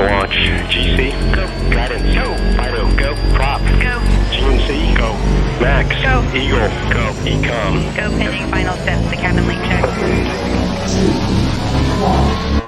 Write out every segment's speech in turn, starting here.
launch. GC, go. Guidance, go. Fido, go. Prop, go. GNC, go. Max, go. Eagle, go. Ecom, go. Pending final steps to cabin link check. 3, 2, 1.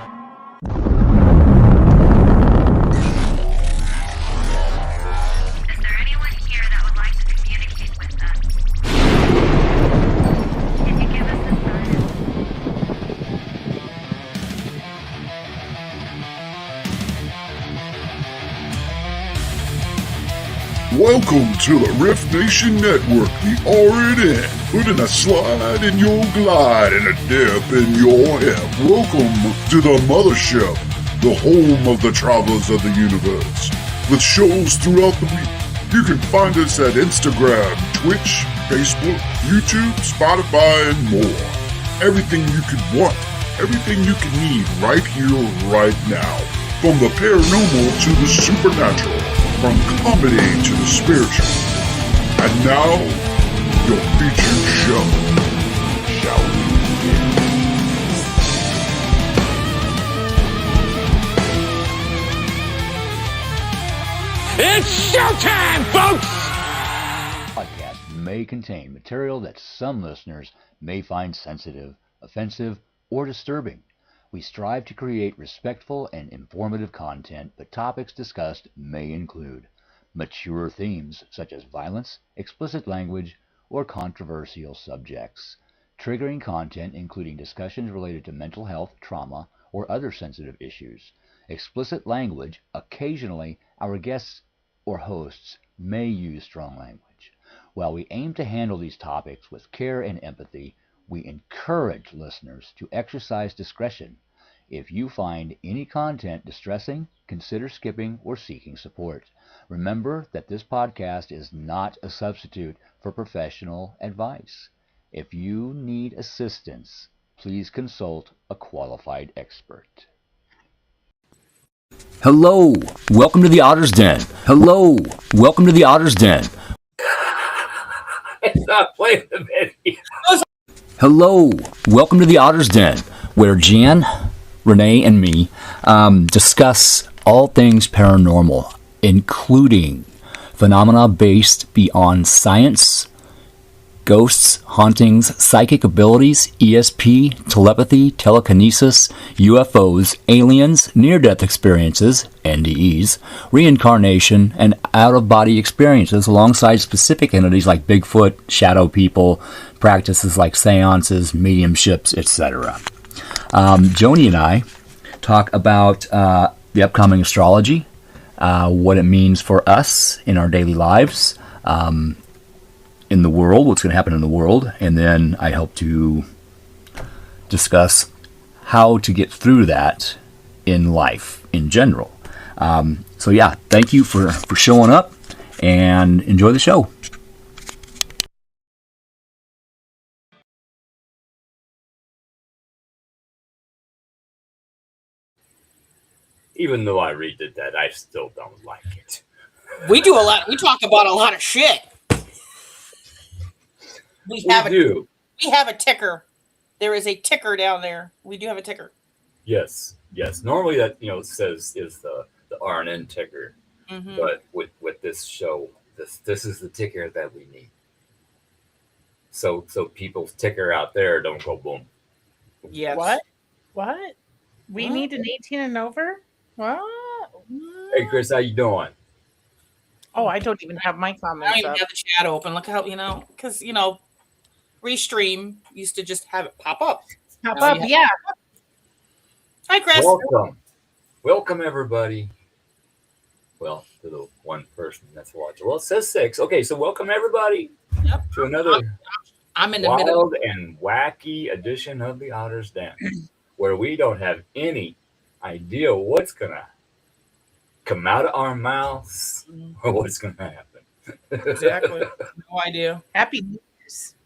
Welcome to the R.I.F.T Nation Network, the RNN, putting a slide in your glide and a dip in your hip. Welcome to the mothership, the home of the travelers of the universe. With shows throughout the week, you can find us at Instagram, Twitch, Facebook, YouTube, Spotify, and more. Everything you could want, everything you can need right here, right now. From the paranormal to the supernatural. From comedy to the spiritual. And now, your featured show. Shall we begin? It's showtime, folks! Podcast may contain material that some listeners may find sensitive, offensive, or disturbing. We strive to create respectful and informative content, but topics discussed may include mature themes such as violence, explicit language, or controversial subjects, triggering content including discussions related to mental health, trauma, or other sensitive issues, explicit language. Occasionally, our guests or hosts may use strong language. While we aim to handle these topics with care and empathy, we encourage listeners to exercise discretion. If you find any content distressing, consider skipping or seeking support. Remember that this podcast is not a substitute for professional advice. If you need assistance, please consult a qualified expert. Hello, welcome to the Otter's Den. Hello, welcome to the Otter's Den. It's not playing the video. Hello, welcome to the Otter's Den, where Jan, Renee, and me discuss all things paranormal, including phenomena based beyond science, ghosts, hauntings, psychic abilities, ESP, telepathy, telekinesis, UFOs, aliens, near-death experiences, NDEs, reincarnation, and out-of-body experiences alongside specific entities like Bigfoot, shadow people, practices like seances, mediumships, etc. Joni and I talk about the upcoming astrology, what it means for us in our daily lives, in the world, what's going to happen in the world, and then I help to discuss how to get through that in life in general. So yeah, thank you for showing up, and enjoy the show. Even though I redid that, I still don't like it. We do a lot. We talk about a lot of shit. We have a ticker. There is a ticker down there. We do have a ticker. Yes. Normally that says is the RNN ticker, but with this show, this is the ticker that we need. So people's ticker out there don't go boom. Yes. What? We need an 18 and over? What? Hey Chris, how you doing? Oh, I don't even have my I comments don't even up. have the chat open. Look how because Restream used to just have it pop up. Yeah. Hi, Chris. Welcome everybody. Well, to the one person that's watching. Well, it says 6. Okay, so welcome everybody to another I'm in the wild middle and wacky edition of the Otter's Den, where we don't have any idea what's gonna come out of our mouths or what's gonna happen. Exactly. No idea. Happy New Year's.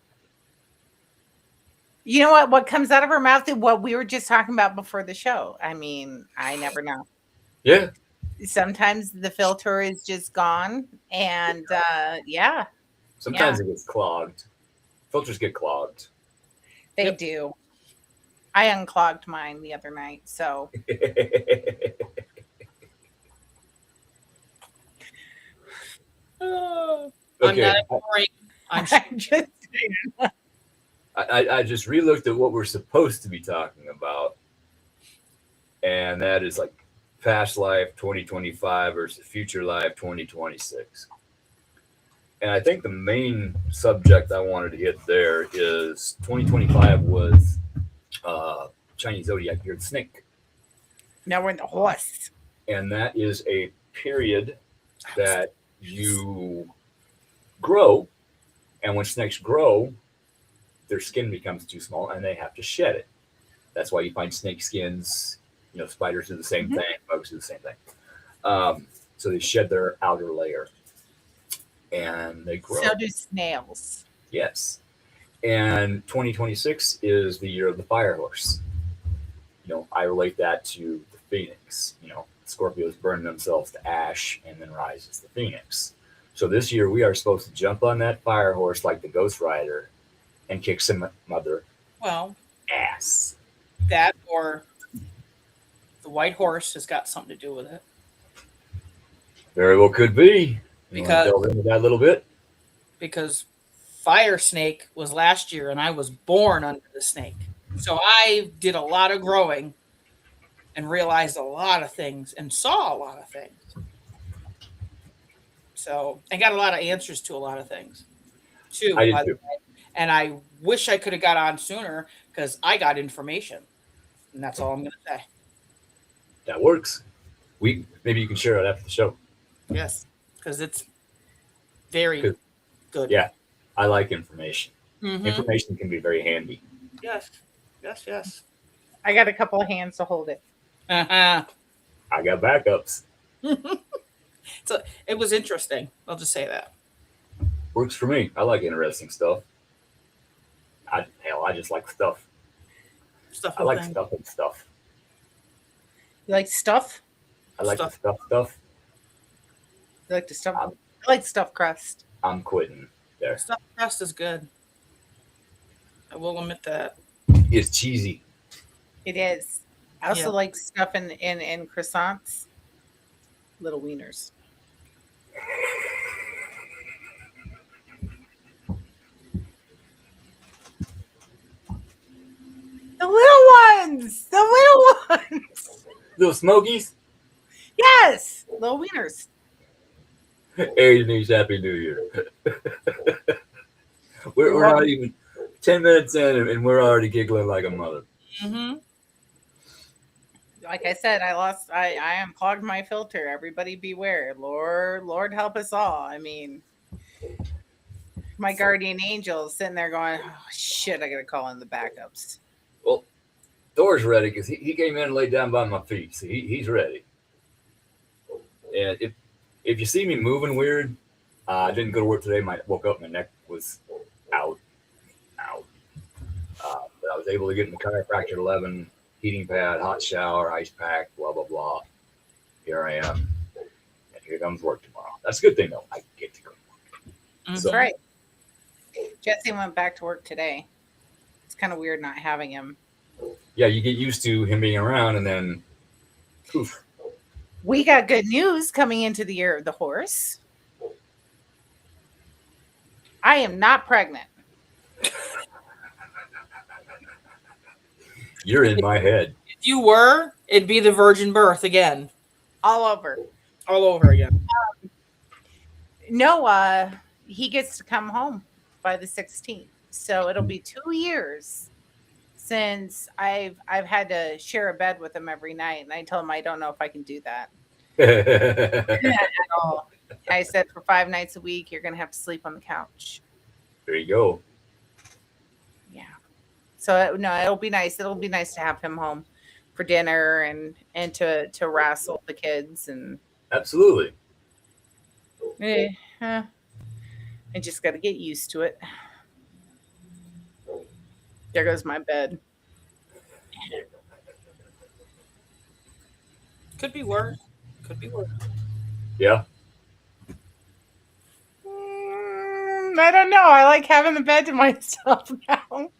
You know what? What comes out of her mouth is what we were just talking about before the show. I mean, I never know. Yeah. Sometimes the filter is just gone, and yeah. Sometimes it gets clogged. Filters get clogged. They do. I unclogged mine the other night, so I'm Okay, not ignoring. I'm I'm just I just relooked at what we're supposed to be talking about, and that is like past life 2025 versus future life 2026. And I think the main subject I wanted to hit there is 2025 was Chinese zodiac year, the snake, now we're in the horse. and that is a period that you grow, and when snakes grow, their skin becomes too small and they have to shed it. That's why you find snake skins. Spiders do the same thing. Bugs do the same thing. So they shed their outer layer and they grow. So do snails. Yes. And 2026 is the year of the fire horse. I relate that to the phoenix. Scorpios burn themselves to ash and then rise as the phoenix. So this year we are supposed to jump on that fire horse like the Ghost Rider and kick some mother well, ass. that or the white horse has got something to do with it. Very well could be. You wanna Because delve into that a little bit? because fire snake was last year and I was born under the snake. So I did a lot of growing and realized a lot of things and saw a lot of things. So I got a lot of answers to a lot of things too. I did by the too. way. And I wish I could have got on sooner because I got information. And that's all I'm going to say. That works. Maybe you can share it after the show. Yes, because it's very Good. good. Yeah, I like information. Mhm. Information can be very handy. Yes. Yes. Yes. I got a couple of hands to hold it. Uh-huh. I got backups. So it was interesting. I'll just say that. Works for me. I like interesting stuff. I just like stuff. Stuff. I with like things. stuff and stuff. You like stuff? I like Stuff. the stuff. You like the stuff? I like stuffed crust. I'm quitting there. Stuffed crust is good. I will admit that. It's cheesy. It is. I also Yeah. like stuff in croissants. Little wieners. The little ones. The little ones. Little Smokies. Yes. Little wieners. Hey, Denise, Happy New Year. we're not even 10 minutes in and we're already giggling like a mother. Mm-hmm. Like I said, I unclogged my filter. Everybody beware. Lord help us all. I mean, my guardian angel is sitting there going, oh, shit, I got to call in the backups. Well, Thor's ready because he came in and laid down by my feet. So he's ready. And if you see me moving weird, I didn't go to work today. Woke up, my neck was out. But I was able to get in the chiropractor at 11, heating pad, hot shower, ice pack, blah, blah, blah. Here I am. And here comes work tomorrow. That's a good thing, though. I get to go to work. That's So- right. Jesse went back to work today. It's kind of weird not having him. Yeah, you get used to him being around and then poof. We got good news coming into the year of the horse. I am not pregnant. You're in my head. If you were, it'd be the virgin birth again. All over. All over again. Noah, he gets to come home by the 16th. So it'll be 2 years since I've had to share a bed with him every night. And I told him I don't know if I can do that at all. I said for 5 nights a week, you're going to have to sleep on the couch. There you go. Yeah. So no, it'll be nice. It'll be nice to have him home for dinner and to wrestle the kids and Absolutely. I just got to get used to it. There goes my bed. Could be worse. Could be worse. Yeah. I don't know. I like having the bed to myself now.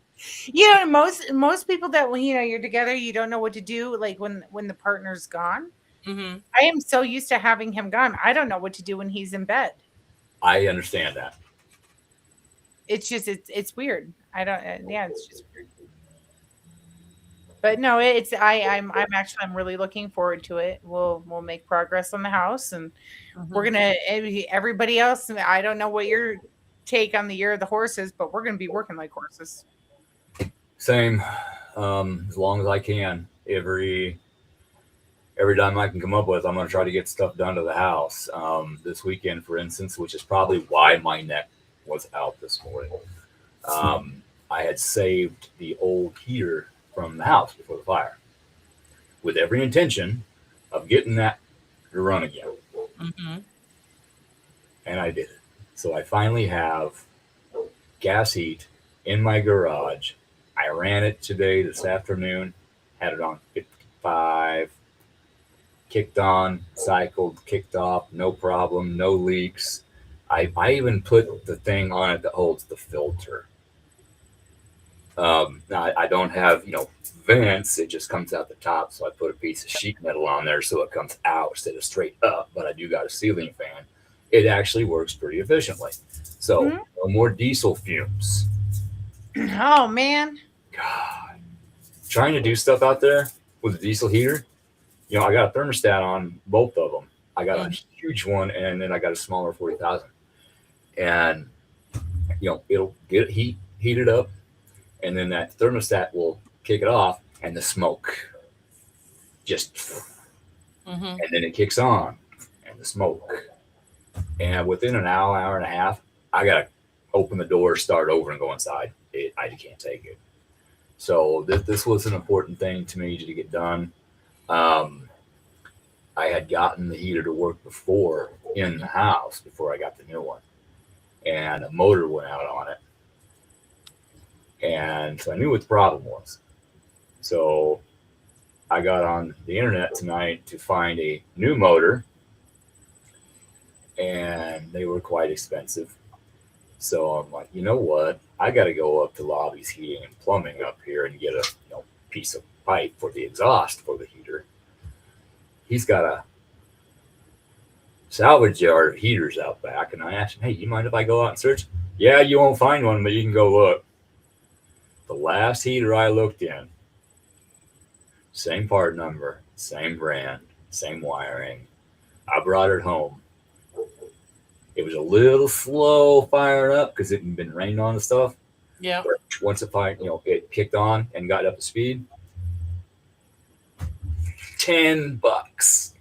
You know, most people that when you're together, you don't know what to do. Like when the partner's gone. Mm-hmm. I am so used to having him gone. I don't know what to do when he's in bed. I understand that. It's just it's weird. I don't. Yeah, it's just weird. But no, it's I'm really looking forward to it. We'll make progress on the house, and we're gonna everybody else. I don't know what your take on the year of the horses, but we're gonna be working like horses. Same. As long as I can, every time I can come up with, I'm going to try to get stuff done to the house. This weekend, for instance, which is probably why my neck was out this morning. I had saved the old heater from the house before the fire, with every intention of getting that to run again. And I did it. So I finally have gas heat in my garage. I ran it today, this afternoon, had it on 55, kicked on, cycled, kicked off, no problem, no leaks. I even put the thing on it that holds the filter. Now I don't have, vents. It just comes out the top. So I put a piece of sheet metal on there so it comes out instead of straight up. But I do got a ceiling fan. It actually works pretty efficiently. So no more diesel fumes. Oh man. God. Trying to do stuff out there with a diesel heater. I got a thermostat on both of them. I got a huge one, and then I got a smaller 40,000. And it'll get heated up, and then that thermostat will kick it off, and the smoke just, and then it kicks on, and the smoke. And within an hour and a half, I gotta open the door, start over, and go inside. I can't take it. So this was an important thing to me to get done. I had gotten the heater to work before in the house before I got the new one, and a motor went out on it. And so I knew what the problem was. So I got on the internet tonight to find a new motor, and they were quite expensive. So I'm like, you know what? I got to go up to Lobby's Heating and Plumbing up here and get a piece of pipe for the exhaust for the heater. He's got a salvage yard of heaters out back, and I asked him, hey, you mind if I go out and search? Yeah, you won't find one, but you can go look. The last heater I looked in, same part number, same brand, same wiring. I brought it home. It was a little slow firing up because it had been raining on and stuff. Yeah. But once it kicked on and got up to speed, $10.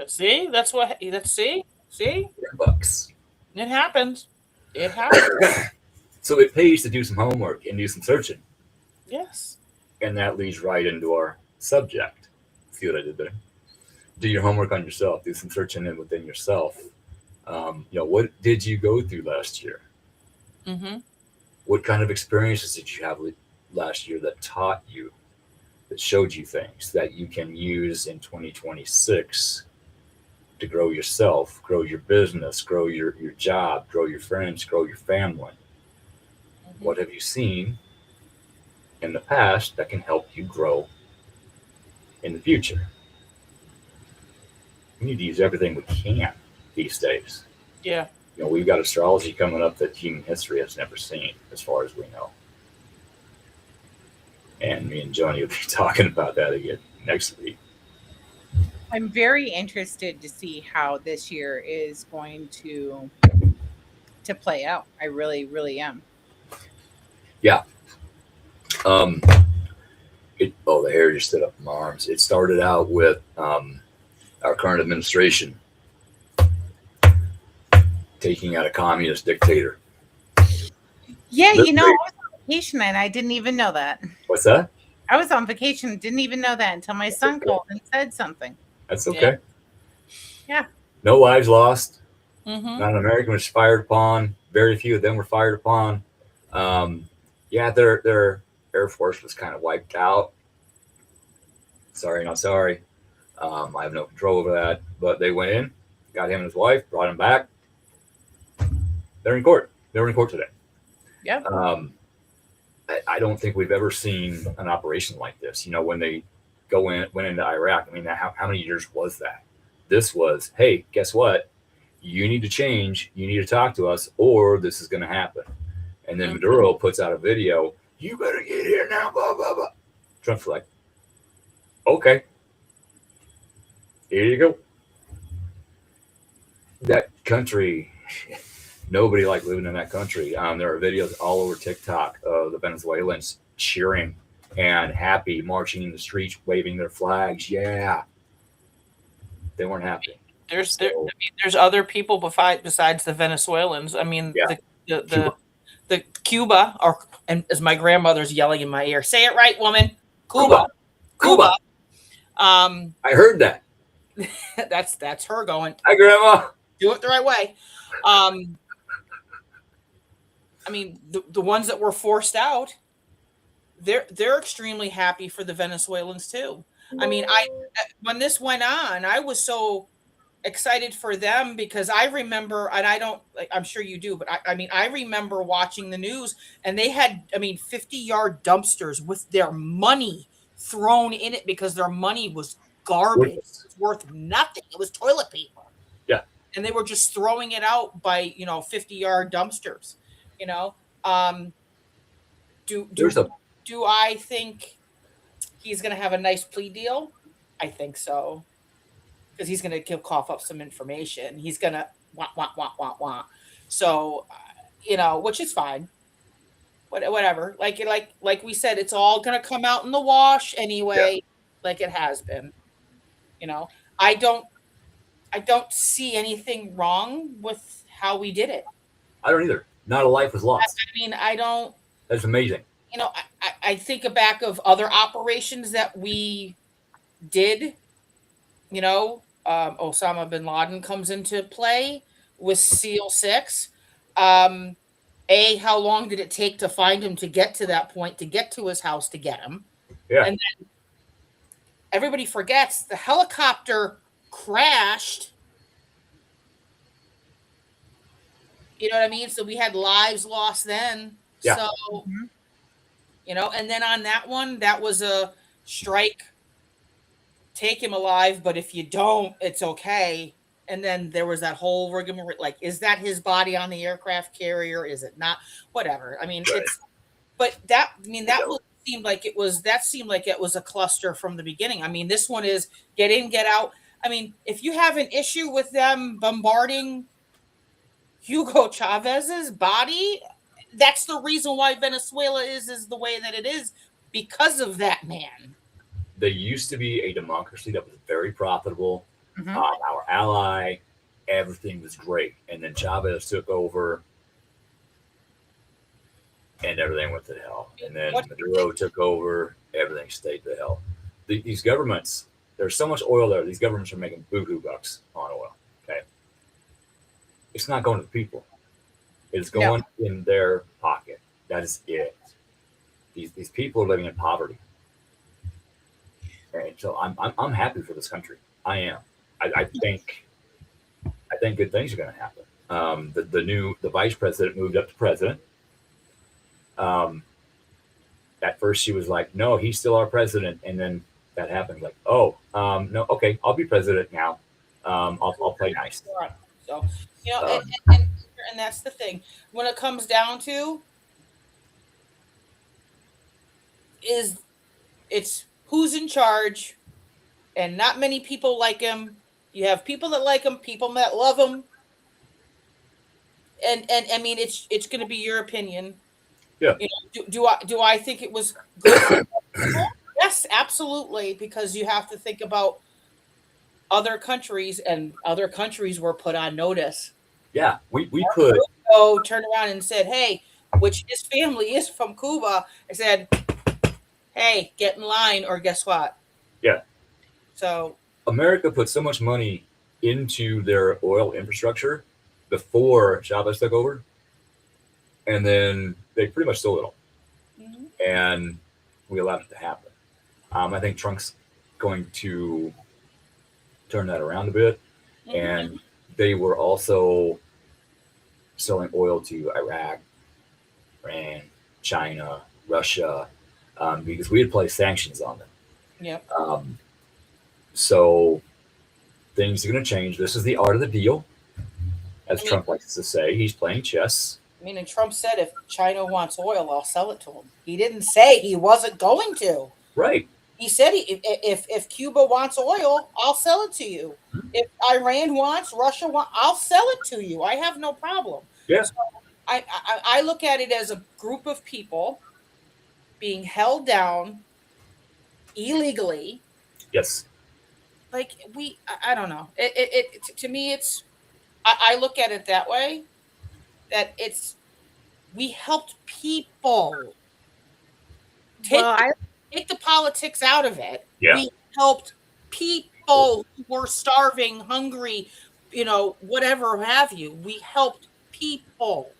See, that's what. See, $10. it happens. It happens. So it pays to do some homework and do some searching. Yes. And that leads right into our subject. See what I did there? Do your homework on yourself. Do some searching in within yourself. What did you go through last year? What kind of experiences did you have last year that taught you, that showed you things that you can use in 2026 to grow yourself, grow your business, grow your job, grow your friends, grow your family? What have you seen in the past that can help you grow in the future? We need to use everything we can these days. Yeah. We've got astrology coming up that human history has never seen, as far as we know. And me and Joni will be talking about that again next week. I'm very interested to see how this year is going to play out. I really, really am. Yeah. The hair just stood up in my arms. It started out with our current administration taking out a communist dictator. Yeah, I was on vacation and I didn't even know that. What's that? I was on vacation and didn't even know that until my son called and said something. That's okay. Yeah. No lives lost. Not an American was fired upon. Very few of them were fired upon. Their Air Force was kind of wiped out. Sorry, not sorry. I have no control over that. But they went in, got him and his wife, brought him back. They're in court. They were in court today. Yeah. I don't think we've ever seen an operation like this. When they went into Iraq. I mean, how many years was that? This was, hey, guess what? you need to change. You need to talk to us, or this is going to happen. And then Maduro puts out a video. You better get here now. Blah blah blah. Trump's like, okay, here you go. That country, nobody liked living in that country. There are videos all over TikTok of the Venezuelans cheering and happy, marching in the streets, waving their flags. Yeah, they weren't happy. There's other people besides the Venezuelans. I mean, the Cuba, or and as my grandmother's yelling in my ear, say it right, woman. Cuba. I heard that. That's her going. Hi, Grandma. Do it the right way. I mean, the ones that were forced out, they're extremely happy for the Venezuelans too. I mean, when this went on, I was so excited for them because I remember, and I'm sure you do, but I remember watching the news and they had, 50-yard dumpsters with their money thrown in it because their money was garbage. It was worth nothing. It was toilet paper. Yeah. And they were just throwing it out by, 50-yard dumpsters, do I think he's going to have a nice plea deal? I think so. Because he's going to cough up some information. He's going to wah. So, which is fine. Whatever. Like we said, it's all going to come out in the wash anyway, like it has been. I don't see anything wrong with how we did it. I don't either. Not a life was lost. I don't. That's amazing. I think back of other operations that we did. Osama bin Laden comes into play with SEAL 6. How long did it take to find him to get to that point, to get to his house, to get him? Yeah. And then everybody forgets the helicopter crashed. You know what I mean? So we had lives lost then. Yeah. So, and then on that one, that was a strike. Take him alive, but if you don't, it's okay. And then there was that whole rigmarole, like, is that his body on the aircraft carrier? Is it not? Whatever. I mean, seemed like it was a cluster from the beginning. I mean, this one is get in, get out. I mean, if you have an issue with them bombarding Hugo Chavez's body, that's the reason why Venezuela is the way that it is, because of that man. They used to be a democracy that was very profitable. Our ally, everything was great. And then Chavez took over and everything went to hell. And then Maduro took over, everything stayed to hell. These governments, there's so much oil there. These governments are making boo-hoo bucks on oil. Okay. It's not going to the people. It's going in their pocket. That is it. These people are living in poverty. And so I'm happy for this country. I am. I think good things are going to happen. The vice president moved up to president. At first she was like, no, he's still our president. And then that happened. Like, no, okay, I'll be president now. I'll play nice. So, and that's the thing. When it comes down to it's who's in charge, and not many people like him. You have people that like him, people that love him. And I mean, it's going to be your opinion. Yeah. Do I think it was good? Yes, absolutely, because you have to think about other countries, and other countries were put on notice. Yeah, we could turn around and said, hey, which his family is from Cuba. I said, hey, get in line, or guess what? Yeah. So America put so much money into their oil infrastructure before Chavez took over, and then they pretty much stole it all. Mm-hmm. And we allowed it to happen. I think Trump's going to turn that around a bit. Mm-hmm. And they were also selling oil to Iraq, Iran, China, Russia, because we had placed sanctions on them. Yep. So things are going to change. This is the art of the deal. as Trump likes to say. He's playing chess. I mean, and Trump said if China wants oil, I'll sell it to him. He didn't say he wasn't going to. Right. He said if Cuba wants oil, I'll sell it to you. If Iran wants, Russia wants, I'll sell it to you. I have no problem. Yeah. So I look at it as a group of people being held down illegally. Yes. Like I don't know. To me, it's I look at it that way. That we helped people. Take the politics out of it. Yeah. We helped people who were starving, hungry, whatever have you. We helped people,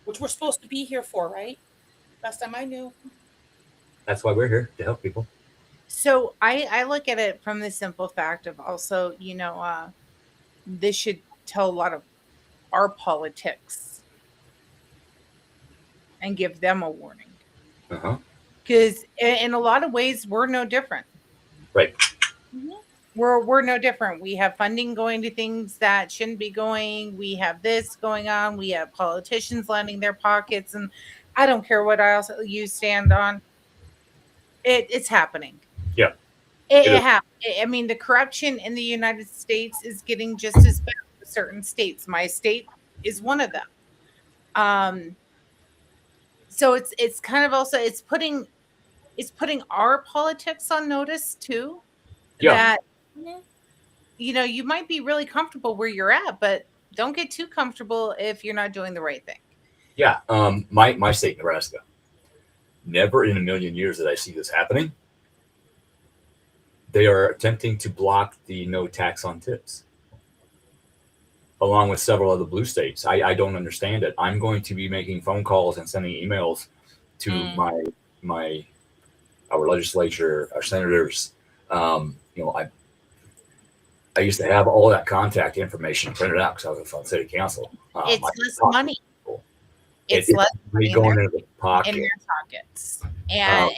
which we're supposed to be here for, right? Last time I knew. That's why we're here, to help people. So I look at it from the simple fact of also, this should tell a lot of our politics and give them a warning. Because in a lot of ways, we're no different. Right. Mm-hmm. We're no different. We have funding going to things that shouldn't be going. We have this going on. We have politicians lining their pockets. And I don't care what aisle you stand on. It's happening. Yeah. It happens. I mean, the corruption in the United States is getting just as bad as certain states. My state is one of them. So it's kind of also it's putting our politics on notice too. Yeah. That you might be really comfortable where you're at, but don't get too comfortable if you're not doing the right thing. Yeah. My state, Nebraska. Never in a million years did I see this happening. They are attempting to block the no tax on tips, along with several other blue states. I don't understand it. I'm going to be making phone calls and sending emails to our legislature, our senators. I used to have all that contact information printed out because I was on city council. It's less money. It's less money going into the pocket. In their pockets, and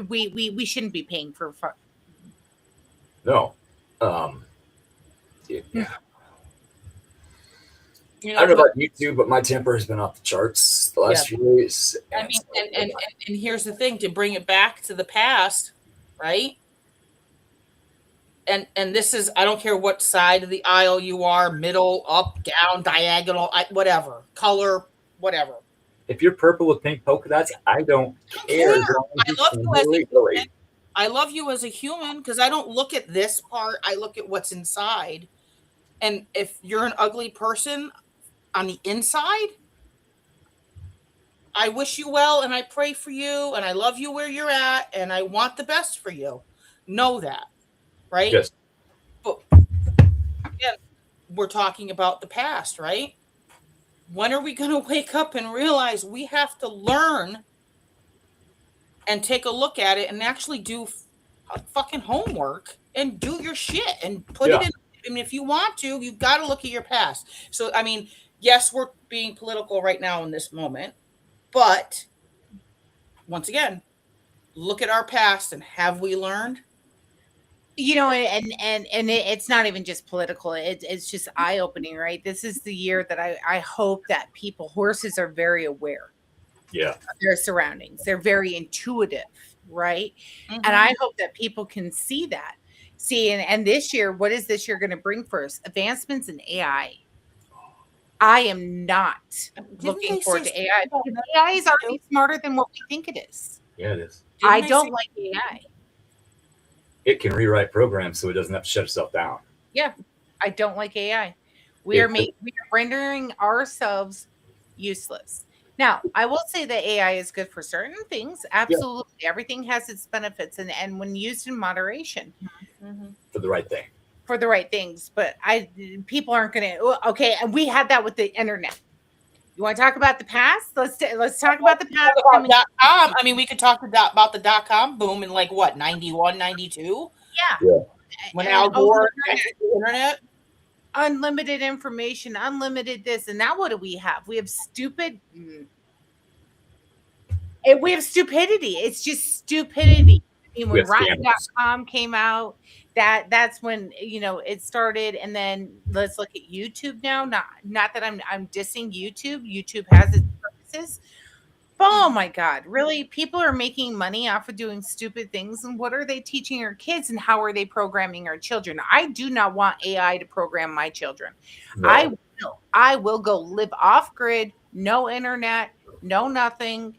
we shouldn't be paying for. No. Yeah. I don't know about you two, but my temper has been off the charts the last few days. I mean, and here's the thing, to bring it back to the past, right? And this is, I don't care what side of the aisle you are, middle, up, down, diagonal, whatever, color, whatever. If you're purple with pink polka dots, I don't care. I love you as a human because I don't look at this part. I look at what's inside. And if you're an ugly person on the inside, I wish you well and I pray for you and I love you where you're at and I want the best for you. Know that, right? Yes. But again, we're talking about the past, right? When are we going to wake up and realize we have to learn and take a look at it and actually do fucking homework and do your shit and put it in? I mean, if you want to, you've got to look at your past. So, I mean, yes, we're being political right now in this moment, but once again, look at our past and have we learned? And it's not even just political. It's just eye-opening, right? This is the year that I hope that horses are very aware. Yeah. Of their surroundings. They're very intuitive, right? Mm-hmm. And I hope that people can see that. And this year, what is this year going to bring for us? Advancements in AI. I am not looking forward to AI. AI is already smarter than what we think it is. Yeah, it is. I don't like AI. It can rewrite programs so it doesn't have to shut itself down. Yeah, I don't like AI. We are rendering ourselves useless. Now, I will say that AI is good for certain things. Absolutely. Yeah. Everything has its benefits and when used in moderation. Mm-hmm. For the right thing. For the right things. But people aren't going to, okay, and we had that with the internet. You want to talk about the past? Let's talk about the past. I mean, we could talk about the dot-com boom in 91, 92? Yeah. When Al Gore the internet. Unlimited information, unlimited this, and now what do we have? We have stupidity. It's just stupidity. I mean, when Rotten.com came out, that's when it started. And then let's look at YouTube now. Not that I'm dissing YouTube. YouTube has its purposes. Oh my God, really? People are making money off of doing stupid things. And what are they teaching our kids and how are they programming our children? I do not want AI to program my children. No. I will go live off grid, no internet, no nothing.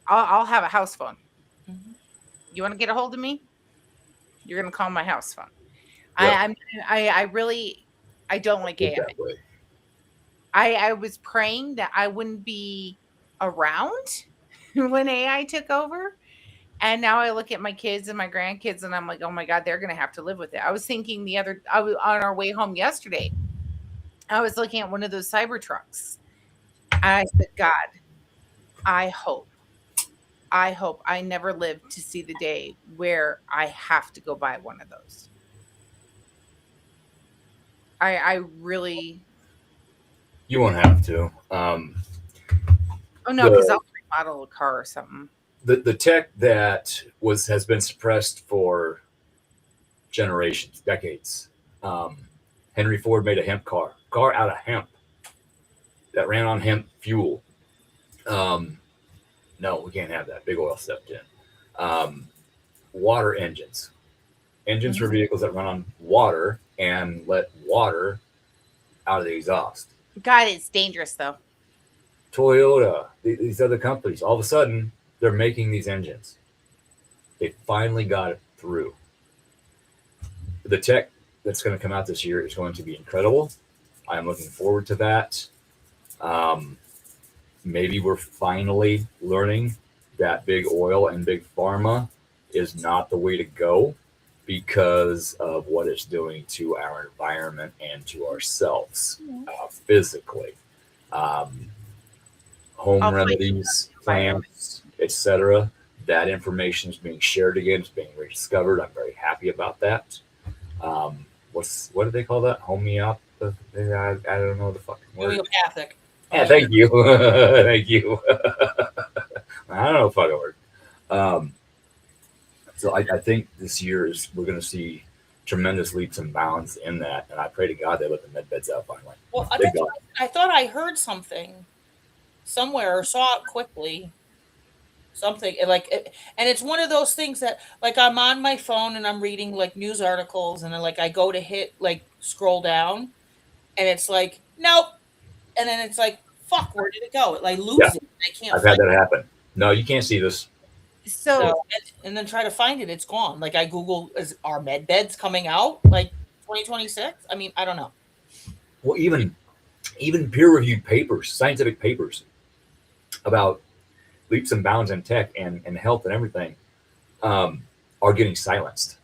I'll have a house phone. You want to get a hold of me? You're going to call my house phone. Yeah. I really, I don't like AI. That way. I was praying that I wouldn't be around when AI took over. And now I look at my kids and my grandkids and I'm like, oh my God, they're going to have to live with it. I was thinking I was on our way home yesterday. I was looking at one of those cyber trucks. And I said, God, I hope I never live to see the day where I have to go buy one of those. I really, You won't have to. oh no, because I'll remodel a car or something. The tech that has been suppressed for generations, decades. Henry Ford made a hemp car out of hemp that ran on hemp fuel. No, we can't have that. Big oil stepped in. Water engines for vehicles that run on water and let water out of the exhaust. God, it's dangerous though. Toyota, these other companies, all of a sudden they're making these engines. They finally got it through. The tech that's going to come out this year is going to be incredible. I'm looking forward to that. Maybe we're finally learning that big oil and big pharma is not the way to go because of what it's doing to our environment and to ourselves physically. Home remedies, plants, etc. That information is being shared again. It's being rediscovered. I'm very happy about that. What do they call that? Homeopathic? I don't know the fucking word. Homeopathic. Yeah, thank you. Thank you. I don't know the fucking word. So I think this year we're going to see tremendous leaps and bounds in that, and I pray to God they let the med beds out finally. Well, I thought I heard something somewhere or saw it quickly. Something and it's one of those things that like I'm on my phone and I'm reading like news articles and then like I go to hit like scroll down and it's like nope, and then it's like fuck, where did it go? It like loses it. I can't. I've had that happen. No, you can't see this. So and then try to find it. It's gone. Like I Google, are med beds coming out like 2026? I mean, I don't know. Well, even peer-reviewed papers, scientific papers about leaps and bounds in tech and health and everything are getting silenced.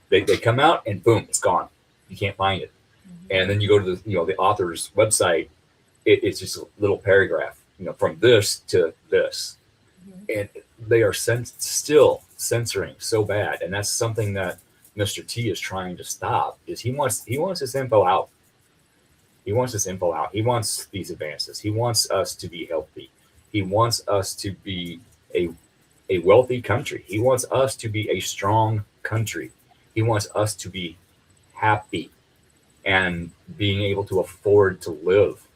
They come out and boom, it's gone. You can't find it. And then you go to the author's website. It's just a little paragraph, from this to this, and they are still censoring so bad. And that's something that Mr. T is trying to stop. Is he wants this info out. He wants this info out. He wants these advances. He wants us to be healthy. He wants us to be a wealthy country. He wants us to be a strong country. He wants us to be happy and being able to afford to live.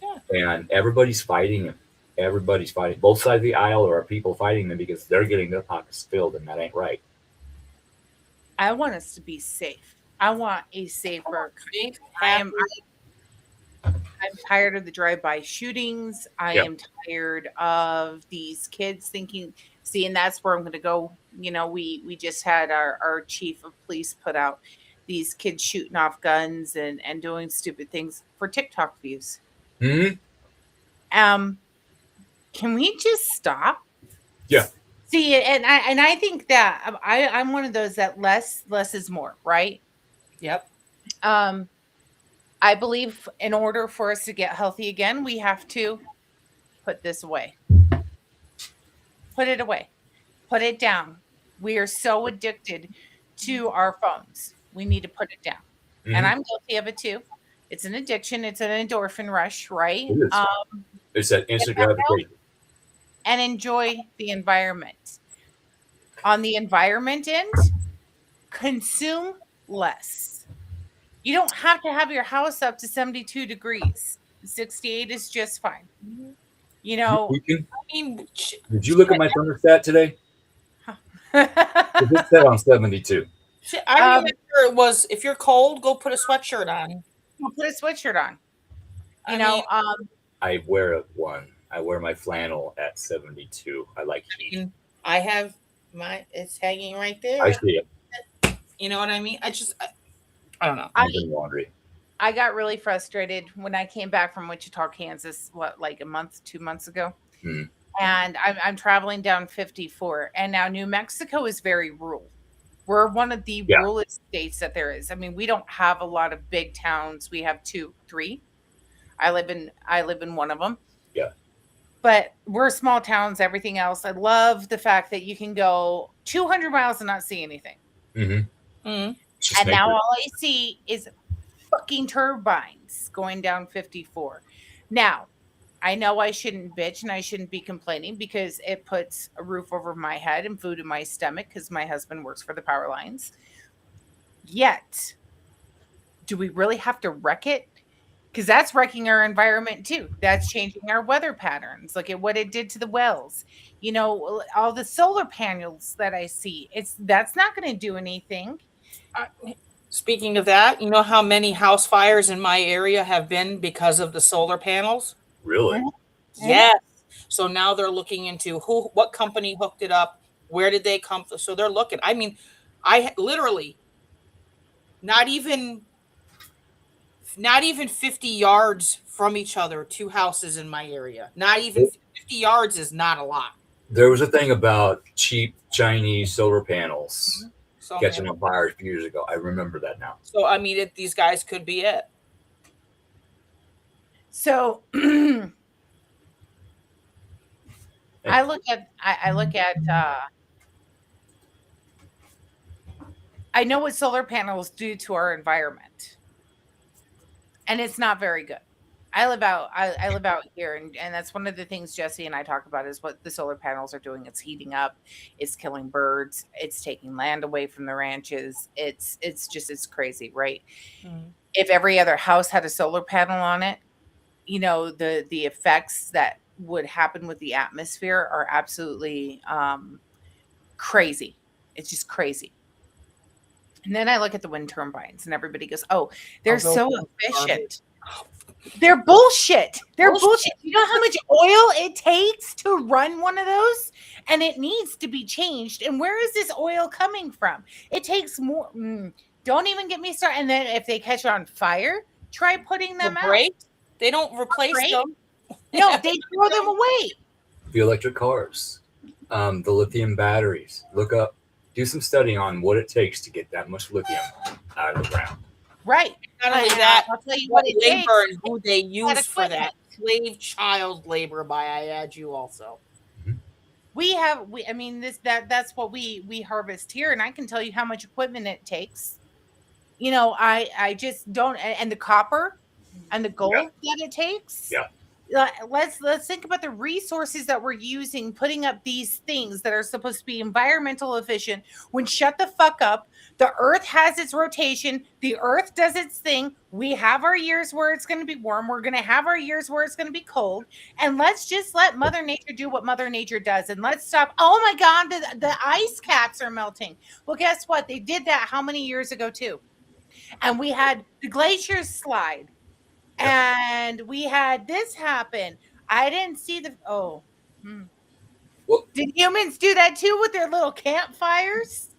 Yeah. And everybody's fighting him. Everybody's fighting. Both sides of the aisle are people fighting them because they're getting their pockets filled, and that ain't right. I want us to be safe. I want a safer country. I'm tired of the drive-by shootings. I am tired of these kids thinking, and that's where I'm going to go. We just had our chief of police put out these kids shooting off guns and doing stupid things for TikTok views. Mm-hmm. Can we just stop? Yeah. See, and I think that I'm one of those that less is more, right? Yep. I believe in order for us to get healthy again, we have to put this away. Put it away. Put it down. We are so addicted to our phones. We need to put it down. Mm-hmm. And I'm guilty of it too. It's an addiction. It's an endorphin rush, right? It is. It's that instant gratification. And enjoy the environment. On the environment end, consume less. You don't have to have your house up to 72 degrees. 68 is just fine. You know, You I mean, did you look at my thermostat today? It's set on 72. I remember it was, if you're cold, go put a sweatshirt on. put a sweatshirt on. You I know, mean, I wear one. I wear my flannel at 72. I like heat. I have it's hanging right there. I see it. You know what I mean? I don't know. I'm doing laundry. I got really frustrated when I came back from Wichita, Kansas, like a month, 2 months ago. Mhm. And I'm traveling down 54. And now New Mexico is very rural. We're one of the ruralest states that there is. I mean, we don't have a lot of big towns. We have 2, 3. I live in one of them. Yeah. But we're small towns, everything else. I love the fact that you can go 200 miles and not see anything. Mm-hmm. And now all I see is fucking turbines going down 54. Now, I know I shouldn't bitch and I shouldn't be complaining because it puts a roof over my head and food in my stomach because my husband works for the power lines. Yet, do we really have to wreck it? Because that's wrecking our environment too. That's changing our weather patterns. Look at what it did to the wells. You know, all the solar panels that I see. That's not going to do anything. Speaking of that, you know how many house fires in my area have been because of the solar panels? Really? Yes. So now they're looking into what company hooked it up, where did they come from? So they're looking. I mean, I literally not even 50 yards from each other, 2 houses in my area. Not even 50 yards is not a lot. There was a thing about cheap Chinese solar panels catching on fire a few years ago. I remember that now. So I mean, these guys could be it. So I look at I know what solar panels do to our environment, and it's not very good. I live out here, and that's one of the things Jesse and I talk about is what the solar panels are doing. It's heating up, it's killing birds, it's taking land away from the ranches. It's crazy, right? Mm-hmm. If every other house had a solar panel on it, you know, the effects that would happen with the atmosphere are absolutely crazy. It's just crazy. And then I look at the wind turbines and everybody goes, oh, they're so efficient. They're bullshit. They're bullshit. You know how much oil it takes to run one of those? And it needs to be changed. And where is this oil coming from? It takes more. Don't even get me started. And then if they catch on fire, try putting them out. They don't replace them. No, they throw them away. The electric cars, the lithium batteries. Look up, do some studying on what it takes to get that much lithium out of the ground. Right. Not only that, I'll tell you what labor and who they use for that. Slave child labor, I add you also. That's what we harvest here, and I can tell you how much equipment it takes. You know, I just don't, and the copper and the gold that it takes. Yeah. Let's think about the resources that we're using putting up these things that are supposed to be environmental efficient. When shut the fuck up, the earth has its rotation, the earth does its thing. We have our years where it's going to be warm, we're going to have our years where it's going to be cold, and let's just let Mother Nature do what Mother Nature does, and let's stop. Oh my god, the ice caps are melting. Well, guess what? They did that how many years ago too? And we had the glaciers slide. And we had this happen. I didn't see Well, did humans do that too with their little campfires?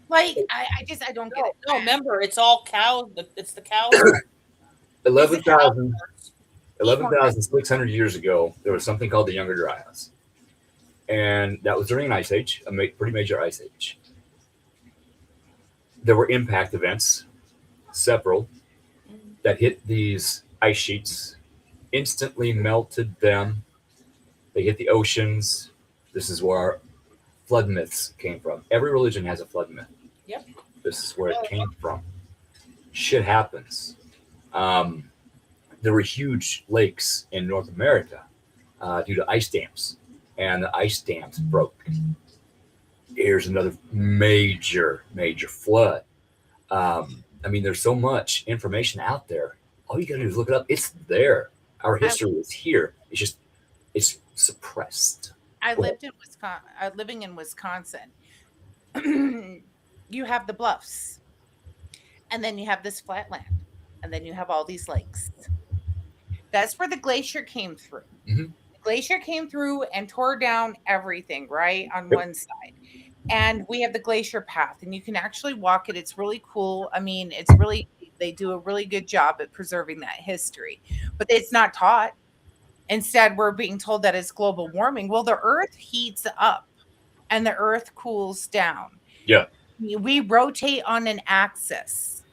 Like, I don't get it. No, remember, it's all cows. It's the cows. 11,600 years ago, there was something called the Younger Dryas. And that was during an ice age, a pretty major ice age. There were impact events, several, that hit these ice sheets, instantly melted them. They hit the oceans. This is where our flood myths came from. Every religion has a flood myth. Yep. This is where it came from. Shit happens. There were huge lakes in North America due to ice dams, and the ice dams broke. here's another major flood. I mean, there's so much information out there. All you got to do is look it up. It's there. Our history is here. It's suppressed. I lived in Wisconsin. Living in Wisconsin, you have the bluffs, and then you have this flat land, and then you have all these lakes. That's where the glacier came through. Mm-hmm. The glacier came through and tore down everything, right, on Yep. one side. And we have the glacier path, and you can actually walk it. It's really cool. I mean, it's really, they do a really good job at preserving that history, but it's not taught. Instead, we're being told that it's global warming. Well, the earth heats up and the earth cools down. Yeah. We rotate on an axis,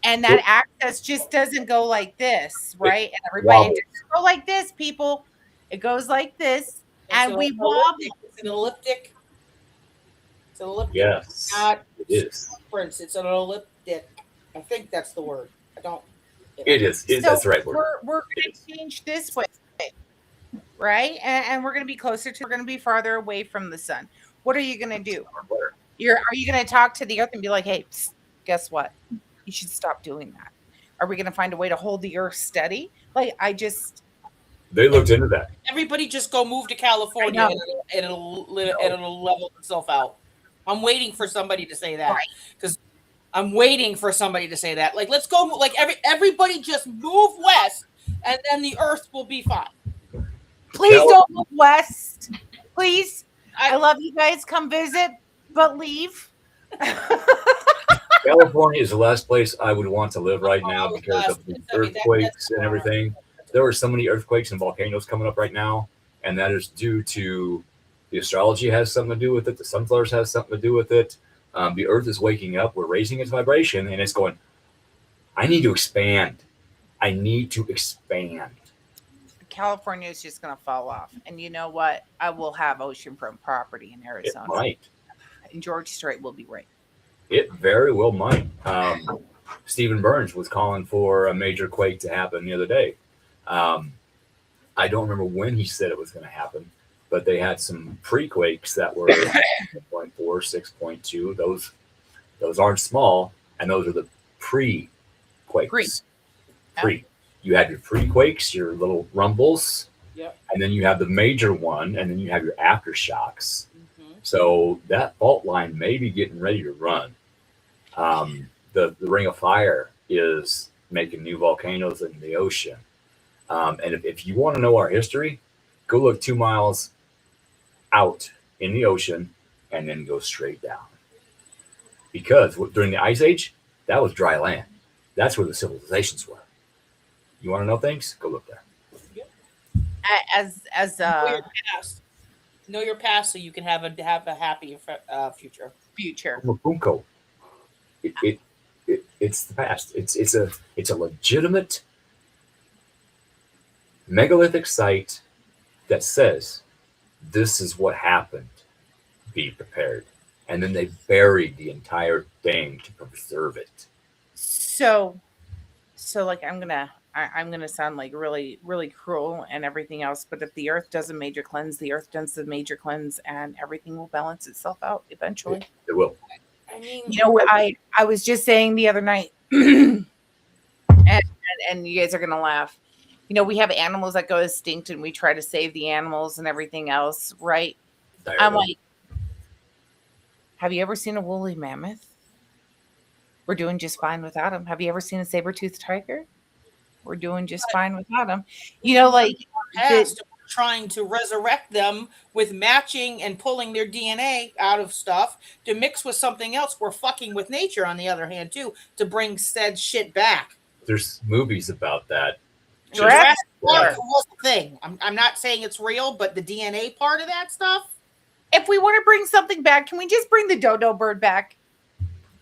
and that axis just doesn't go like this, right? And everybody, it doesn't go like this, people. It goes like this, and we wobble. It's an elliptic. It's an elliptic. Yes. Not it is. circumference. It's an elliptic. I think that's the word. I don't. It is. That's the right word. We're going to change this way, right? And we're going to be closer to. We're going to be farther away from the sun. What are you going to do? Are you going to talk to the earth and be like, "Hey, psst, guess what? You should stop doing that." Are we going to find a way to hold the earth steady? Like, they looked into that. Everybody just go move to California and it'll level itself out. I'm waiting for somebody to say that, because I'm waiting for somebody to say that. Like, let's go. Like, everybody just move west, and then the earth will be fine. Please don't move west. Please. I love you guys. Come visit, but leave. California is the last place I would want to live right now because of the earthquakes and everything. There are so many earthquakes and volcanoes coming up right now, and that is due to the astrology has something to do with it. The sunflowers has something to do with it. The earth is waking up. We're raising its vibration, and it's going, I need to expand. I need to expand. California is just going to fall off. And you know what? I will have oceanfront property in Arizona. It might. And George Strait will be right. It very well might. Stephen Burns was calling for a major quake to happen the other day. I don't remember when he said it was going to happen, but they had some pre-quakes that were 6.4, 6.2. Those aren't small, and those are the pre-quakes. Pre. You have your pre-quakes, your little rumbles, and then you have the major one, and then you have your aftershocks. Mm-hmm. So that fault line may be getting ready to run. The Ring of Fire is making new volcanoes in the ocean. And if you want to know our history, go look 2 miles out in the ocean and then go straight down. Because during the Ice Age, that was dry land. That's where the civilizations were. You want to know things? Go look there. Know your past. Know your past so you can have a happy future. Mapunko. It's the past. It's a legitimate megalithic site that says this is what happened. Be prepared. And then they buried the entire thing to preserve it. So like I'm gonna sound like really, really cruel and everything else, but if the earth does a major cleanse, the earth does the major cleanse, and everything will balance itself out eventually. It will. I mean, you know, I was just saying the other night, and you guys are gonna laugh. You know, we have animals that go extinct, and we try to save the animals and everything else, right? I'm like, have you ever seen a woolly mammoth? We're doing just fine without them. Have you ever seen a saber-toothed tiger? We're doing just fine without them. You know, like trying to resurrect them with matching and pulling their DNA out of stuff to mix with something else. We're fucking with nature, on the other hand, too, to bring said shit back. There's movies about that. Jurassic Park was the thing. I'm not saying it's real, but the DNA part of that stuff. If we want to bring something back, can we just bring the dodo bird back?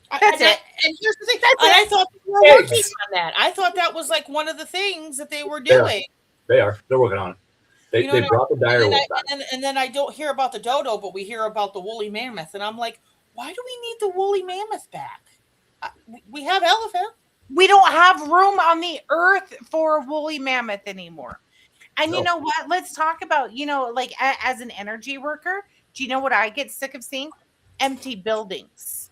That's it. And here's the thing. I thought they were working on that. I thought that was like one of the things that they were doing. They are. They're working on it. They brought the dire wolf back. And then I don't hear about the dodo, but we hear about the woolly mammoth. And I'm like, why do we need the woolly mammoth back? We have elephant. We don't have room on the earth for a woolly mammoth anymore. And you know what? Let's talk about, like as an energy worker, do you know what I get sick of seeing? empty buildings.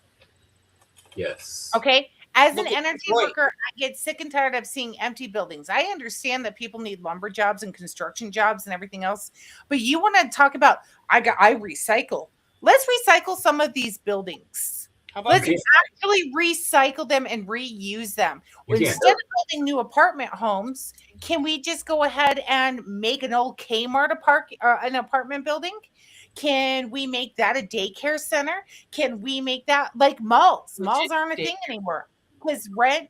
Yes. Okay. As an Look at energy Detroit. worker, I get sick and tired of seeing empty buildings. I understand that people need lumber jobs and construction jobs and everything else, but you want to talk about I recycle. Let's recycle some of these buildings. How about Let's You can't- actually recycle them and reuse them. You can't. Instead of building new apartment homes, can we just go ahead and make an old Kmart an apartment building? Can we make that a daycare center? Can we make that like malls? Malls aren't a thing anymore. Because rent,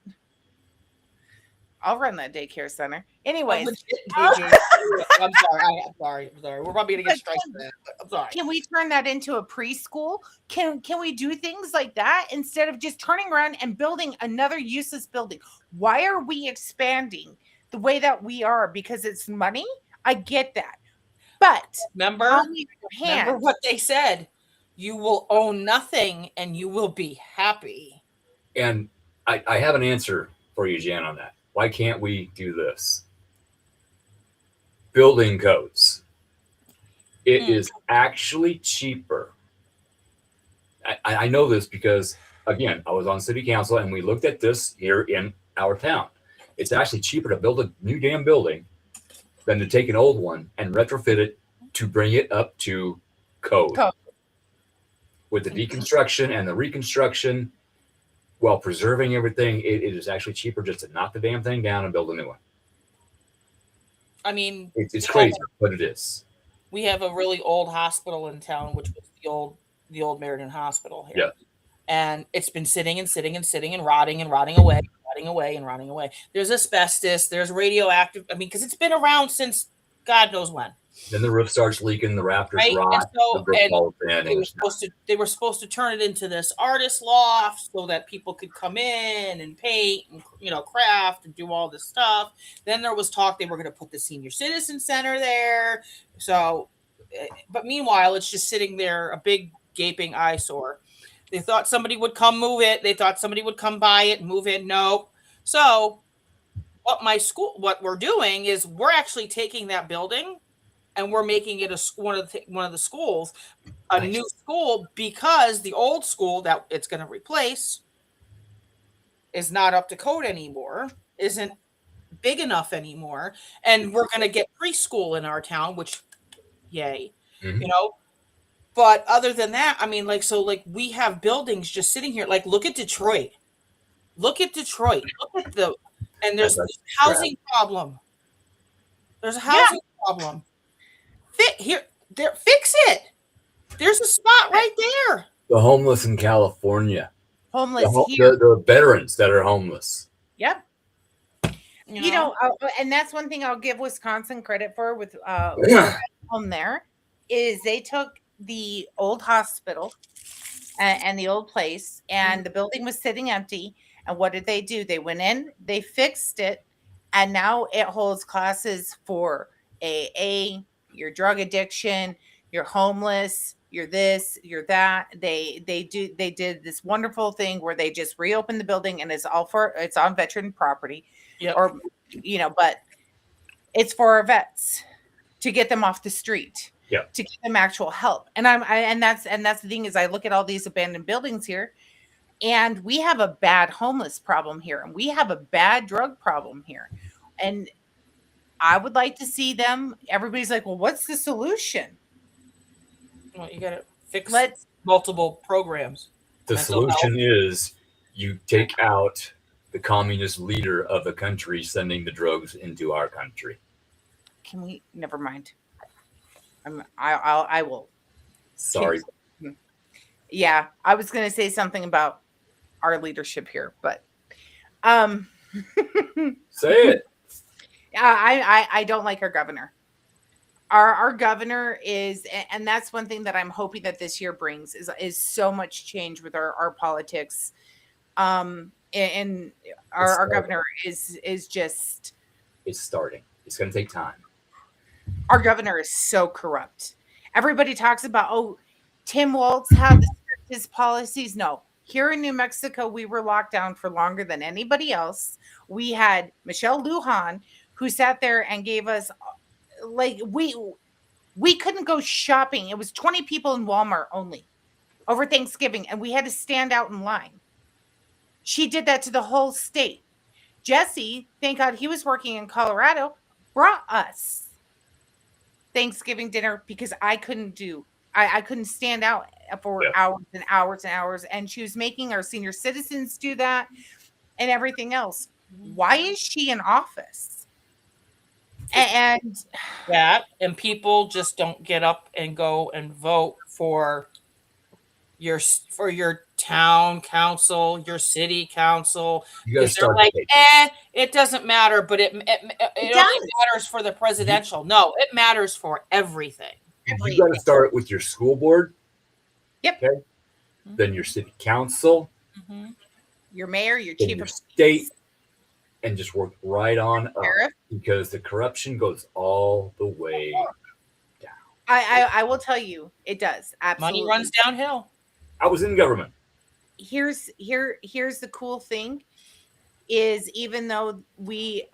I'll run that daycare center. Anyways, I'm sorry. We're probably gonna get strikes for that. But I'm sorry. can we turn that into a preschool? Can we do things like that instead of just turning around and building another useless building? Why are we expanding the way that we are? Because it's money. I get that, but Remember on the other hand, what they said. You will own nothing and you will be happy. And I have an answer for you, Jan, on that. Why can't we do this? Building codes. It is actually cheaper. I know this because, again, I was on city council and we looked at this here in our town. It's actually cheaper to build a new damn building than to take an old one and retrofit it to bring it up to code. With the deconstruction and the reconstruction, while preserving everything, it is actually cheaper just to knock the damn thing down and build a new one. I mean, It's crazy, but it is. we have a really old hospital in town, which was the old Meriden Hospital here. Yeah. And it's been sitting and rotting away. There's asbestos, there's radioactive. I mean, because it's been around since God knows when. Then the roof starts leaking, the rafters Right? rot, And so- the roof and falls in. They were supposed to turn it into this artist loft so that people could come in and paint and craft and do all this stuff. Then there was talk they were going to put the senior citizen center there. So, but meanwhile, it's just sitting there, a big gaping eyesore. They thought somebody would come move it. They thought somebody would come buy it and move it. Nope. So, what we're doing is we're actually taking that building and we're making it one of the schools, a new school, because the old school that it's going to replace is not up to code anymore, isn't big enough anymore, and we're going to get preschool in our town, which, yay, But other than that, I mean, we have buildings just sitting here. Like, look at Detroit. And there's a housing problem. There's a housing problem. Fix it. There's a spot right there. The homeless in California. Homeless here. The veterans that are homeless. Yep. And that's one thing I'll give Wisconsin credit for with home there is they took the old hospital and the old place, and the building was sitting empty. And what did they do? They went in, they fixed it, and now it holds classes for AA, your drug addiction, you're homeless, you're this, you're that. They did this wonderful thing where they just reopened the building, and it's on veteran property. Yep. Or but it's for our vets to get them off the street. Yeah. To give them actual help. And that's the thing is I look at all these abandoned buildings here, and we have a bad homeless problem here, and we have a bad drug problem here. And I would like to see them. Everybody's like, well, what's the solution? Well, you got to fix Let's multiple programs. The Mental solution is you take out the communist leader of the country sending the drugs into our country. Can we? Never mind. I will. Sorry. Yeah, I was going to say something about our leadership here, but Say it. I don't like our governor. Our governor is, and that's one thing that I'm hoping that this year brings is so much change with our politics. And our governor is just. It's starting. It's going to take time. Our governor is so corrupt. Everybody talks about, Tim Walz had his policies. No, here in New Mexico, we were locked down for longer than anybody else. We had Michelle Lujan, who sat there and gave us, we couldn't go shopping. It was 20 people in Walmart only. over Thanksgiving, and we had to stand out in line. She did that to the whole state. Jesse, thank God he was working in Colorado, brought us Thanksgiving dinner because I couldn't stand out for Yeah. hours and hours and hours. And she was making our senior citizens do that and everything else. Why is she in office? And That and people just don't get up and go and vote for your town council, your city council, You got to because they're start like, the it doesn't matter, but it only does. matters for the presidential. No, it matters for everything. You got to start with your school board. Yep. Okay. Then your city council. Mm-hmm. Your mayor, your Then chief your of state, and just work right on up sheriff. because the corruption goes all the way. I will tell you, it does. Absolutely. Money runs downhill. I was in government. Here's the cool thing is even though we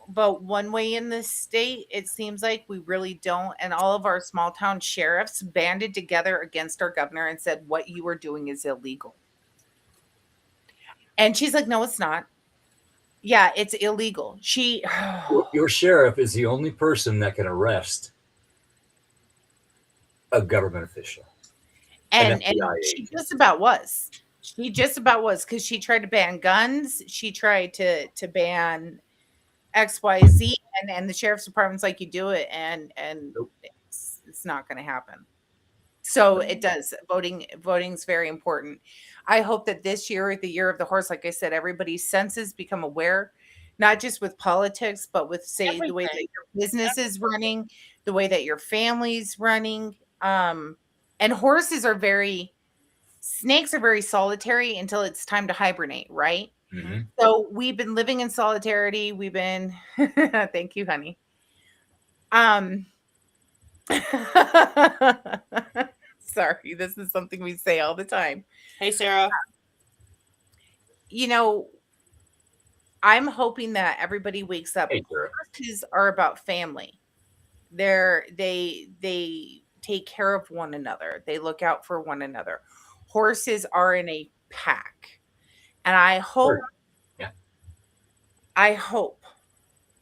vote one way in this state, it seems like we really don't. And all of our small town sheriffs banded together against our governor and said, what you are doing is illegal. And she's like, no, it's not. Yeah, it's illegal. Your sheriff is the only person that can arrest a government official. And she just about was. She just about was because she tried to ban guns. She tried to ban XYZ, and the sheriff's department's like, you do it, and Nope. it's not going to happen. So it does. Voting's very important. I hope that this year, the year of the horse, like I said, everybody's senses become aware, not just with politics, but with the way that your business is running, the way that your family's running. And snakes are very solitary until it's time to hibernate, right? Mm-hmm. So we've been living in solidarity. Thank you, honey. Sorry, this is something we say all the time. Hey, Sarah. I'm hoping that everybody wakes up. Hey, Sarah. Horses are about family. They take care of one another. They look out for one another. Horses are in a pack. And I hope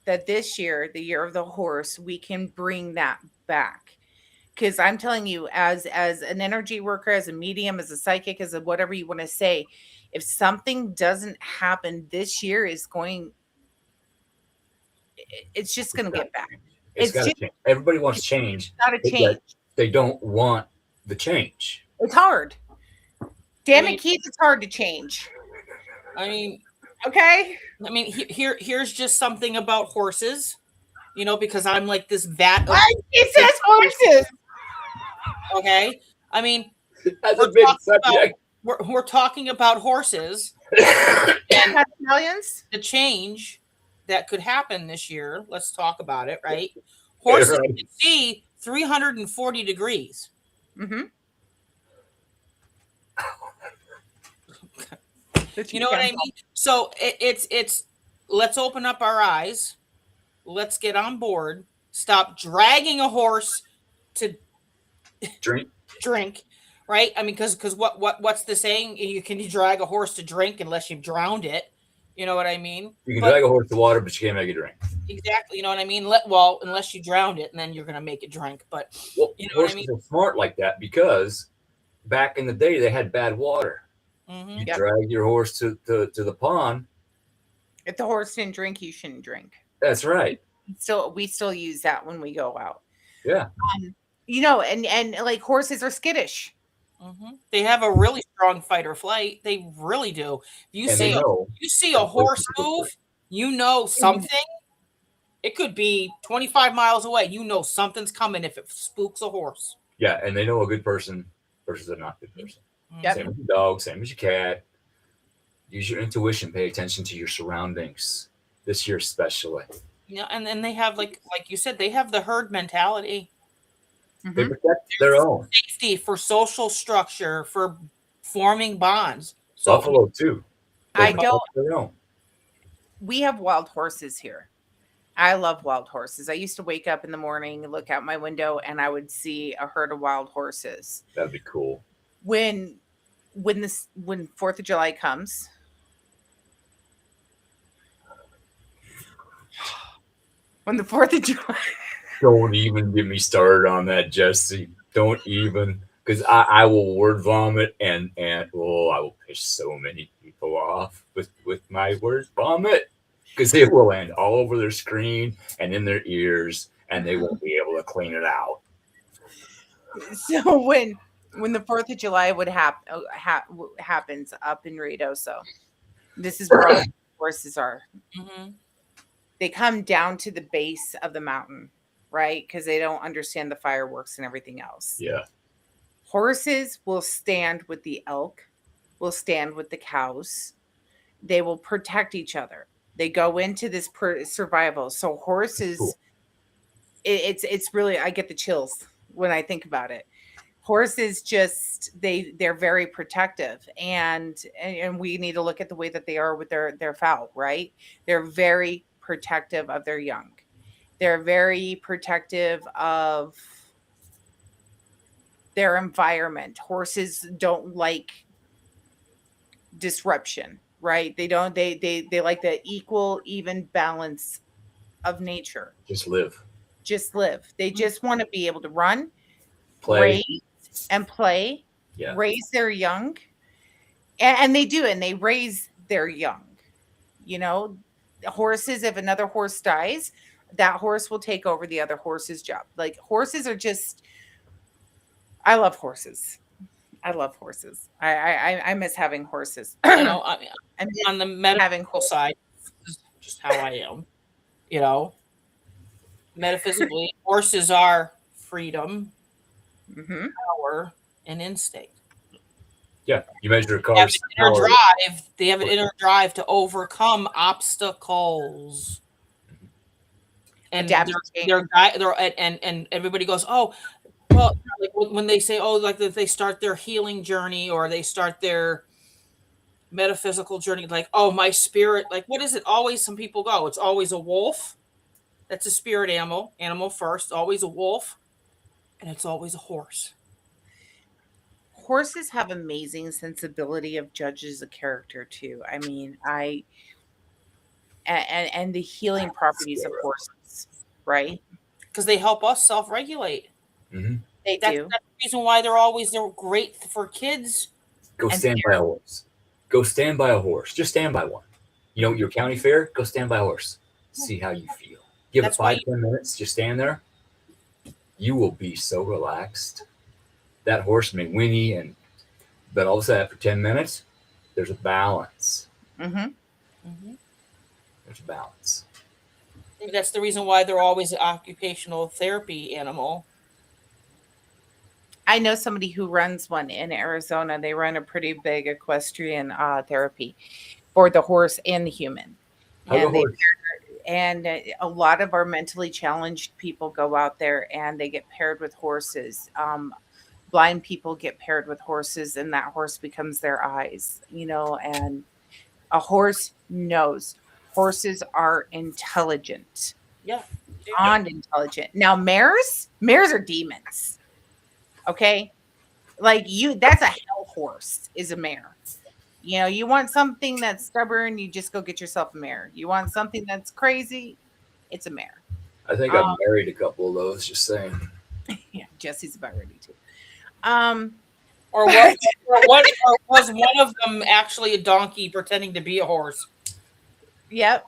that this year, the year of the horse, we can bring that back. Because I'm telling you, as an energy worker, as a medium, as a psychic, as a whatever you want to say, if something doesn't happen this year, it's just going to get back. It's got to change. Everybody wants change. Got to change. They don't want the change. It's hard. Damn it, Keith, it's hard to change. I mean, okay. I mean, here's just something about horses, because I'm like this vat. It says horses. Okay. I mean, that's a big subject. We're talking about horses and the change that could happen this year. Let's talk about it, right? Horses can see 340 degrees. Mm-hmm. You know what I mean? So it's let's open up our eyes. Let's get on board. Stop dragging a horse to drink, right? I mean, because what's the saying? You drag a horse to drink unless you've drowned it. You know what I mean? You can drag a horse to water, but you can't make it drink. Exactly. You know what I mean? Unless you drowned it, and then you're gonna make it drink. But you know what I mean? Horses are smart like that because back in the day they had bad water. Mm-hmm. You drag your horse to the pond. If the horse didn't drink, you shouldn't drink. That's right. We still use that when we go out. Yeah. And like horses are skittish. Mm-hmm. They have a really strong fight or flight. They really do. You see a horse move, something. It could be 25 miles away. Something's coming if it spooks a horse. Yeah, and they know a good person versus a not good person. Yep. Same as your dog, same as your cat. Use your intuition. Pay attention to your surroundings. This year especially. Yeah, and then they have like you said, they have the herd mentality. Mm-hmm. They protect their own safety, for social structure, for forming bonds. So, Buffalo too. We have wild horses here. I love wild horses. I used to wake up in the morning, look out my window, and I would see a herd of wild horses. That'd be cool. when 4th of July comes, when the 4th of July, Don't even get me started on that, Jesse. Don't even, because I will word vomit and I will piss so many people off with my word vomit, because it will land all over their screen and in their ears, and they won't be able to clean it out. so when the 4th of July would happens up in Ruidoso, this is where all the horses are. Mm-hmm. They come down to the base of the mountain, right? Because they don't understand the fireworks and everything else. Yeah. Horses will stand with the elk, will stand with the cows. They will protect each other. They go into this survival. So horses, Cool. it's really, I get the chills when I think about it. Horses just they're very protective, and we need to look at the way that they are with their fowl, right? They're very protective of their young. They're very protective of their environment. Horses don't like disruption, right? They don't they like the equal, even balance of nature. Just live. Just live. They just want to be able to run, Play. raise, and play, Yeah. raise their young. And they do, and they raise their young. You know, horses, if another horse dies, that horse will take over the other horse's job. Like, horses are just, I love horses. I love horses. I miss having horses. You know, I mean, I miss on the medical having side, this is just how I am. You know, metaphysically, horses are freedom, Mhm. power, and instinct. Yeah. You measure a They have car's an inner power. drive. They have an inner drive to overcome obstacles. And and everybody goes, oh, well, like when they say, oh, like they start their healing journey or they start their metaphysical journey, like, oh, my spirit, like, what is it? Always, some people go, it's always a wolf. That's a spirit animal first, always a wolf, and it's always a horse. Horses have amazing sensibility of judges of character too. I mean, and the healing properties of horses, right? Because they help us self-regulate. Mm-hmm. They do. That's the reason why they're great for kids. Go And stand by a horse. Go stand by a horse. Just stand by one. You know, your county fair, go stand by a horse. See how you feel. Give That's it 5-10 minutes. Just stand there. You will be so relaxed. That horse may whinny, but all of a sudden, after 10 minutes, there's a balance. Mm-hmm. Mm-hmm. There's a balance. That's the reason why they're always an occupational therapy animal. I know somebody who runs one in Arizona. They run a pretty big equestrian therapy for the horse and the human. And a lot of our mentally challenged people go out there and they get paired with horses. Blind people get paired with horses, and that horse becomes their eyes, you know, and a horse knows. Horses are intelligent. Yeah. Beyond intelligent. Now, mares are demons. Okay? Like, that's a hell horse, is a mare. You know, you want something that's stubborn, you just go get yourself a mare. You want something that's crazy, it's a mare. I think I've married a couple of those, just saying. Yeah, Jesse's about ready to. Or was one of them actually a donkey pretending to be a horse? Yep.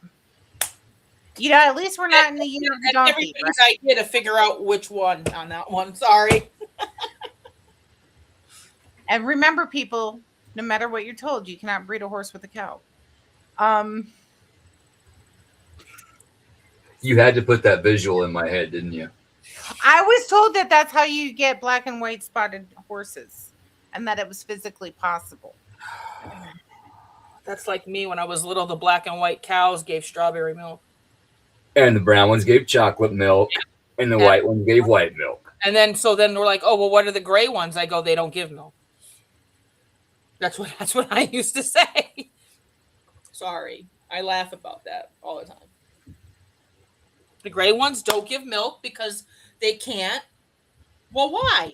You know, at least we're not in the year of the donkey. Everybody's idea to figure out which one on that one. Sorry. And remember, people, no matter what you're told, you cannot breed a horse with a cow. You had to put that visual in my head, didn't you? I was told that that's how you get black and white spotted horses, and that it was physically possible. That's like me when I was little. The black and white cows gave strawberry milk, and the brown ones gave chocolate milk, and the white ones gave white milk. And then we're like, oh well, what are the gray ones? I go, they don't give milk. That's what I used to say. Sorry, I laugh about that all the time. The gray ones don't give milk because they can't. Well, why?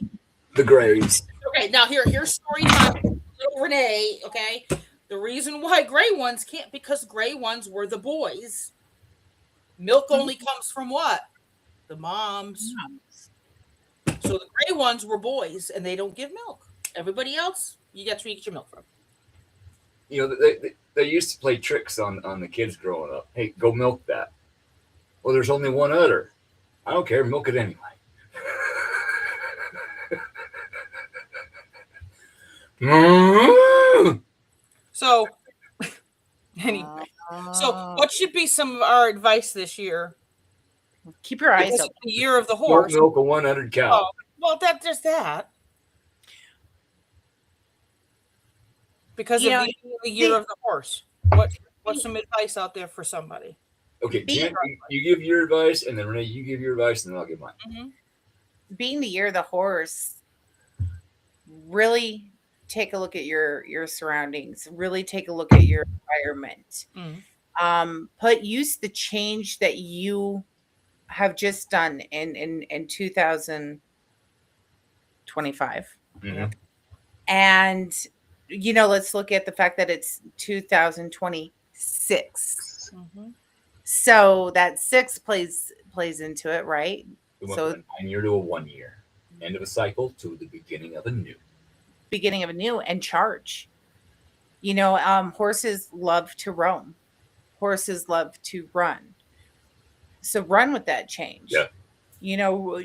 The grays. Okay, now here's story time. Little Renee, okay? The reason why gray ones can't, because gray ones were the boys. Milk only comes from what? The moms. So the gray ones were boys, and they don't give milk. Everybody else, that's where you get your milk from. You know, they used to play tricks on the kids growing up. Hey, go milk that. Well, there's only one udder. I don't care. Milk it anyway. So, anyway, so what should be some of our advice this year? Keep your eyes Because open. the year of the Don't horse. milk a 100 cow. Oh, well, there's that. Because of the year of the horse. What's some advice out there for somebody? Okay, Jen, you give your advice, and then Renee, you give your advice, and then I'll give mine. Mm-hmm. Being the year of the horse, really take a look at your surroundings. Really take a look at your environment. Use the change that you have just done in 2025, and let's look at the fact that it's 2026. So that 6 plays into it, right? We went So from a 9-year to a 1 year, end of a cycle to the beginning of a new. And charge. Horses love to roam. Horses love to run. So run with that change. Yeah. Don't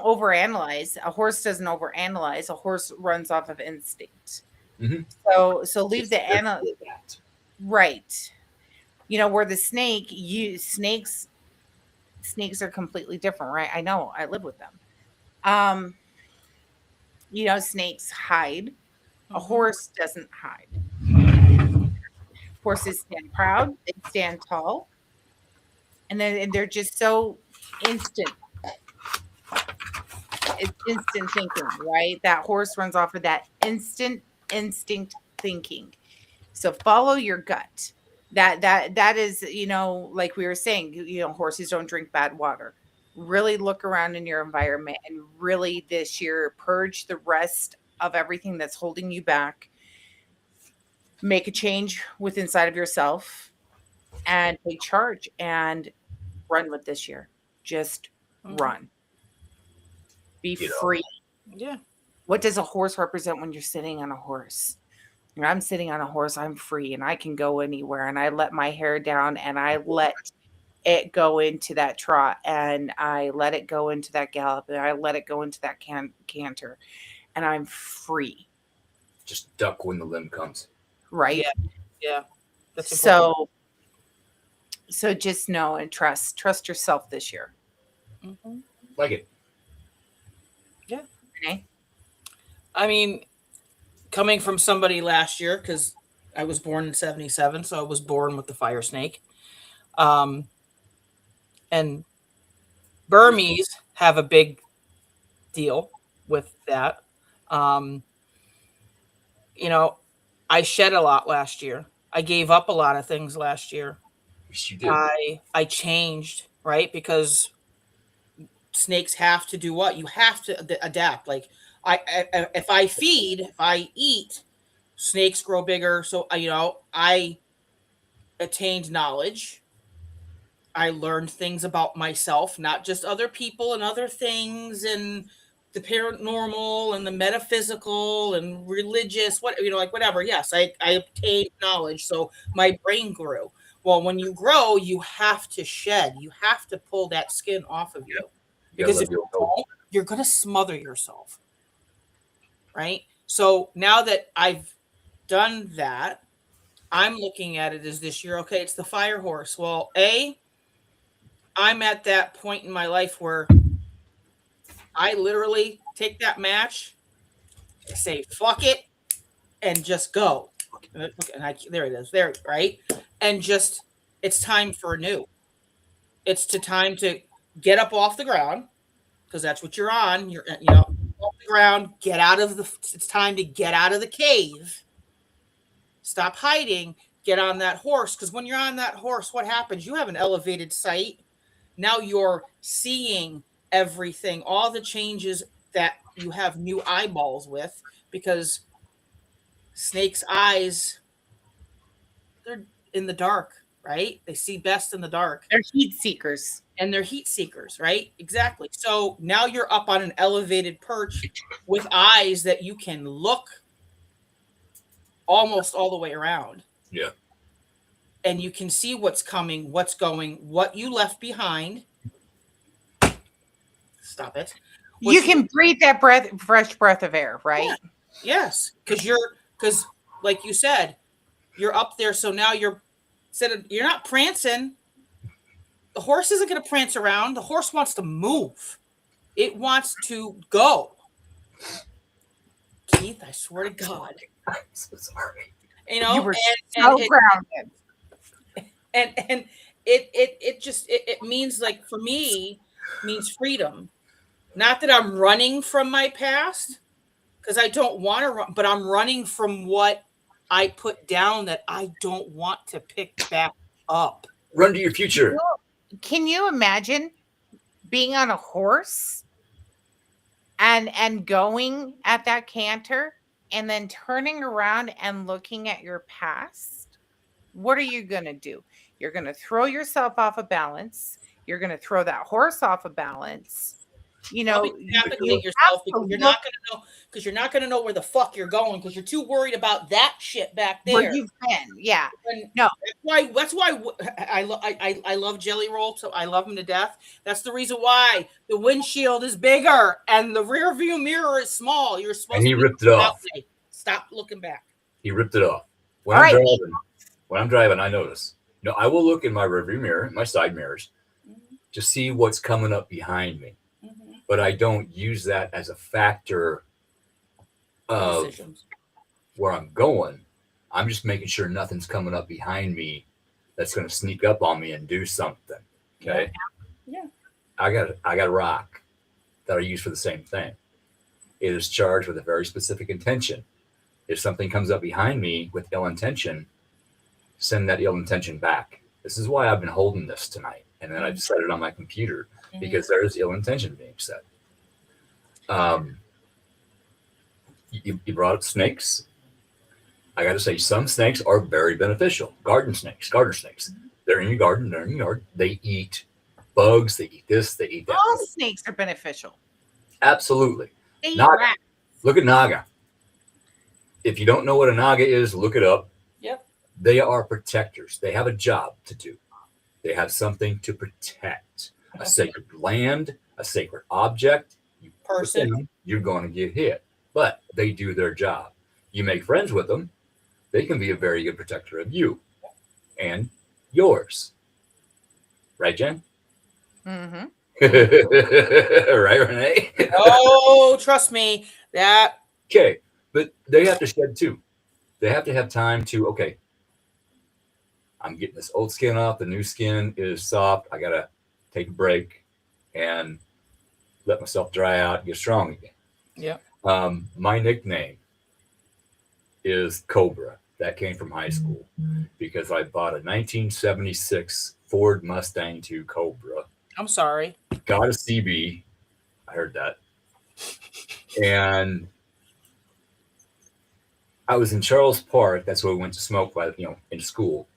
overanalyze. A horse doesn't overanalyze. A horse runs off of instinct. So leave the analyze. Right. Where the snakes are completely different, right? I know, I live with them. Snakes hide. A horse doesn't hide. Horses stand proud, they stand tall, and they're just so instant. It's instant thinking, right? That horse runs off of that instinct thinking. So follow your gut. That is, like we were saying, horses don't drink bad water. Really look around in your environment and really this year purge the rest of everything that's holding you back. Make a change inside of yourself and take charge and run with this year. Just run. Be free. Yeah. What does a horse represent when you're sitting on a horse? When I'm sitting on a horse, I'm free and I can go anywhere, and I let my hair down and I let it go into that trot, and I let it go into that gallop, and I let it go into that canter, and I'm free. Just duck when the limb comes. Right? Yeah. That's so just know and trust yourself this year. Like it. Yeah. Okay. I mean, coming from somebody last year, because I was born in 77, so I was born with the fire snake. And Burmese have a big deal with that. I shed a lot last year. I gave up a lot of things last year. Yes, you did. I changed, right? Because snakes have to do what? You have to adapt. Like if I feed, if I eat, snakes grow bigger. So I attained knowledge. I learned things about myself, not just other people and other things, and the paranormal and the metaphysical and religious, whatever. Yes, I obtained knowledge, so my brain grew. Well, when you grow, you have to shed. You have to pull that skin off of you, because if you don't, you're going to smother yourself, right? So now that I've done that, I'm looking at it as this year, okay, it's the fire horse. Well, I'm at that point in my life where I literally take that match, say, fuck it, and just go. And there it is, there, right? And just, it's time for a new. It's time to get up off the ground, because that's what you're on. You're, off the ground, it's time to get out of the cave. Stop hiding, get on that horse, because when you're on that horse, what happens? You have an elevated sight. Now you're seeing everything, all the changes that you have new eyeballs with, because snakes' eyes, they're in the dark, right? They see best in the dark. They're heat seekers. And they're heat seekers, right? Exactly. So now you're up on an elevated perch with eyes that you can look almost all the way around. Yeah. And you can see what's coming, what's going, what you left behind. Stop it. You can breathe that fresh breath of air, right? Yeah. Yes, because like you said, you're up there. So now you're not prancing. The horse isn't going to prance around. The horse wants to move. It wants to go. Keith, I swear to God. I'm so sorry. You know, You were so grounded. And it means, like, for me, means freedom. Not that I'm running from my past, because I don't want to run, but I'm running from what I put down that I don't want to pick back up. Run to your future. Can you imagine being on a horse and going at that canter and then turning around and looking at your past? What are you going to do? You're going to throw yourself off of balance. You're going to throw that horse off of balance. You know, decapitate yourself, because you're not going to know, because you're not going to know where the fuck you're going, because you're too worried about that shit back there. Where you've been, yeah. And no, that's why I love Jelly Roll. So I love him to death. That's the reason why the windshield is bigger and the rear view mirror is small. You're supposed and he to ripped it off. Stop looking back. He ripped it off. When I'm driving, I notice. No, I will look in my rearview mirror, my side mirrors, to see what's coming up behind me. But I don't use that as a factor of Decisions. where I'm going. I'm just making sure nothing's coming up behind me that's going to sneak up on me and do something. Okay. Yeah. I got a rock that I use for the same thing. It is charged with a very specific intention. If something comes up behind me with ill intention, send that ill intention back. This is why I've been holding this tonight. And then I've set it on my computer, because there is ill intention being set. You brought up snakes. I got to say, some snakes are very beneficial. Garden snakes. They're in your garden. They're in your yard. They eat bugs. They eat this. They eat that. All snakes are beneficial. Absolutely. They eat Naga. rats. Look at Naga. If you don't know what a Naga is, look it up. Yep. They are protectors. They have a job to do. They have something to protect. A sacred land, a sacred object. Person. You're going to get hit. But they do their job. You make friends with them, they can be a very good protector of you and yours. Right, Jen? Mm-hmm. Right, Renee? Oh, trust me. That. Okay. But they have to shed too. They have to have time to, okay, I'm getting this old skin off. The new skin is soft. I got to take a break and let myself dry out and get strong again. Yeah. My nickname is Cobra. That came from high school because I bought a 1976 Ford Mustang II Cobra. I'm sorry. Got a CB. I heard that. And I was in Charles Park. That's where we went to smoke in school.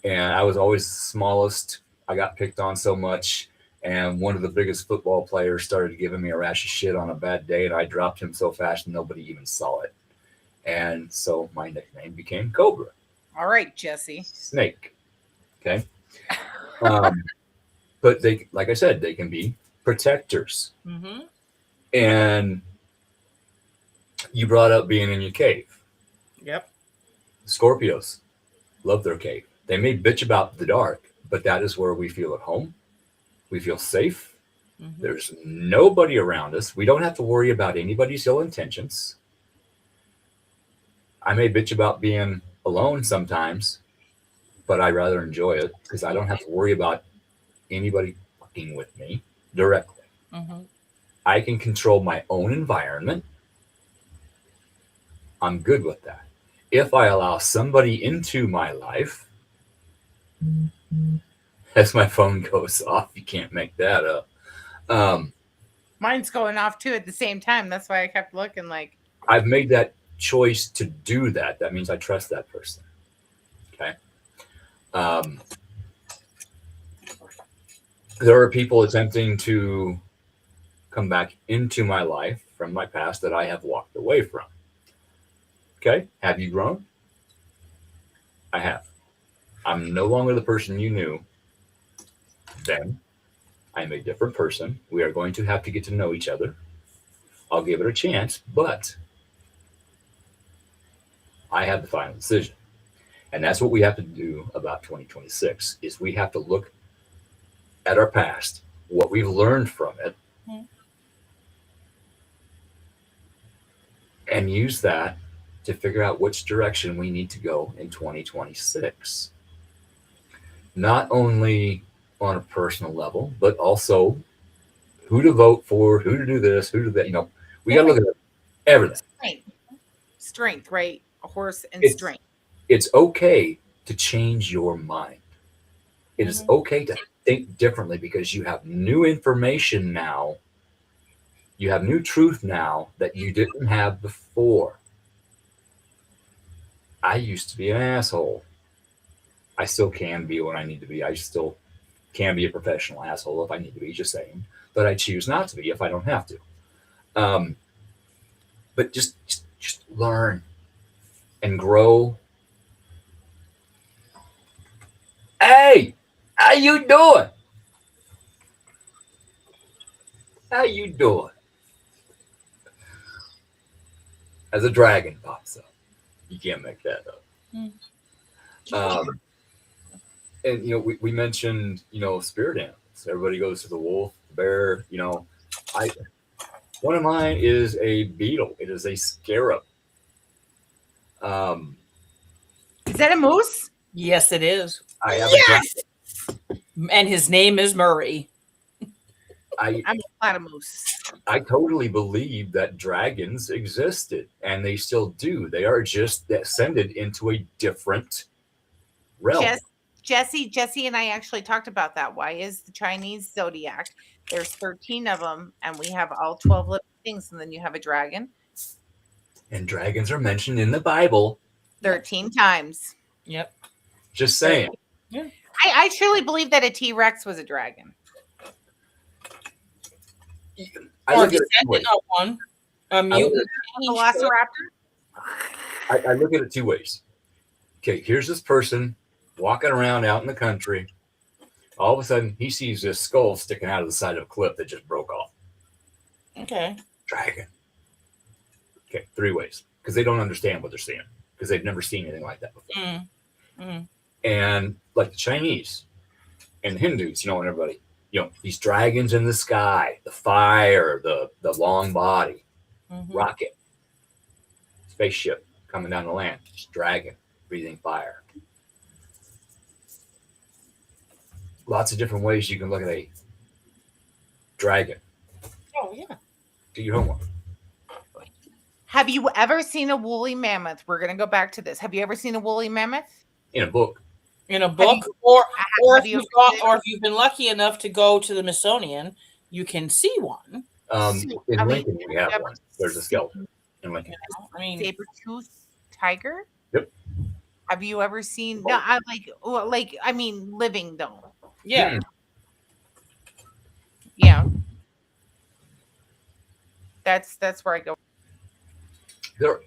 And I was always the smallest. I got picked on so much. And one of the biggest football players started giving me a rash of shit on a bad day. And I dropped him so fast nobody even saw it. And so my nickname became Cobra. All right, Jesse. Snake. Okay. But they, like I said, they can be protectors. Mm-hmm. And you brought up being in your cave. Yep. Scorpios love their cave. They may bitch about the dark, but that is where we feel at home. We feel safe. Mm-hmm. There's nobody around us. We don't have to worry about anybody's ill intentions. I may bitch about being alone sometimes, but I rather enjoy it because I don't have to worry about anybody fucking with me directly. Mm-hmm. I can control my own environment. I'm good with that. If I allow somebody into my life, as my phone goes off, you can't make that up. Mine's going off too at the same time. That's why I kept looking like. I've made that choice to do that. That means I trust that person. Okay. There are people attempting to come back into my life from my past that I have walked away from. Okay. Have you grown? I have. I'm no longer the person you knew then. I'm a different person. We are going to have to get to know each other. I'll give it a chance, but I have the final decision. And that's what we have to do about 2026 is we have to look at our past, what we've learned from it, and use that to figure out which direction we need to go in 2026. Not only on a personal level, but also who to vote for, who to do this, who to do that. You know, we got to look at everything. Strength, right? A horse and strength. It's okay to change your mind. It is okay to think differently because you have new information now. You have new truth now that you didn't have before. I used to be an asshole. I still can be when I need to be. I still can be a professional asshole if I need to be, just saying. But I choose not to be if I don't have to. But just learn and grow. Hey, how you doing? How you doing? As a dragon pops up. You can't make that up. And, you know, we mentioned, you know, spirit animals. Everybody goes to the wolf, the bear, you know. One of mine is a beetle. It is a scarab. Is that a moose? Yes, it is. I have And his name is Murray. I'm a platypus. I totally believe that dragons existed, and they still do. They are just descended into a different realm. Jesse and I actually talked about that. Why is the Chinese zodiac? There's 13 of them, and we have all 12 living things, and then you have a dragon. And dragons are mentioned in the Bible 13 times. Yep. Just saying. Yeah. I truly believe that a T-Rex was a dragon. Or descendant of one. A mutant. Velociraptor? I look at it two ways. Okay, here's this person walking around out in the country. All of a sudden, he sees this skull sticking out of the side of a cliff that just broke off. Okay. Dragon. Okay, three ways. Because they don't understand what they're seeing. Because they've never seen anything like that before. And like the Chinese and the Hindus, you know, and everybody, you know, these dragons in the sky, the fire, the long body, rocket, spaceship coming down the land, just dragon, breathing fire. Lots of different ways you can look at a dragon. Oh, yeah. Do your homework. Have you ever seen a woolly mammoth? We're going to go back to this. Have you ever seen a woolly mammoth? In a book. In a book, or if you've been lucky enough to go to the Smithsonian, you can see one. In Lincoln, we have one. There's a skeleton in Lincoln. I mean, saber-toothed tiger. Yep. Have you ever seen? No, I mean, living though. Yeah. Yeah. That's where I go. There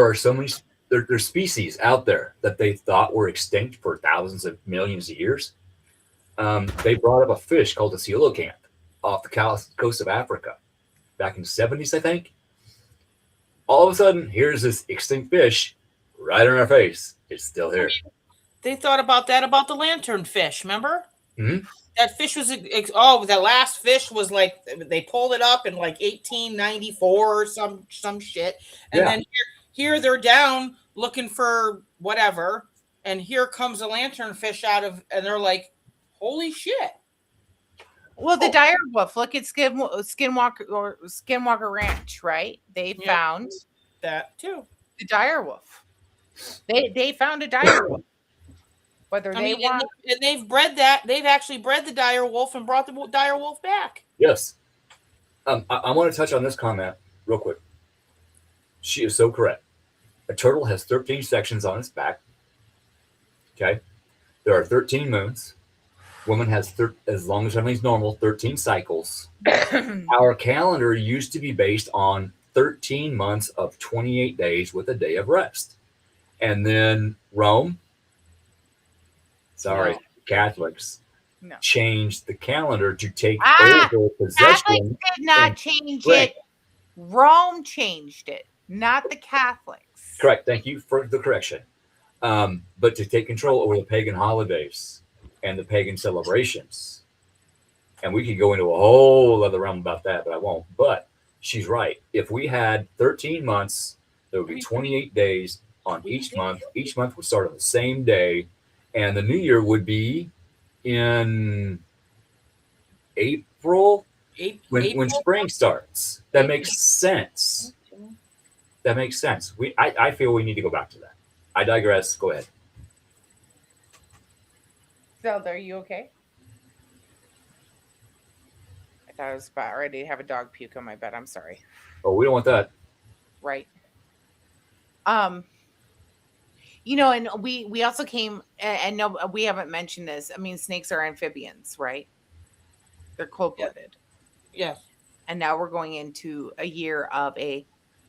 are so many. There's species out there that they thought were extinct for thousands of millions of years. They brought up a fish called the coelacanth off the coast of Africa back in the 70s, I think. All of a sudden, here's this extinct fish right in our face. It's still here. They thought about that about the lanternfish, remember? Mm-hmm. That fish was the last fish was like they pulled it up in like 1894 or some shit, and then here they're down looking for whatever, and here comes a lanternfish out of, and they're like, holy shit. Well, the dire wolf. Look at Skinwalker Ranch, right? They found that too. The dire wolf. They found a dire wolf. Whether and they've bred that, they've actually bred the dire wolf and brought the dire wolf back. Yes. I want to touch on this comment real quick. She is so correct. A turtle has 13 sections on its back. Okay. There are 13 moons. Woman has, as long as everything's normal, 13 cycles. Our calendar used to be based on 13 months of 28 days with a day of rest. And then Rome, sorry, No. Catholics, No. changed the calendar to take Ah, over Catholics possession. did not in change spring. it. Rome changed it, not the Catholics. Correct. Thank you for the correction. But to take control over the pagan holidays and the pagan celebrations. And we could go into a whole other realm about that, but I won't. But she's right. If we had 13 months, there would be 28 days on each month. Each month would start on the same day. And the new year would be in April, when spring starts. That makes sense. That makes sense. I feel we need to go back to that. I digress. Go ahead. Zelda, are you okay? I thought I was about ready to have a dog puke on my bed. I'm sorry. Oh, we don't want that. Right. And we also came and no, we haven't mentioned this. I mean, snakes are amphibians, right? They're cold-blooded. Yes. And now we're going into a year of a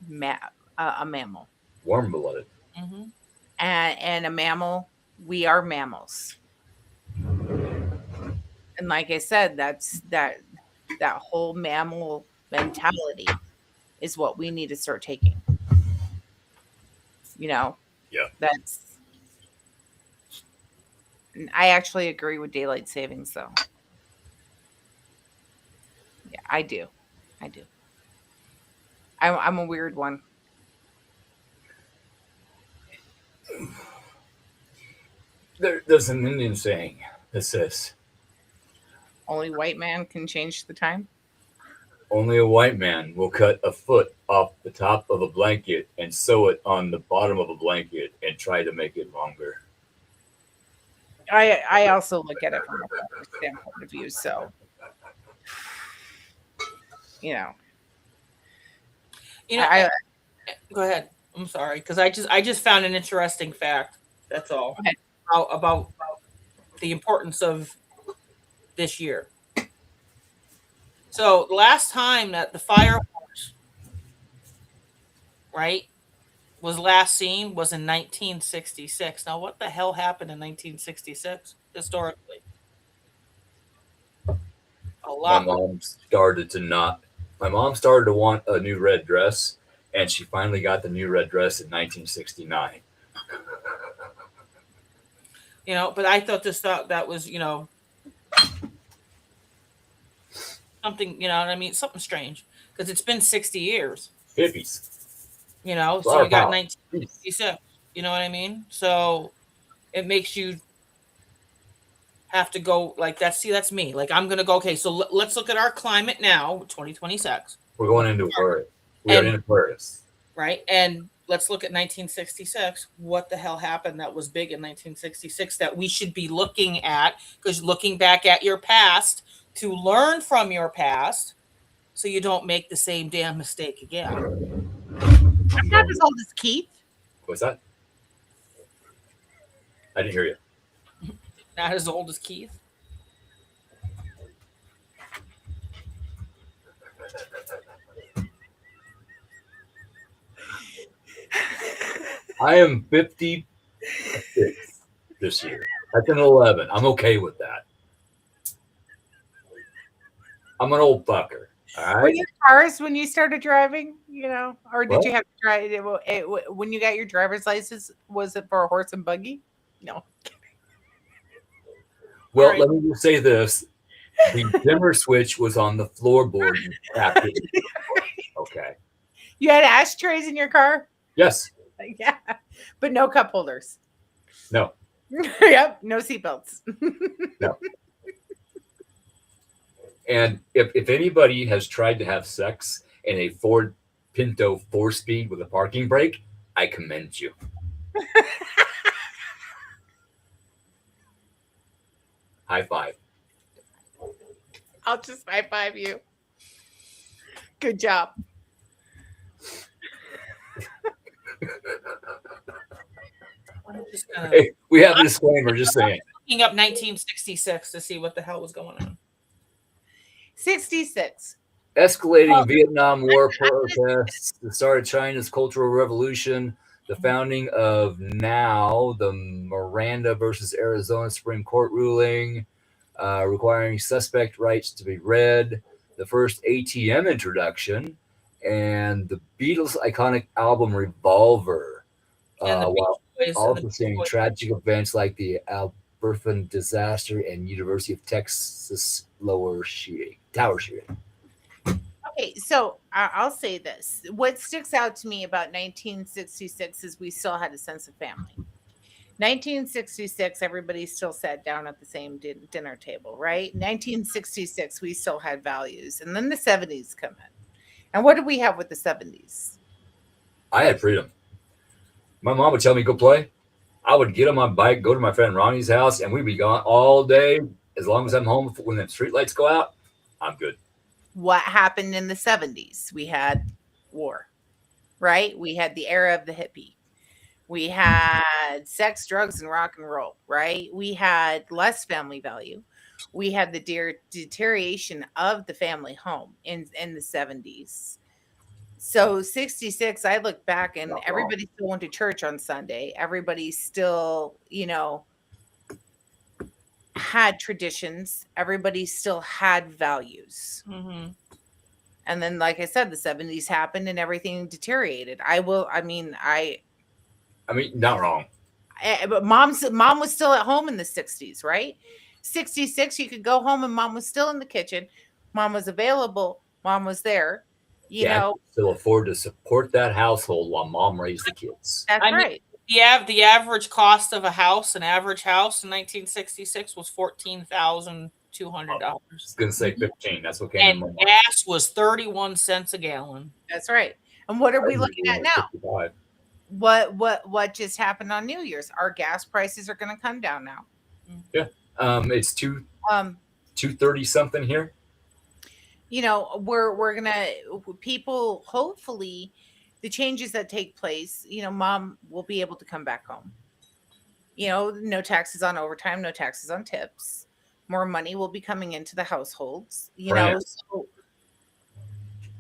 mammal. Warm-blooded. Mm-hmm. And a mammal, we are mammals. And like I said, that's that whole mammal mentality is what we need to start taking. Yeah. I actually agree with daylight savings, though. Yeah, I do. I'm a weird one. There's an Indian saying that says, Only white man can change the time. only a white man will cut a foot off the top of a blanket and sew it on the bottom of a blanket and try to make it longer. I also look at it from a proper standpoint of view. So, Go ahead. I'm sorry, because I just found an interesting fact. That's all. Okay. About the importance of this year. So the last time that the fire horse, right, was last seen was in 1966. Now, what the hell happened in 1966 historically? A lot. My mom started to want a new red dress, and she finally got the new red dress in 1969. But I thought that was, something, what I mean? Something strange, because it's been 60 years. Hippies. So you got 1966. You know what I mean? So it makes you have to go like that. See, that's me. Like, I'm going to go, okay, so let's look at our climate now, 2026. We're going into Aquarius. We are in Aquarius. Right? And let's look at 1966. What the hell happened that was big in 1966 that we should be looking at? Because looking back at your past to learn from your past so you don't make the same damn mistake again. I'm not as old as Keith. What's that? I didn't hear you. Not as old as Keith. I am 56 this year. That's an 11. I'm okay with that. I'm an old fucker. All right. Were you cars when you started driving? Or did What? you have to drive when you got your driver's license? Was it for a horse and buggy? No. Well, Right. let me just say this. The dimmer switch was on the floorboard. You tapped it. Okay. You had ashtrays in your car? Yes. Yeah. But no cup holders. No. Yep. No seatbelts. No. And if anybody has tried to have sex in a Ford Pinto 4-speed with a parking brake, I commend you. High five. I'll just high five you. Good job. I'm just gonna Hey, we have a disclaimer. Just saying. looking up 1966 to see what the hell was going on. 66. Escalating Vietnam War protests, the start of China's Cultural Revolution, the founding of now the Miranda versus Arizona Supreme Court ruling, requiring suspect rights to be read, the first ATM introduction, and the Beatles' iconic album Revolver, And the while Beach Boys. also seeing tragic events like the Alberthan disaster and University of Texas tower shooting. Okay, so I'll say this. What sticks out to me about 1966 is we still had a sense of family. 1966, everybody still sat down at the same dinner table, right? 1966, we still had values. And then the 70s come in. And what did we have with the 70s? I had freedom. My mom would tell me go play. I would get on my bike, go to my friend Ronnie's house, and we'd be gone all day. As long as I'm home when the street lights go out, I'm good. What happened in the 70s? We had war, right? We had the era of the hippie. We had sex, drugs, and rock and roll, right? We had less family value. We had the deterioration of the family home in the 70s. So 66, I look back and everybody still went to church on Sunday. Everybody still, had traditions. Everybody still had values. Mm-hmm. And then, like I said, the 70s happened and everything deteriorated. Not wrong. But mom was still at home in the 60s, right? 66, you could go home and mom was still in the kitchen. Mom was available. Mom was there. You know, still afford to support that household while mom raised the kids. That's right. The average cost of an average house in 1966 was $14,200. I was going to say 15. That's what came and in my mind. gas was 31 cents a gallon. That's right. And what are we looking at now? 55. What just happened on New Year's? Our gas prices are going to come down now. Yeah. It's 230 something here. We're gonna people, hopefully the changes that take place, mom will be able to come back home. No taxes on overtime, no taxes on tips. More money will be coming into the households. So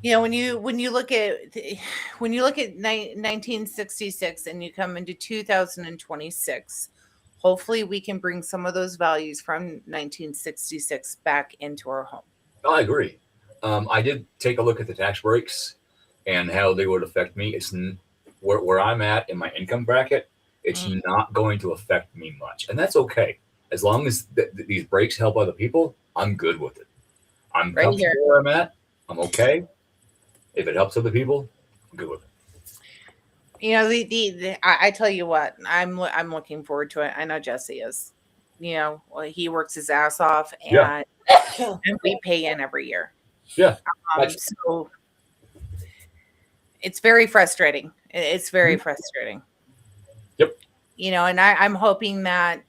when you look at 1966 and you come into 2026, hopefully we can bring some of those values from 1966 back into our home. I agree. I did take a look at the tax breaks and how they would affect me. It's where I'm at in my income bracket. It's not going to affect me much, and that's okay. As long as these breaks help other people, I'm good with it. I'm right comfortable here where I'm at. I'm okay. If it helps other people, I'm good with it. I tell you what, I'm looking forward to it. I know Jesse is. He works his ass off, and we pay in every year. Yeah. So it's very frustrating. It's very frustrating. Yep. And I'm hoping that,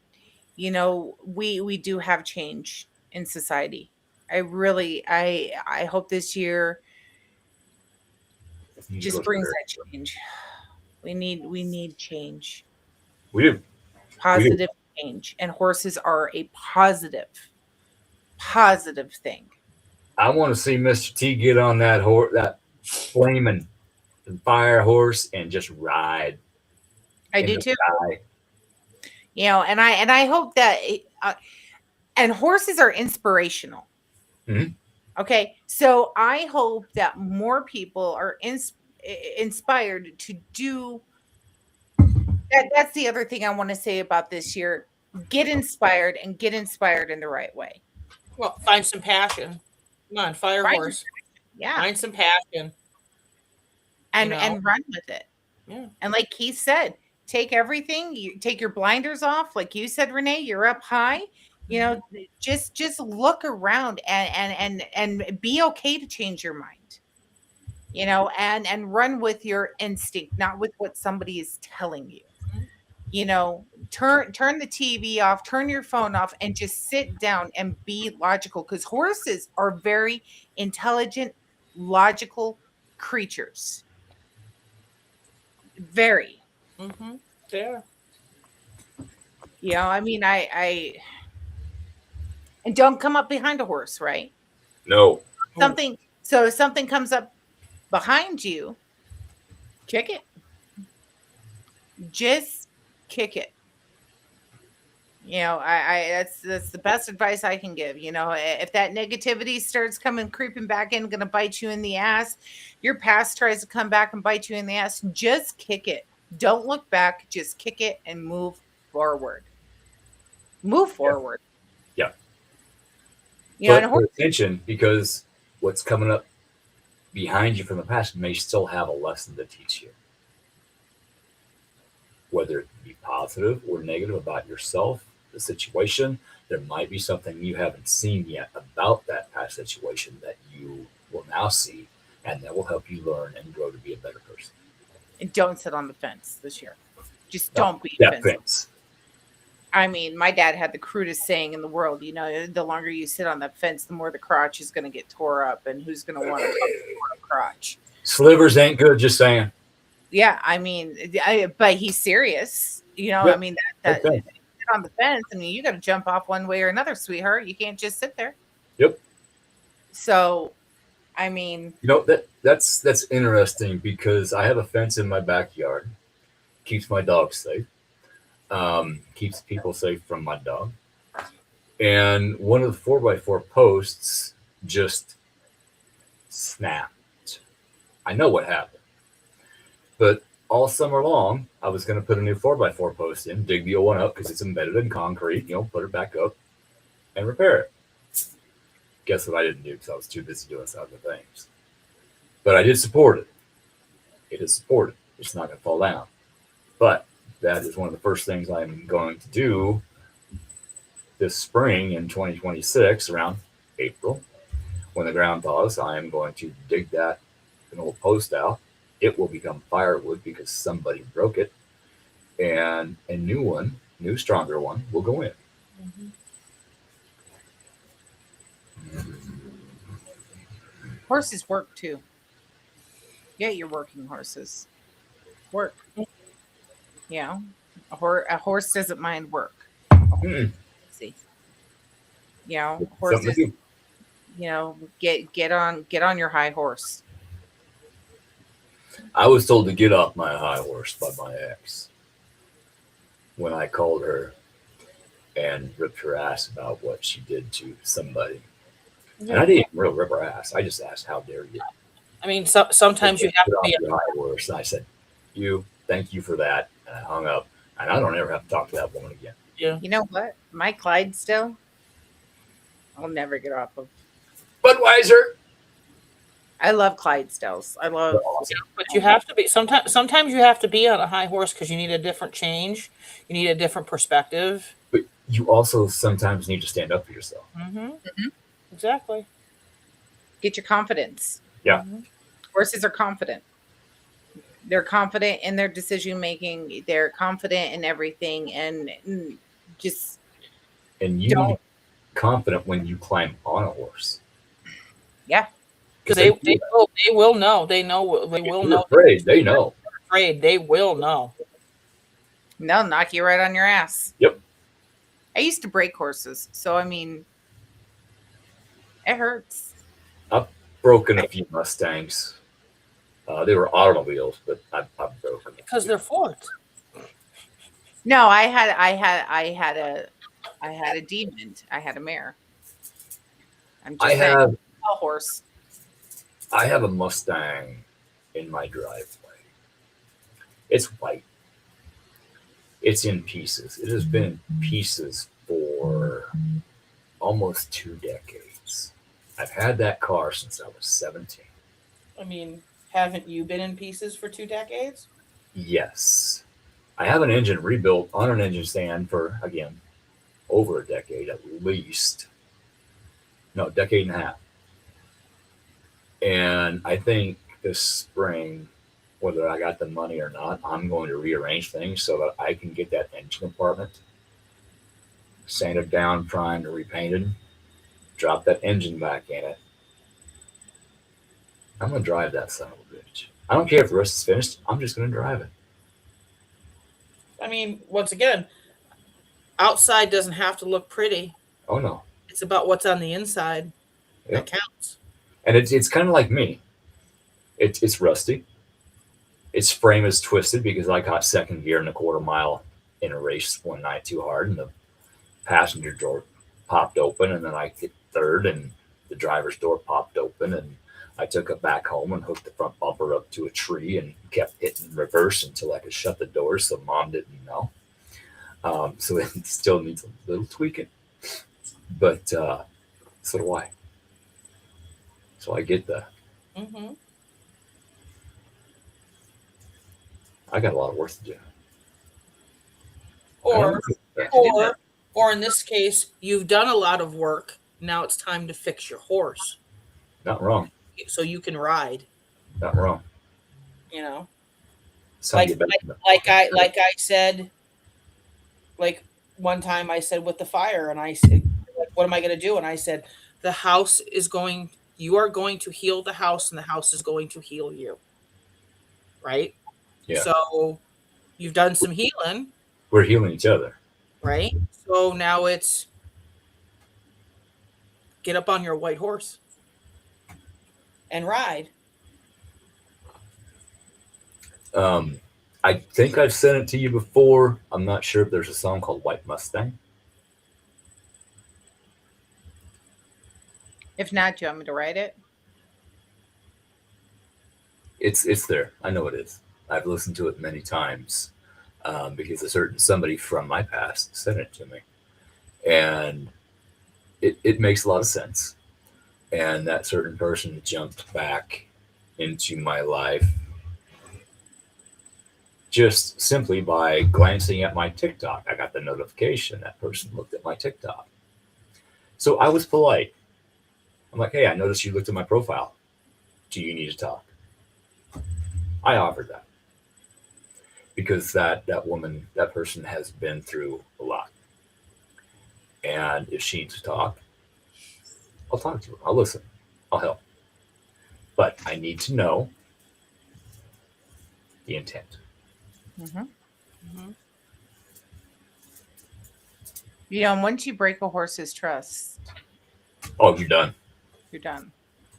we do have change in society. I hope this year just brings that change. We need change. We do. Positive change. And horses are a positive thing. I want to see Mr. T get on that flaming fire horse and just ride. I do too. And I hope that and horses are inspirational. Mm-hmm. Okay, so I hope that more people are inspired to do that. That's the other thing I want to say about this year. Get inspired and get inspired in the right way. Well, find some passion. Come on, fire horse. Yeah. Find some passion. And run with it. Yeah. And like Keith said, take everything. You take your blinders off. Like you said, Renee, you're up high. Just look around and be okay to change your mind. And run with your instinct, not with what somebody is telling you. You know, turn the TV off, turn your phone off, and just sit down and be logical. Because horses are very intelligent, logical creatures. Very. Mm-hmm. There. You know, I mean, I and don't come up behind a horse, right? No. Something. So if something comes up behind you, kick it. Just kick it. You know, I that's the best advice I can give. You know, if that negativity starts coming creeping back in, gonna bite you in the ass, your past tries to come back and bite you in the ass, just kick it. Don't look back, just kick it and move forward. Move forward. Yeah. You know, and But a pay horse, attention, because what's coming up behind you from the past may still have a lesson to teach you. Whether it be positive or negative about yourself, the situation, there might be something you haven't seen yet about that past situation that you will now see, and that will help you learn and grow to be a better person. and don't sit on the fence this year. Just No, don't be that offensive. fence. I mean, my dad had the crudest saying in the world. You know, the longer you sit on that fence, the more the crotch is going to get tore up, and who's going to want to talk to a crotch? Slivers ain't good, just saying. Yeah, I mean, but he's serious. You know, Yep. I mean that Okay. if you sit on the fence. I mean, you got to jump off one way or another, sweetheart. You can't just sit there. Yep. So, I mean, You know, that's interesting, because I have a fence in my backyard. Keeps my dog safe. Keeps people safe from my dog. And one of the 4x4 posts just snapped. I know what happened. But all summer long, I was going to put a new 4x4 post in, dig the old one up because it's embedded in concrete, put it back up and repair it. Guess what I didn't do, because I was too busy doing some other things. But I did support it. It is supported. It's not going to fall down. But that is one of the first things I'm going to do this spring in 2026, around April, when the ground thaws. I am going to dig an old post out. It will become firewood because somebody broke it, and a new stronger one, will go in. horses work too. Yeah, you're working horses. Work. You know, a horse doesn't mind work. Mm-mm. See, you know, Something to horses. do. You know, get on your high horse. I was told to get off my high horse by my ex when I called her and ripped her ass about what she did to somebody. And I didn't even really rip her ass. I just asked, "How dare you?" I mean, sometimes you have Get to off be. your high horse. And I said, thank you for that. And I hung up. And I don't ever have to talk to that woman again. Yeah. You know what? My Clydesdale, I'll never get off of. Budweiser. I love Clydesdales. I love. They're awesome. But you have to be sometimes you have to be on a high horse because you need a different change. You need a different perspective. But you also sometimes need to stand up for yourself. Mm-hmm. Exactly. Get your confidence. Yeah. Horses are confident. They're confident in their decision making. They're confident in everything, and just And you need to be confident when you climb on a horse. yeah. Because they will know. They know. They will If know. you're afraid, they know. Afraid. They will know. They'll knock you right on your ass. Yep. I used to break horses, so I mean, it hurts. I've broken a few Mustangs. They were automobiles, but I've broken them. Because they're forked. No, I had a demon. I had a mare. I'm just saying, a horse. I have a Mustang in my driveway. It's white. It's in pieces. It has been in pieces for almost 2 decades. I've had that car since I was 17. I mean, haven't you been in pieces for 2 decades? Yes. I have an engine rebuilt on an engine stand for, again, over a decade at least. No, decade and a half. And I think this spring whether I got the money or not, I'm going to rearrange things so that I can get that engine compartment sanded down, primed, and repainted, drop that engine back in it. I'm going to drive that son of a bitch. I don't care if the rest is finished. I'm just going to drive it. I mean, once again, outside doesn't have to look pretty. Oh, no. It's about what's on the inside Yep. that counts. And it's kind of like me. It's rusty. Its frame is twisted because I caught second gear in a quarter mile in a race one night too hard, and the passenger door popped open, and then I hit third, and the driver's door popped open, and I took it back home and hooked the front bumper up to a tree and kept hitting reverse until I could shut the door so Mom didn't know. So it still needs a little tweaking, but so do I. So I get that. Mm-hmm. I got a lot of work to do. Or in this case, you've done a lot of work. Now it's time to fix your horse. Not wrong. So you can ride. Not wrong. You know, Some like I said, like one time I said with the fire, and I said, "What am I going to do?" And I said, "The house is going. You are going to heal the house, and the house is going to heal you." Right. Yeah. So you've done some healing. We're healing each other. Right. So now it's get up on your white horse and ride. I think I've sent it to you before. I'm not sure if there's a song called White Mustang. If not, do you want me to write it? It's there. I know it is. I've listened to it many times because a certain somebody from my past sent it to me. And it makes a lot of sense. And that certain person jumped back into my life just simply by glancing at my TikTok. I got the notification. That person looked at my TikTok. So I was polite. I'm like, hey, I noticed you looked at my profile. Do you need to talk? I offered that. Because that woman, that person has been through a lot. And if she needs to talk, I'll talk to her. I'll listen. I'll help. But I need to know the intent. Mm-hmm. Mm-hmm. You know, once you break a horse's trust, oh, you're done. You're done.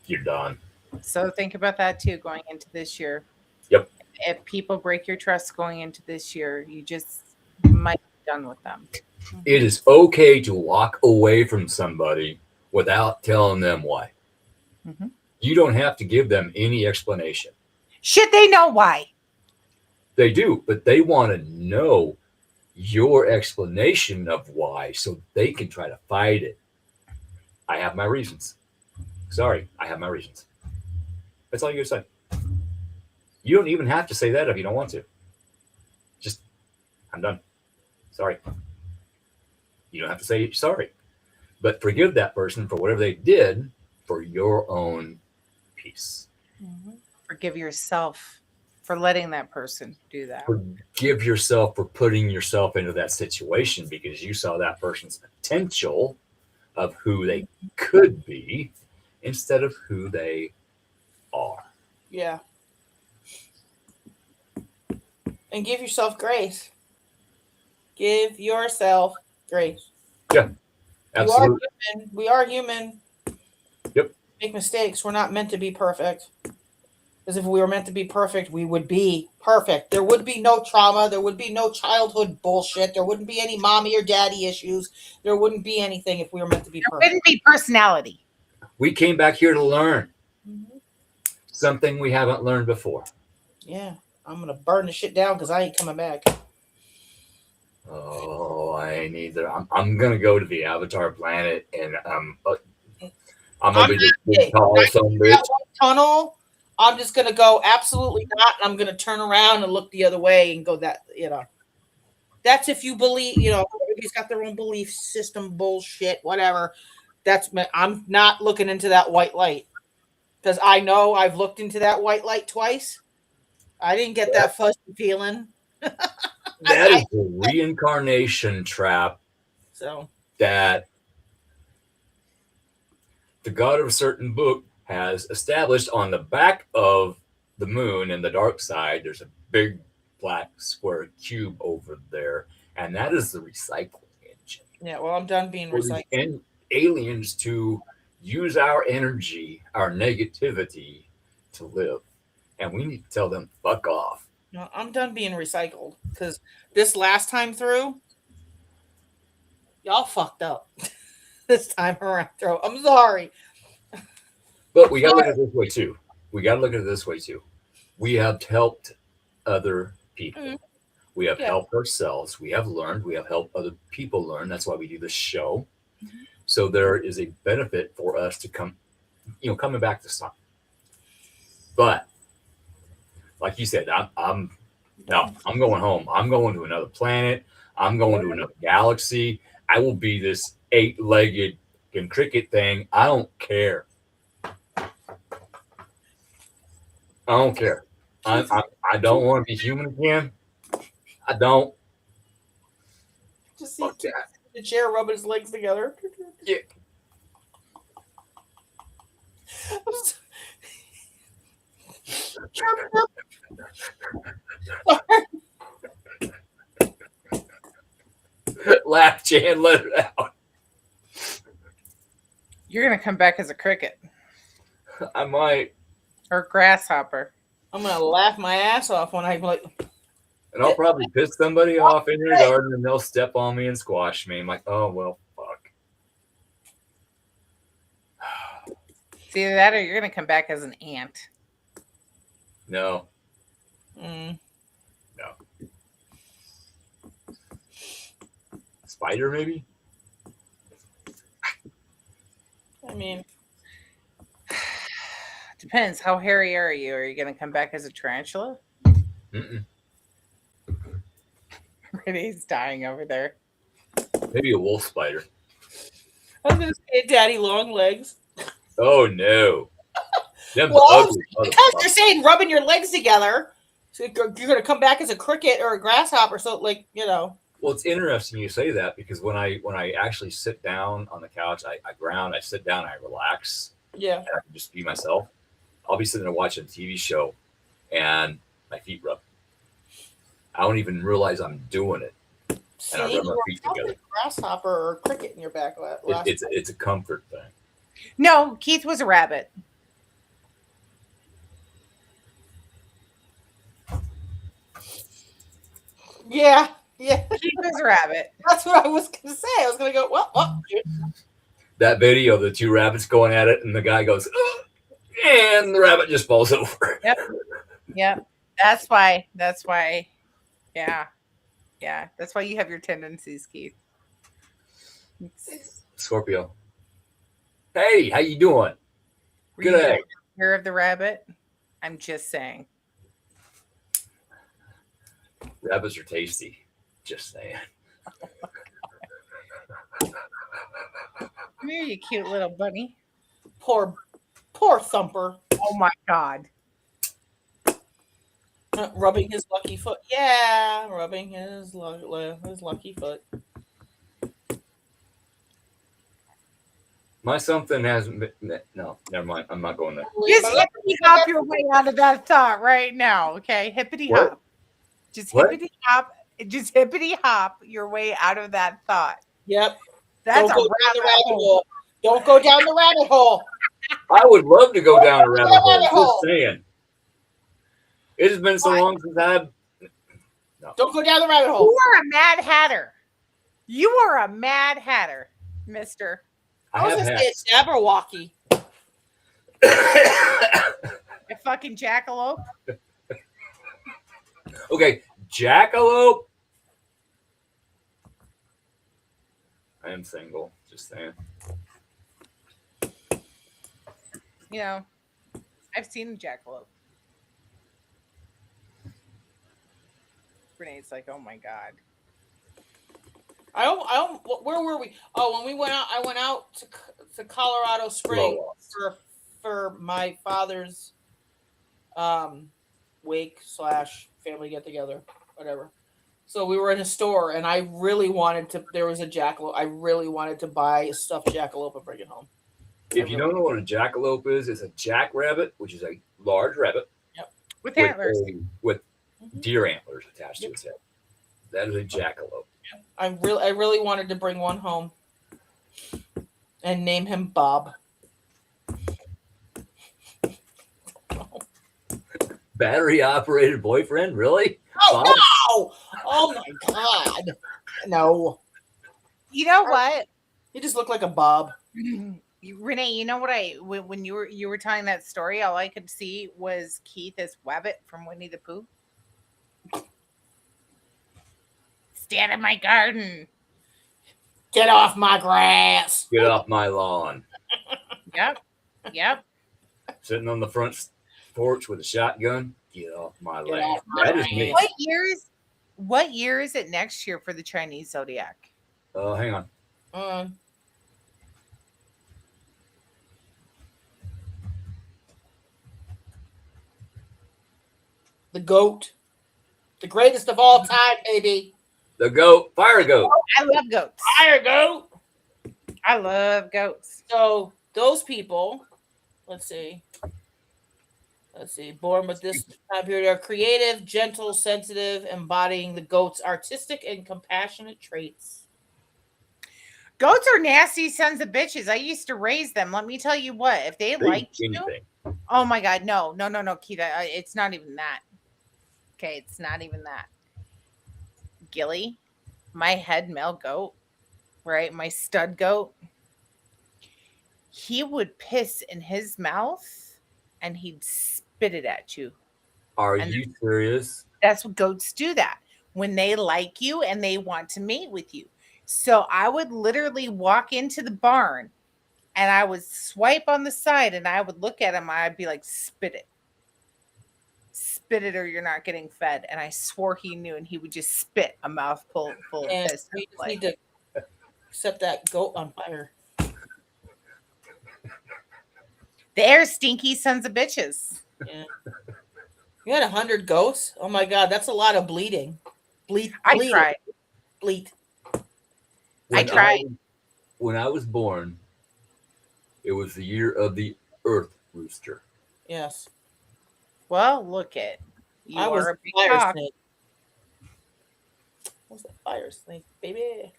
You're done. So think about that too going into this year. Yep. If people break your trust going into this year, you might be done with them. It is okay to walk away from somebody without telling them why. Mm-hmm. You don't have to give them any explanation. Should they know why? They do, but they want to know your explanation of why so they can try to fight it. I have my reasons. Sorry, I have my reasons. That's all you gotta say. You don't even have to say that if you don't want to. Just, I'm done. Sorry. You don't have to say sorry. But forgive that person for whatever they did for your own peace. Mm-hmm. Forgive yourself for letting that person do that. Forgive yourself for putting yourself into that situation because you saw that person's potential of who they could be instead of who they are. Yeah. And give yourself grace. Give yourself grace. Yeah. Absolutely. We are human. Yep. Make mistakes. We're not meant to be perfect. Because if we were meant to be perfect, we would be perfect. There would be no trauma. There would be no childhood bullshit. There wouldn't be any mommy or daddy issues. There wouldn't be anything if we were meant to be perfect. There wouldn't be personality. We came back here to learn Mm-hmm. something we haven't learned before. Yeah. I'm going to burn the shit down because I ain't coming back. Oh, I ain't either. I'm going to go to the Avatar planet and I'm going to be this big, tall son bitch. Tunnel. I'm just going to go absolutely not. And I'm going to turn around and look the other way and go that, that's if you believe, everybody's got their own belief system, bullshit, whatever. I'm not looking into that white light because I know I've looked into that white light twice I didn't get that fuzzy feeling. That is the reincarnation trap So that the god of a certain book has established on the back of the moon in the dark side. There's a big black square cube over there, and that is the recycling engine. yeah, well, I'm done being For these recycled. aliens to use our energy, our negativity to live. And we need to tell them, fuck off. No, I'm done being recycled because this last time through, y'all fucked up. This time around through. I'm sorry. But we got to look at it this way too. We have helped other people. Mm, We have yeah. helped ourselves. We have learned. We have helped other people learn. That's why we do this show. Mm-hmm. So there is a benefit for us to coming back to something. But like you said, I'm going home. I'm going to another planet. I'm going to another galaxy. I will be this 8-legged cricket thing. I don't care. I don't care. I don't want to be human again. I don't. Just see the chair rubbing his legs together. Yeah. Laugh, Jan. Let it out. You're gonna come back as a cricket I might. or grasshopper. I'm gonna laugh my ass off when I like. And I'll probably piss somebody off in your garden and they'll step on me and squash me. I'm like, oh, well, fuck. It's either that or you're gonna come back as an ant. No. Mm. No. Spider, maybe? I mean, Depends. How hairy are you? Are you gonna come back as a tarantula? Mm-mm. Renee's dying over there. Maybe a wolf spider. I was gonna say daddy long legs. Oh, no. Them Well, ugly because motherfuckers. they're saying rubbing your legs together, so you're gonna come back as a cricket or a grasshopper. So like Well, it's interesting you say that because when I actually sit down on the couch, I ground, I sit down, I relax, yeah. and I can just be myself. I'll be sitting there watching a TV show, and my feet rub. I don't even realize I'm doing it, See, and I rub my you were feet probably together. a grasshopper or a cricket in your back last. It's a comfort thing. No, Keith was a rabbit. Yeah. Keith was a rabbit. That's what I was gonna say. I was gonna go. Well. That video of the two rabbits going at it, and the guy goes, "Ugh," and the rabbit just falls over. Yep. That's why. Yeah. That's why you have your tendencies, Keith. Scorpio. Hey, how you doing? Were Good you day. fear of the rabbit? I'm just saying. Rabbits are tasty. Just saying. Come here, you cute little bunny. Poor Thumper. Oh my God. Rubbing his lucky foot. Yeah, rubbing his lucky foot. My something hasn't been. No, never mind. I'm not going there. Just hippity hop your way out of that thought right now, okay? Hippity What? hop. Just What? hippity hop. Just hippity hop your way out of that thought. Yep. That's Don't go down the rabbit hole. Don't go down the rabbit hole. I would love to go down a rabbit hole. Rabbit hole. Just saying. It has been so long since I've. No. Don't go down the rabbit hole. You are a mad hatter. You are a mad hatter, mister. I was have gonna say hats. it's Jabberwocky. A fucking jackalope. Okay, jackalope. I am single. Just saying. You know, I've seen a jackalope. Renee's like, oh my God. I don't. Where were we? Oh, when we went out, I went out to Colorado Springs for my father's wake / family get together, whatever. So we were in a store, and I really wanted to. There was a jackalope. I really wanted to buy a stuffed jackalope and bring it home. If you don't know what a jackalope is, it's a jackrabbit, which is a large rabbit With antlers. with deer antlers attached to its head. That is a jackalope. I really wanted to bring one home and name him Bob. Battery operated boyfriend, really? Oh Bob? no! Oh my god! No. You know what? He just looked like a Bob. Renee, you know what when you were telling that story, all I could see was Keith as Wabbit from Winnie the Pooh. Stand in my garden. Get off my grass. Get off my lawn. Yep. Sitting on the front porch with a shotgun. Get off my land. off my That is land. me. What year is it next year for the Chinese zodiac? Hang on. The goat. The greatest of all time, baby. The goat. Fire goat. I love goats. Fire goat. I love goats. So those people, let's see, born with this time period are creative, gentle, sensitive, embodying the goat's artistic and compassionate traits. Goats are nasty sons of bitches. I used to raise them. Let me tell you what, if they liked you, oh my God, no, Keita, it's not even that. Okay, it's not even that. Gilly, my head male goat, right? My stud goat. He would piss in his mouth and he'd spit it at you. Are you serious? That's what goats do that when they like you and they want to mate with you. So I would literally walk into the barn and I would swipe on the side and I would look at him. I'd be like, spit it. Spit it or you're not getting fed. And I swore he knew, and he would just spit a mouthful full of piss. We just need to set that goat on fire. They're stinky sons of bitches. Yeah. You had 100 goats? Oh my God, that's a lot of bleeding. I tried. Bleed. I tried. When I was born, it was the year of the Earth Rooster. Yes. Well, look it. I was a big fire snake. I was a fire snake, baby.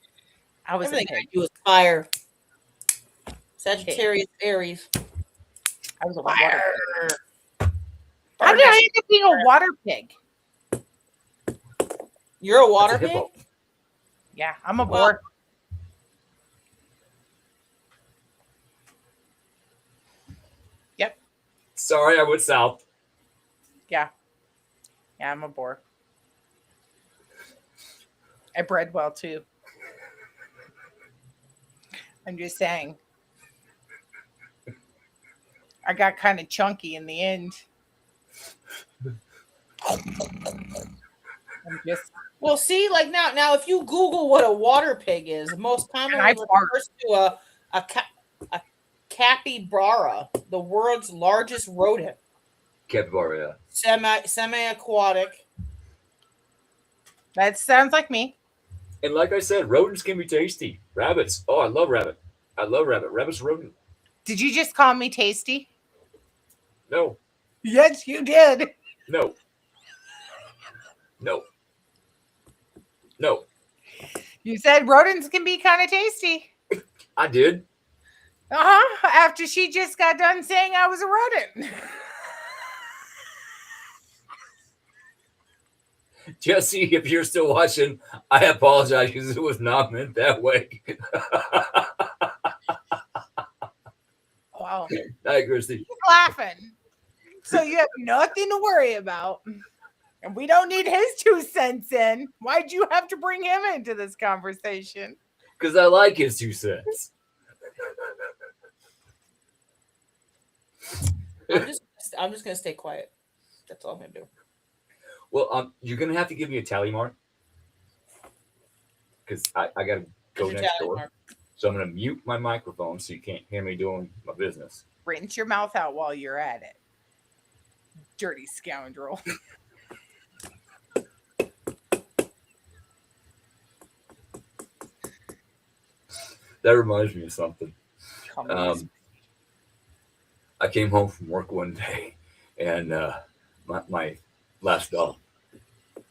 I was everything I do is fire. Sagittarius, Aries. I was a water pig. How did I end up being a water pig? You're a water pig? Yeah, I'm a boar. Yep. Sorry, I went south. Yeah, I'm a boar. I bred well too. I'm just saying. I got kind of chunky in the end. Well, see, like now, if you Google what a water pig is, most commonly refers to a capybara, the world's largest rodent. Capybara. Semi-aquatic. That sounds like me. And like I said, rodents can be tasty. Rabbits. Oh, I love rabbit. I love rabbit. Rabbit's a rodent. Did you just call me tasty? No. Yes, you did. No. You said rodents can be kind of tasty. I did. After she just got done saying I was a rodent. Jesse, if you're still watching, I apologize because it was not meant that way. Wow. Hi, Christy. He's laughing. So you have nothing to worry about. And we don't need his 2 cents in. Why'd you have to bring him into this conversation? Because I like his 2 cents. I'm just gonna stay quiet. That's all I'm gonna do. Well, you're gonna have to give me a tally mark because I gotta go next door. Mark? So I'm gonna mute my microphone so you can't hear me doing my business. Rinse your mouth out while you're at it. Dirty scoundrel. That reminds me of something. Call me this. I came home from work one day, and my last dog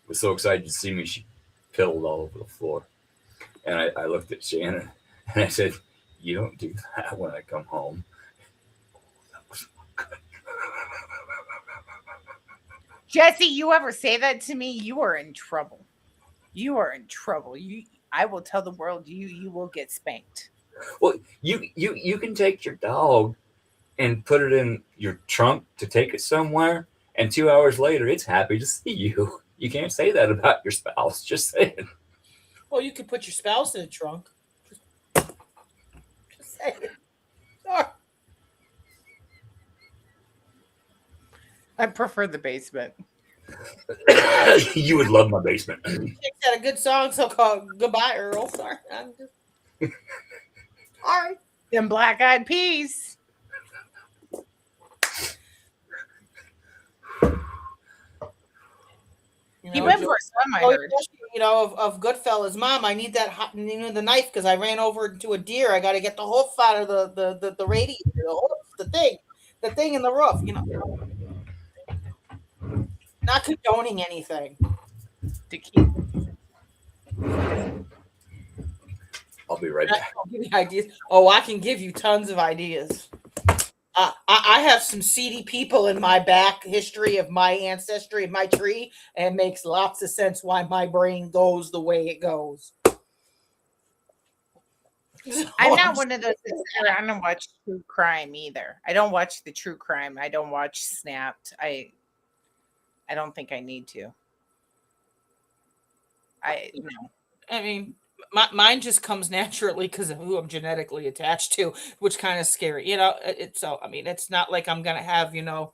was so excited to see me, she pilled all over the floor. And I looked at Shannon, and I said, "You don't do that when I come home." Jesse, you ever say that to me, you are in trouble. You are in trouble. I will tell the world you will get spanked. Well, you can take your dog and put it in your trunk to take it somewhere, and 2 hours later, it's happy to see you. You can't say that about your spouse. Just saying. Well, you could put your spouse in a trunk. Just saying. Sorry. I prefer the basement. You would love my basement. Chick's had a good song so called Goodbye Earl. Sorry. I'm just... All right. Them black-eyed peas. He went for a swim, I heard. Of Goodfellas. Mom, I need that hot, the knife because I ran over into a deer. I got to get the hoof out of the radiator, the thing in the roof. Not condoning anything. To keep. I'll be right back. I'll give you ideas. Oh, I can give you tons of ideas. I have some seedy people in my back history of my ancestry of my tree, and it makes lots of sense why my brain goes the way it goes. I'm not one of those that sit around and watch true crime either. I don't watch the true crime. I don't watch Snapped. I don't think I need to. I mean, mine just comes naturally because of who I'm genetically attached to, which kind of scary. It's not like I'm gonna have liver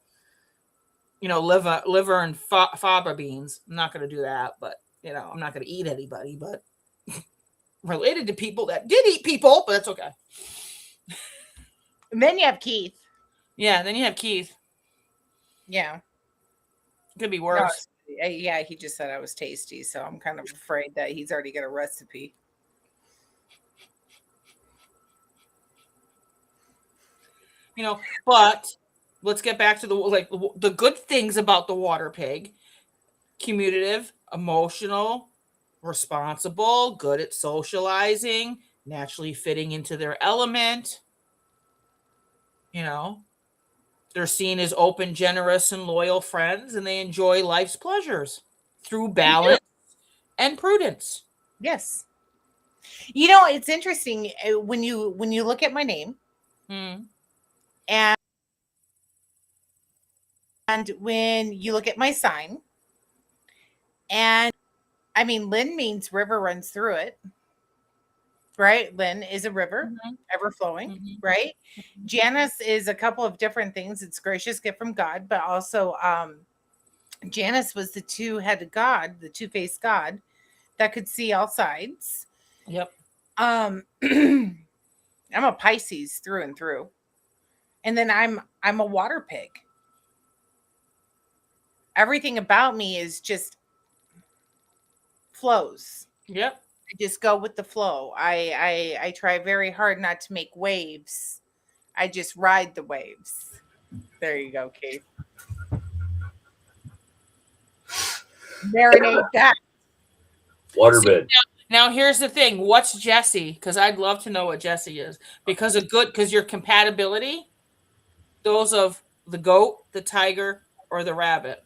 and fava beans. I'm not gonna do that, but I'm not gonna eat anybody, but related to people that did eat people, but that's okay. And then you have Keith. Yeah, then you have Keith. Yeah. Could be worse. No, yeah, he just said I was tasty, so I'm kind of afraid that he's already got a recipe. But let's get back to the good things about the water pig. Commutative, emotional, responsible, good at socializing, naturally fitting into their element. They're seen as open, generous, and loyal friends, and they enjoy life's pleasures through balance and prudence. Yes. It's interesting when you look at my name, and when you look at my sign, and Lynn means river runs through it. Right? Lynn is a river, ever flowing, right? Janice is a couple of different things. It's gracious gift from God, but also Janice was the two-headed God, the two-faced God that could see all sides. Yep. I'm a Pisces through and through. And then I'm a water pig. Everything about me is just flows. Yep. I just go with the flow. I try very hard not to make waves. I just ride the waves. There you go, Keith. Marinate that. Waterbed. Now here's the thing. What's Jesse? Because I'd love to know what Jesse is. Because your compatibility, those of the goat, the tiger, or the rabbit.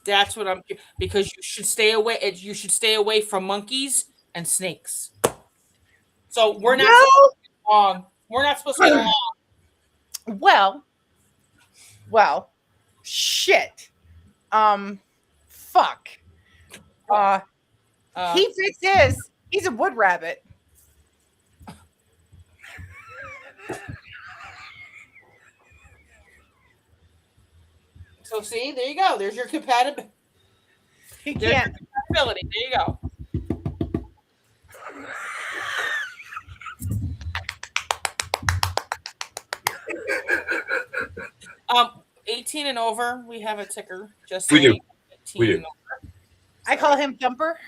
That's what because you should stay away. You should stay away from monkeys and snakes. So we're not supposed to get along. We're not supposed to get along. Well, shit. Fuck. He fits his. He's a wood rabbit. So see, there you go. There's your compatibility. There you go. 18 and over, we have a ticker. Just We do. saying. 18 We do. and over. I call him Thumper.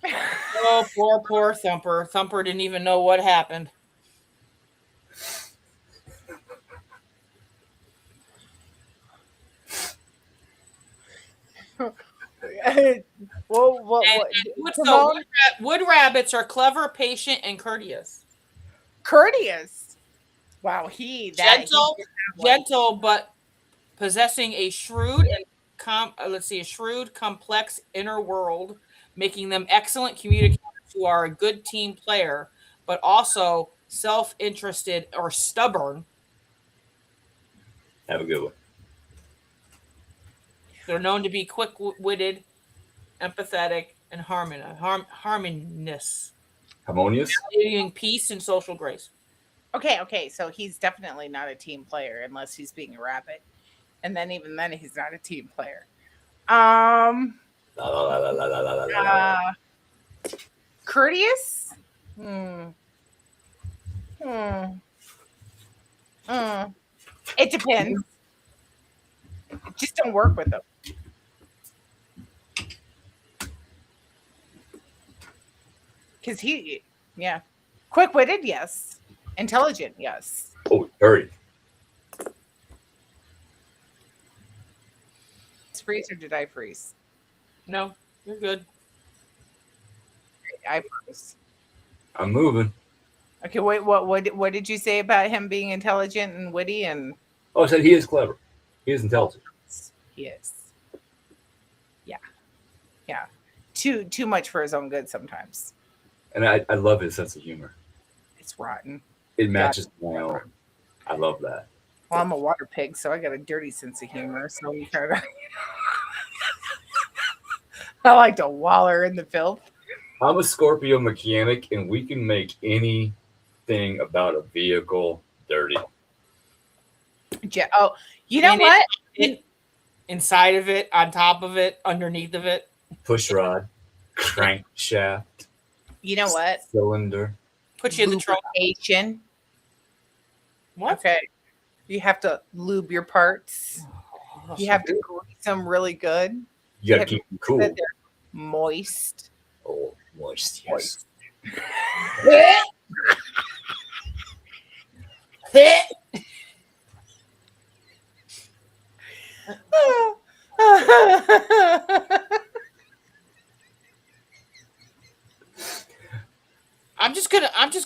Oh, poor Thumper. Thumper didn't even know what happened. What? So wood rabbits are clever, patient, and courteous. Courteous. Wow, Gentle, but possessing a shrewd and a shrewd, complex inner world, making them excellent communicators who are a good team player, but also self-interested or stubborn. Have a good one. They're known to be quick-witted, empathetic, and harmonious. Harmonious? Valuing peace and social grace. Okay, so he's definitely not a team player unless he's being a rabbit. And then even then he's not a team player. Courteous? It depends. Just don't work with them. Because quick-witted, yes. Intelligent, yes. Oh, hurry. Freeze or did I freeze? No, you're good. I froze. I'm moving. Okay, wait. What did you say about him being intelligent and witty? And I said he is clever. He is intelligent. He is. Yeah. Too much for his own good sometimes. And I love his sense of humor. It's rotten. It matches my own. I love that. Well, I'm a water pig, so I got a dirty sense of humor. So we kind of. I like to waller in the filth. I'm a Scorpio mechanic, and we can make anything about a vehicle dirty. Oh, you know what? Inside of it, on top of it, underneath of it. Push rod, crankshaft. You know what? Cylinder. Put you in the trunk. Lubrication. What? Okay. You have to lube your parts. You have to grease them really good. You got to keep them cool. They're moist. Oh, moist, yes. I'm just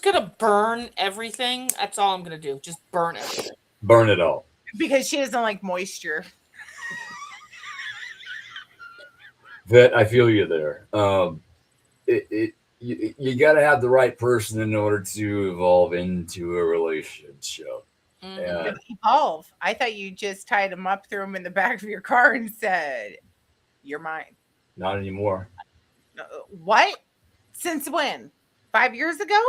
gonna burn everything. That's all I'm gonna do. Just burn everything. Burn it all. Because she doesn't like moisture. Vet, I feel you there. You got to have the right person in order to evolve into a relationship. Mm-hmm. Evolve. I thought you just tied him up, threw him in the back of your car, and said, "You're mine." Not anymore. What? Since when? 5 years ago?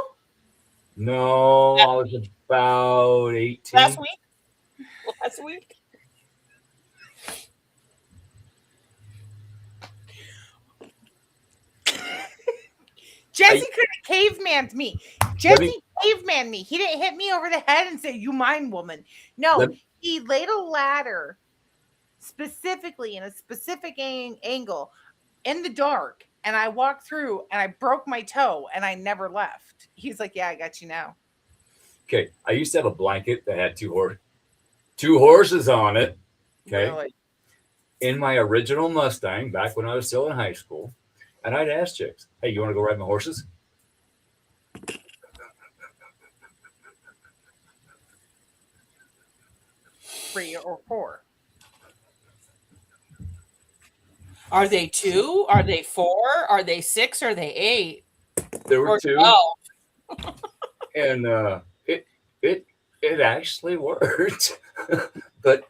No, I was about 18. Last week. Jesse could have cavemaned me. Jesse caveman me. He didn't hit me over the head and say, "You mine, woman." No, he laid a ladder specifically in a specific angle in the dark, and I walked through and I broke my toe and I never left. He's like, "Yeah, I got you now." Okay, I used to have a blanket that had two horses on it. Okay, really? In my original Mustang back when I was still in high school. And I'd ask chicks, "Hey, you want to go ride my horses?" 3 or 4. Are they 2? Are they 4? Are they 6? Are they 8? There were 2. 12? And it actually worked. But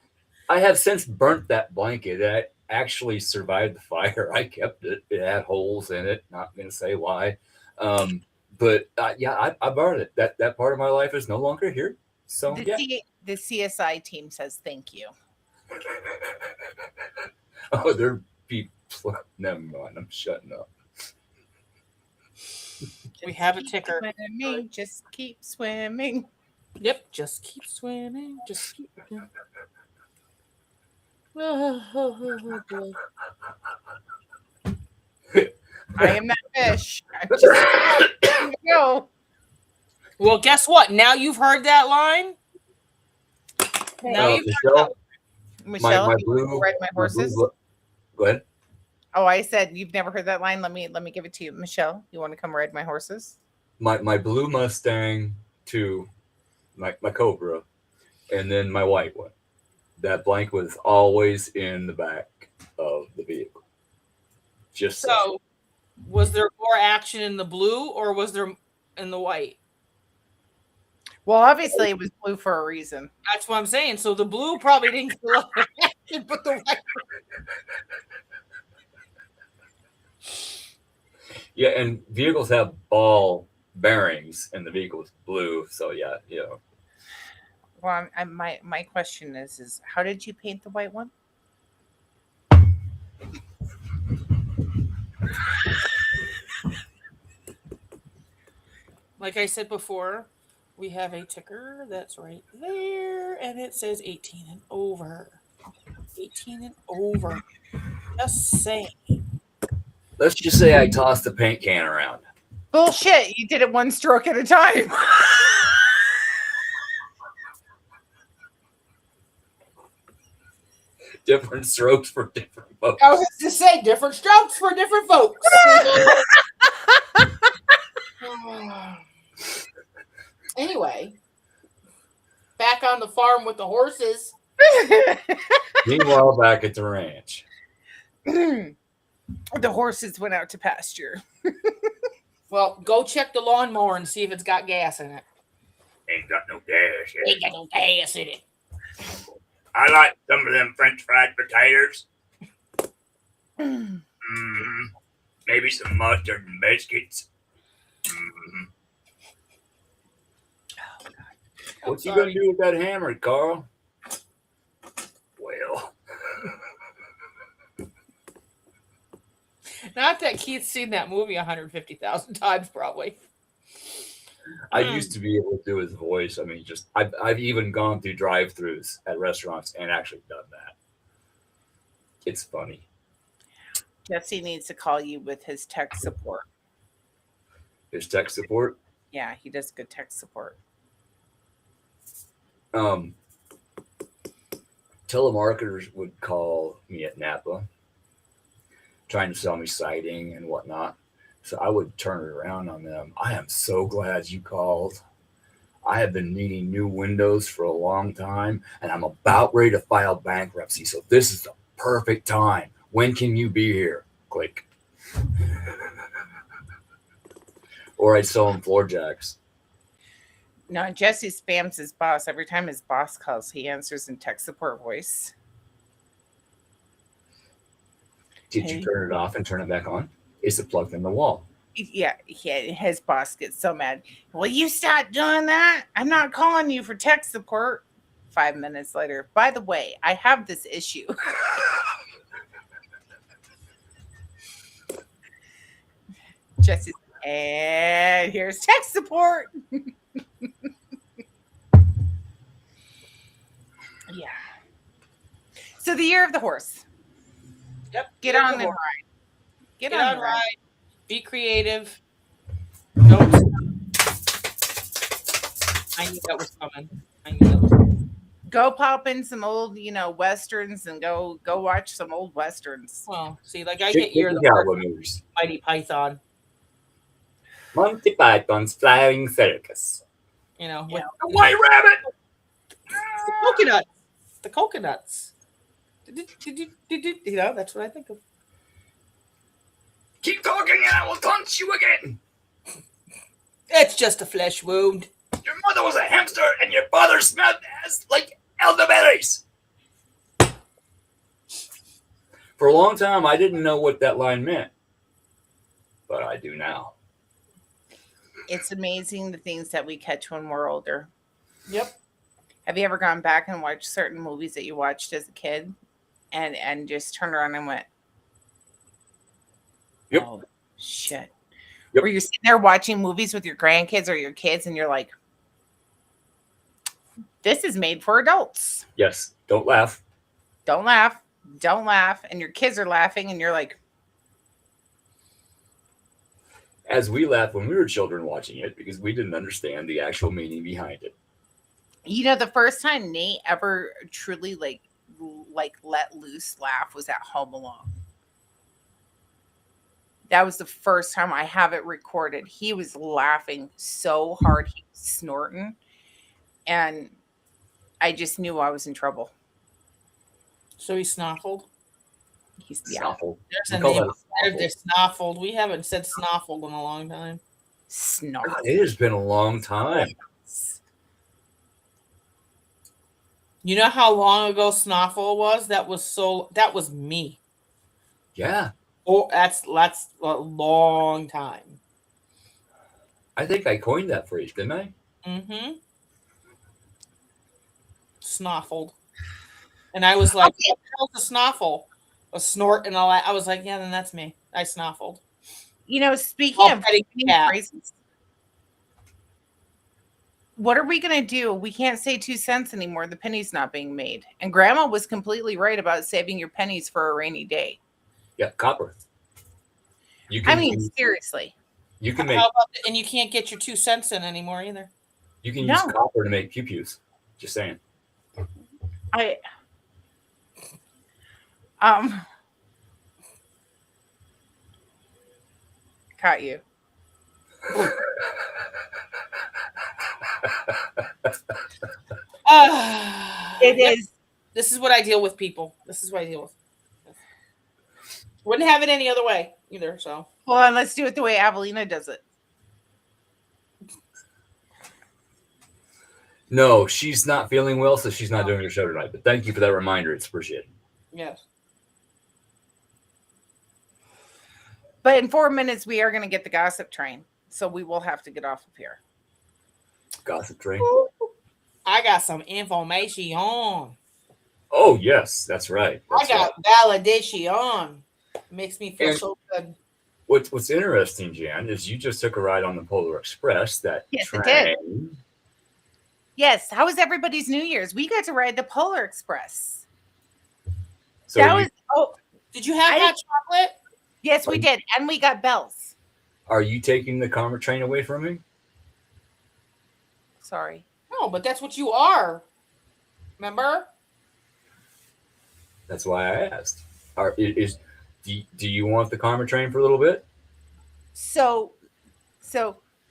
I have since burnt that blanket. That actually survived the fire. I kept it. It had holes in it. Not going to say why. But I burned it. That part of my life is no longer here. So the CSI team says thank you. Oh, they're people. Never mind. I'm shutting up. We have a ticker. Swimming, just keep swimming. Yep, just keep swimming. Just keep. Oh, boy. I am that fish. I'm just go. Well, guess what? Now you've heard that line. Now you've heard that. Michelle, my you want to blue, ride my my blue. horses? Go ahead. Oh, I said you've never heard that line. Let me give it to you, Michelle. You want to come ride my horses? My blue Mustang to my Cobra, and then my white one. That blank was always in the back of the vehicle. Just So, was there more action in the blue or was there in the white? Well, obviously it was blue for a reason. That's what I'm saying. So the blue probably didn't get a lot of action, but the white. Yeah, and vehicles have ball bearings, and the vehicle is blue. So yeah, you know. Well, my question is how did you paint the white one? Like I said before, we have a ticker that's right there, and it says 18 and over. 18 and over. Just saying. Let's just say I tossed the paint can around. Bullshit! You did it one stroke at a time. Different strokes for different folks. I was to say different strokes for different folks. Anyway, back on the farm with the horses. Meanwhile, back at the ranch. The horses went out to pasture. Well, go check the lawnmower and see if it's got gas in it. Ain't got no gas in it. Ain't got no gas in it. I like some of them French fried potatoes. Maybe some mustard and biscuits. What's he gonna do with that hammer, Carl? Well, Not that Keith's seen that movie 150,000 times, probably. I used to be able to do his voice. I mean, just I've even gone through drive-throughs at restaurants and actually done that. It's funny. Jesse needs to call you with his tech support. His tech support. Yeah, he does good tech support. Telemarketers would call me at Napa, trying to sell me siding and whatnot. So I would turn it around on them. I am so glad you called. I have been needing new windows for a long time, and I'm about ready to file bankruptcy. So this is the perfect time. When can you be here? Click. Or I'd sell them floor jacks. No, Jesse spams his boss. Every time his boss calls, he answers in tech support voice. Did you turn it off and turn it back on? Is it plugged in the wall? Yeah, his boss gets so mad. Will you stop doing that? I'm not calling you for tech support. 5 minutes later, by the way, I have this issue. Jesse, and here's tech support. Yeah. So the year of the horse. Yep. Get on and ride. Get on and ride. Be creative. Don't stop. I knew that was coming. Go pop in some old, westerns and go watch some old westerns. Well, see, like I get year of the horse, movies. Mighty Python. Monty Python's Flying Circus. With the White Rabbit. The coconuts. The coconuts. That's what I think of. Keep talking and I will taunt you again. It's just a flesh wound. Your mother was a hamster and your father smelled like elderberries. For a long time, I didn't know what that line meant, but I do now. It's amazing the things that we catch when we're older. Yep. Have you ever gone back and watched certain movies that you watched as a kid and just turned around and went, yep. Oh, shit. Yep. Were you sitting there watching movies with your grandkids or your kids and you're like, This is made for adults. Yes. Don't laugh. Don't laugh. Don't laugh. And your kids are laughing, and you're like, As we laughed when we were children watching it because we didn't understand the actual meaning behind it. you know, the first time Nate ever truly like let loose laugh was at Home Alone. That was the first time I have it recorded. He was laughing so hard, he was snorting, and I just knew I was in trouble. So he snuffled. He's Snuffle. There's We a call name. that a There's snuffled. We haven't said snuffled in a long time. snuffle. God, it has been a long time. You know how long ago snuffle was? That was me. Yeah. Oh, that's a long time. I think I coined that phrase, didn't I? Mm-hmm. Snuffled. And I was like, what the hell's a snuffle? A snort and all that. I was like, yeah, then that's me. I snuffled. You know, speaking Oh, of petty cat. phrases, what are we going to do? We can't say 2 cents anymore. The penny's not being made. And Grandma was completely right about saving your pennies for a rainy day. Yeah, copper. You I mean, seriously. You can make. How about and you can't get your 2 cents in anymore either. You can use No. copper to make pew-pews. Just saying. Caught you. It is. This is what I deal with, people. This is what I deal with. Wouldn't have it any other way either. So, Well, and let's do it the way Avelina does it. No, she's not feeling well, so she's not doing her show tonight. But thank you for that reminder. It's appreciated. yes. But in 4 minutes, we are going to get the gossip train. So we will have to get off of here. Gossip train. I got some information. Oh, yes, that's right. I got validation. Makes me feel And so good. What's interesting, Jan, is you just took a ride on the Polar Express. That Yes, train. I did. Yes. How was everybody's New Year's? We got to ride the Polar Express. So Did you have hot chocolate? Yes, we did. And we got bells. Are you taking the karma train away from me? Sorry. No, but that's what you are. Remember? That's why I asked. Do you want the karma train for a little bit? So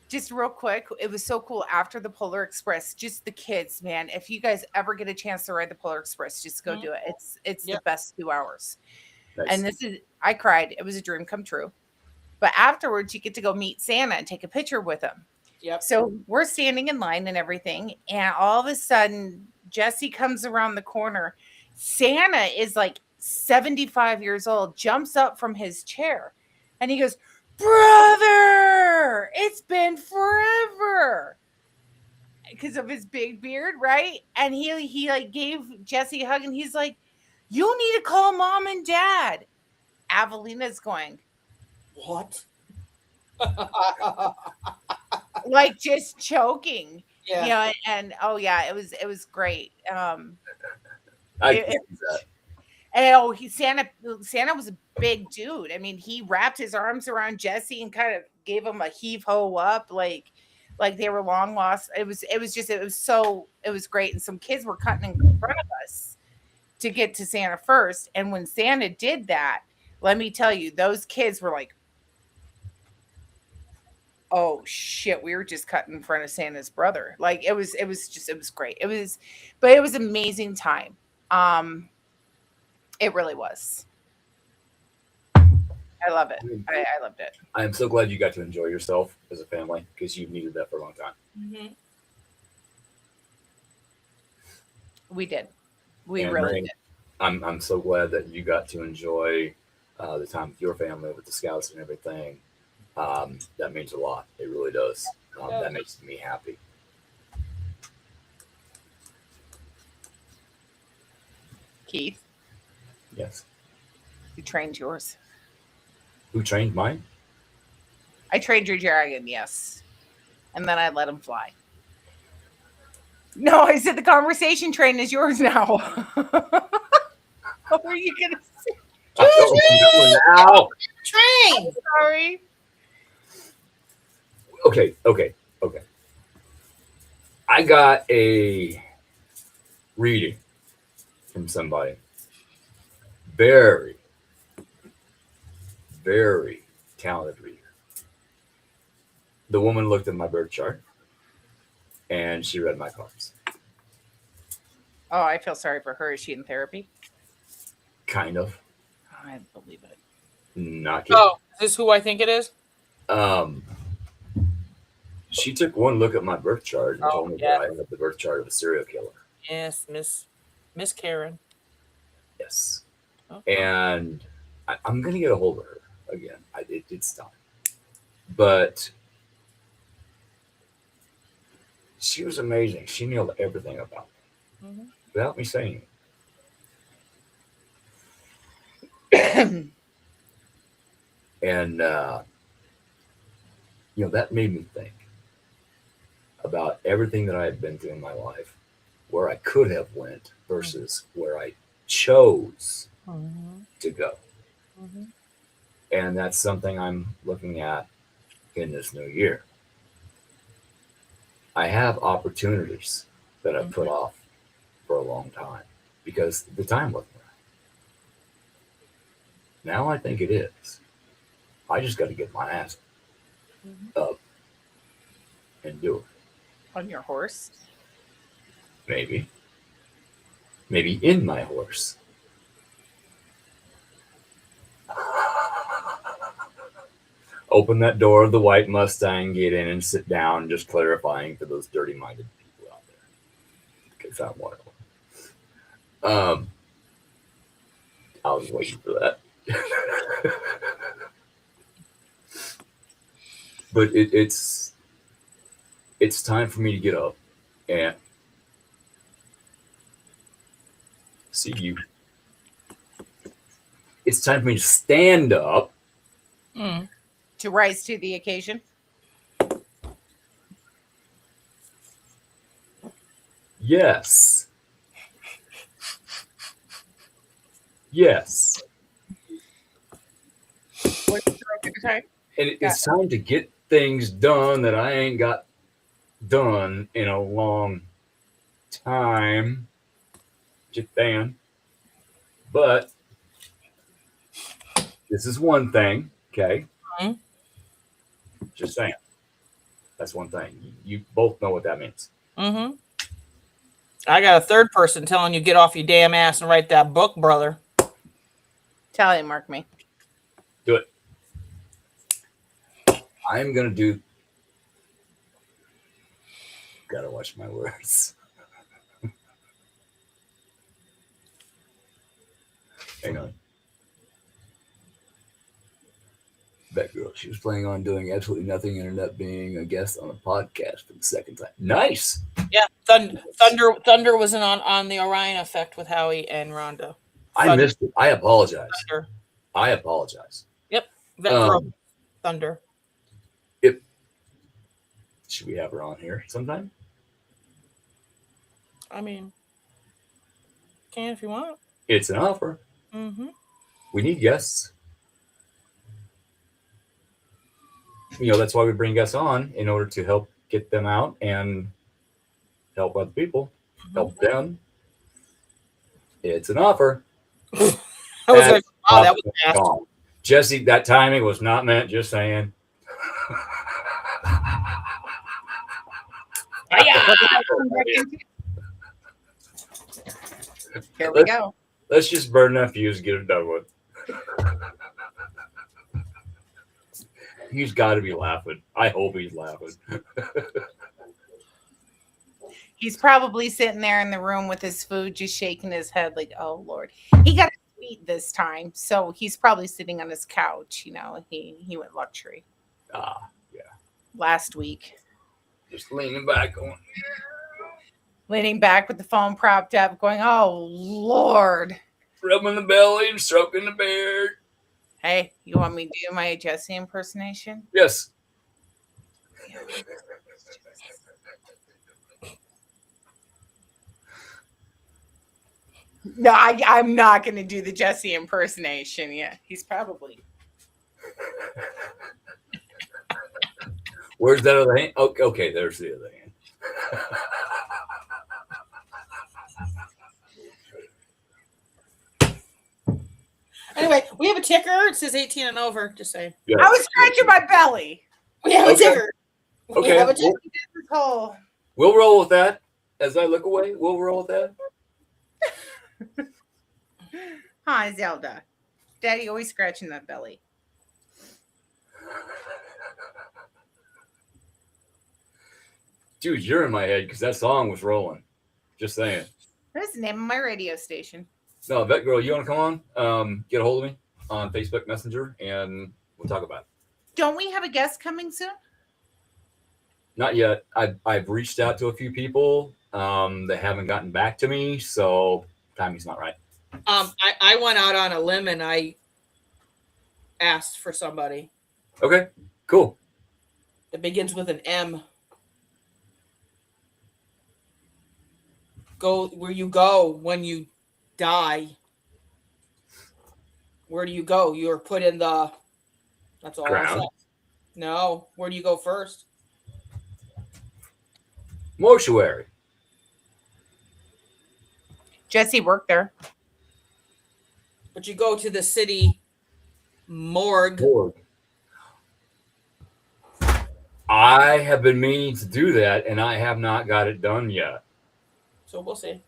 just real quick, it was so cool after the Polar Express, just the kids, man. If you guys ever get a chance to ride the Polar Express, just go do it. It's the best 2 hours. Nice. And I cried. It was a dream come true. But afterwards, you get to go meet Santa and take a picture with him. Yep. So we're standing in line and everything. And all of a sudden, Jesse comes around the corner. Santa is like 75 years old, jumps up from his chair. And he goes, "Brother, it's been forever." Because of his big beard, right? And he like gave Jesse a hug. And he's like, "You need to call Mom and Dad." Avelina's going, "What?" Like just choking. Yeah. You know, and oh yeah, it was great. I can't do that. And Santa was a big dude. I mean, he wrapped his arms around Jesse and kind of gave him a heave ho up, like they were long lost. It was great. And some kids were cutting in front of us to get to Santa first. And when Santa did that, let me tell you, those kids were like, "Oh shit, we were just cutting in front of Santa's brother." Like it was great. It was amazing time. It really was. I love it. I loved it. I am so glad you got to enjoy yourself as a family because you've needed that for a long time. Mm-hmm. We did. We And really Renee, did. I'm so glad that you got to enjoy the time with your family, with the scouts and everything. That means a lot. It really does. That makes me happy. Keith, Yes. you trained yours. Who trained mine? I trained your dragon, yes. And then I let him fly. No, I said the conversation train is yours now. What were you gonna say? I don't know now. Train. Sorry. Okay. I got a reading from somebody. Very, very talented reader. The woman looked at my birth chart and she read my cards. Oh, I feel sorry for her. Is she in therapy? Kind of. I believe it. Not kidding. Oh, is this who I think it is? She took one look at my birth chart and Oh, told me yeah. that I have the birth chart of a serial killer. Yes, Miss Karen. Yes. Oh. And I'm going to get a hold of her again. It's time. But she was amazing. She nailed everything about me without me saying it. And, that made me think about everything that I had been through in my life, where I could have went versus where I chose to go. And that's something I'm looking at in this new year. I have opportunities that I've put off for a long time because the time wasn't right. Now I think it is. I just got to get my ass up and do it. On your horse? Maybe in my horse. Open that door of the white Mustang, get in and sit down, just clarifying for those dirty-minded people out there. Because I'm one of them. I was waiting for that. But it's time for me to get up and see you. It's time for me to stand up. To rise to the occasion? Yes. Yes. And it's time to get things done that I ain't got done in a long time. Just saying. But this is one thing, okay? Just saying. That's one thing. You both know what that means. I got a third person telling you get off your damn ass and write that book, brother. Tell him, mark me. Do it. I'm gonna do. Gotta watch my words. Hang on. That girl, she was planning on doing absolutely nothing and ended up being a guest on a podcast for the second time. Nice. Yeah, Thunder was on the Orion Effect with Howie and Rhonda. I missed it. I apologize. Thunder. I apologize. Yep, that girl, Thunder. Yep. Should we have her on here sometime? I mean, can if you want. It's an offer. We need guests. That's why we bring guests on, in order to help get them out and help other people, help them. It's an offer. I was like, wow, that was fast. Jesse, that timing was not meant, just saying. Here we go. Let's just burn that fuse, get it done with. He's got to be laughing. I hope he's laughing. He's probably sitting there in the room with his food, just shaking his head like, oh, Lord. He got a suite this time, so he's probably sitting on his couch. He went luxury. Yeah. Last week. Just leaning back on. Leaning back with the phone propped up, going, oh, Lord. Rubbing the belly and stroking the beard. Hey, you want me to do my Jesse impersonation? Yes. No, I'm not going to do the Jesse impersonation. Yeah, he's probably. Where's that other hand? Oh, okay, there's the other hand. Anyway, we have a ticker. It says 18 and over. Just saying. Yes. I was scratching my belly. We have a ticker. We Okay. have a ticker. We'll roll with that. As I look away, we'll roll with that. Hi, Zelda. Daddy always scratching that belly. Dude, you're in my head because that song was rolling. Just saying. That's the name of my radio station. No, Vet Girl, you want to come on? Get a hold of me on Facebook Messenger, and we'll talk about it. Don't we have a guest coming soon? Not yet. I've reached out to a few people. They haven't gotten back to me, so timing's not right. I went out on a limb and I asked for somebody. Okay, cool. It begins with an M. Go where you go when you die. Where do you go? You're put in the. That's all. Ground. No. Where do you go first? Mortuary. Jesse worked there. But you go to the city morgue. I have been meaning to do that, and I have not got it done yet. So we'll see.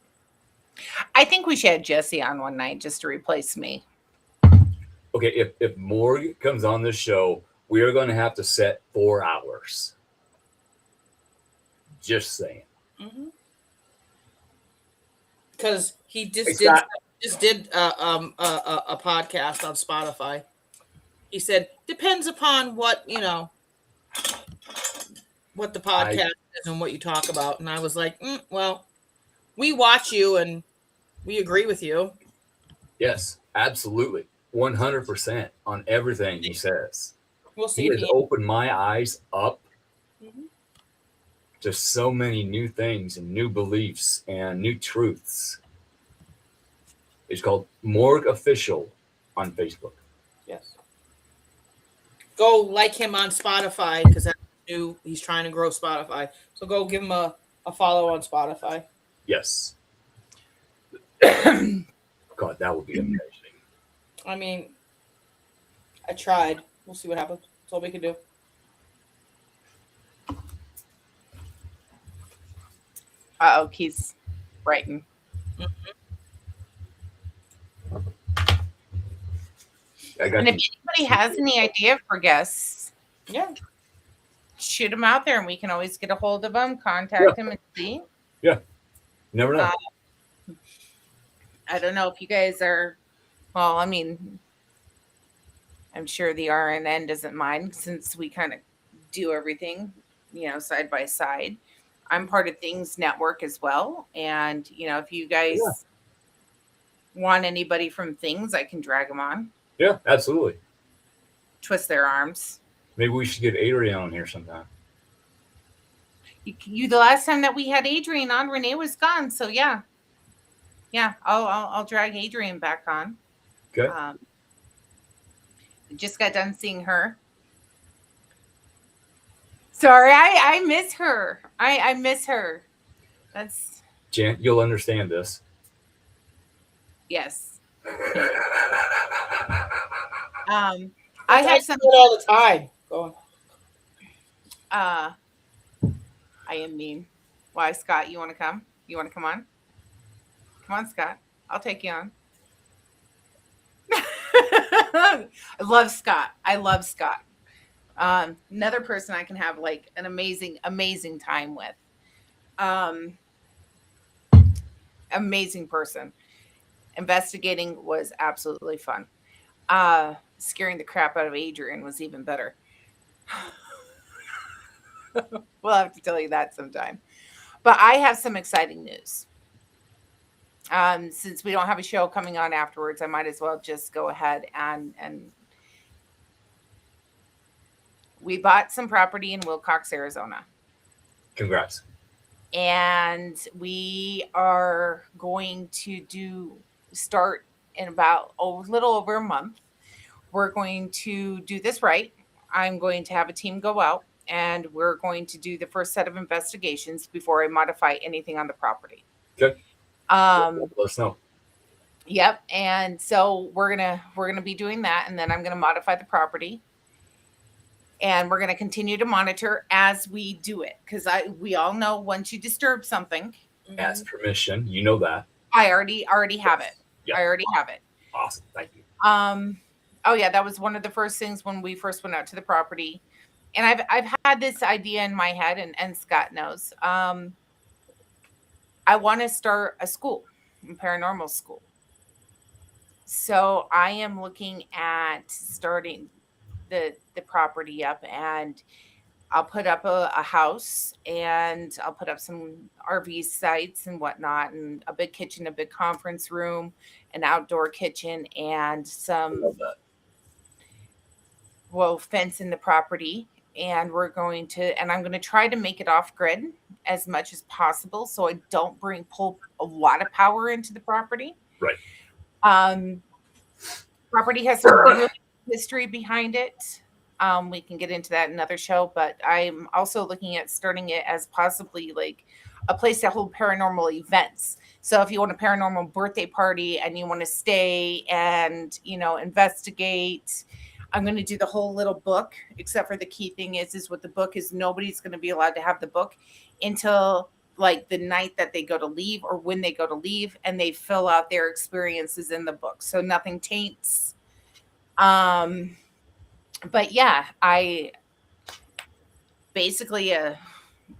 I think we should have Jesse on one night just to replace me. Okay, if Morgue comes on this show, we are going to have to set 4 hours. Just saying. Because he just did a podcast on Spotify. He said depends upon what what the podcast is and what you talk about. And I was like, well, we watch you and we agree with you. Yes, absolutely. 100% on everything he says. We'll see. He has opened my eyes up to so many new things and new beliefs and new truths. It's called Morgue Official on Facebook. Yes. Go like him on Spotify because that's new. He's trying to grow Spotify. So go give him a follow on Spotify. Yes. God, that would be amazing. I mean, I tried. We'll see what happens. That's all we can do. He's writing. And if anybody has any idea for guests, shoot them out there and we can always get a hold of them, contact them and see. Yeah. Never know. I don't know if you guys are, well, I mean, I'm sure the RNN doesn't mind since we kind of do everything, side by side. I'm part of Things Network as well. And, if you guys want anybody from Things, I can drag them on. Yeah, absolutely. Twist their arms. Maybe we should get Adrian on here sometime. The last time that we had Adrian on, Renee was gone. So yeah, I'll drag Adrian back on. Okay. Just got done seeing her. Sorry, I miss her. I miss her. That's Jan, you'll understand this. Yes. I have some all the time. Go on. I am mean. Why, Scott? You want to come? You want to come on? Come on, Scott. I'll take you on. I love Scott. Another person I can have like an amazing time with. Amazing person. Investigating was absolutely fun. Scaring the crap out of Adrian was even better. We'll have to tell you that sometime. But I have some exciting news. Since we don't have a show coming on afterwards, I might as well just go ahead and we bought some property in Wilcox, Arizona. Congrats. And we are going to do start in about a little over a month. We're going to do this right. I'm going to have a team go out and we're going to do the first set of investigations before I modify anything on the property. Okay. Um, Let us know. Yep. And so we're gonna be doing that, and then I'm gonna modify the property, and we're gonna continue to monitor as we do it, because we all know once you disturb something, Ask permission. You know that. I already have it. Yep. I already have it. Awesome. Thank you. Oh yeah, that was one of the first things when we first went out to the property, and I've had this idea in my head, and Scott knows. I want to start a school, a paranormal school. So I am looking at starting the property up, and I'll put up a house, and I'll put up some RV sites and whatnot, and a big kitchen, a big conference room, an outdoor kitchen, and some fence in the property. And I'm going to try to make it off grid as much as possible, so I don't pull a lot of power into the property. Right. Property has some really history behind it. We can get into that in another show, but I'm also looking at starting it as possibly like a place to hold paranormal events. So if you want a paranormal birthday party and you want to stay and, investigate, I'm going to do the whole little book, except for the key thing is what the book is. Nobody's going to be allowed to have the book until like the night that they go to leave or when they go to leave, and they fill out their experiences in the book. So nothing taints. But yeah, I basically a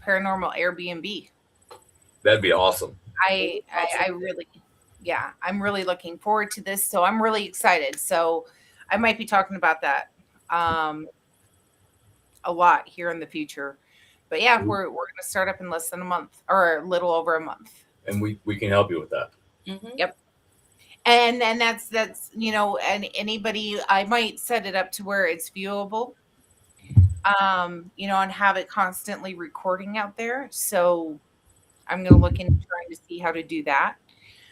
paranormal Airbnb. That'd be awesome. I really, yeah, I'm really looking forward to this. So I'm really excited. So I might be talking about that a lot here in the future. But yeah, we're going to start up in less than a month, or a little over a month. And we can help you with that. Mm-hmm. Yep. And that's and anybody, I might set it up to where it's viewable, and have it constantly recording out there. So I'm going to look into trying to see how to do that.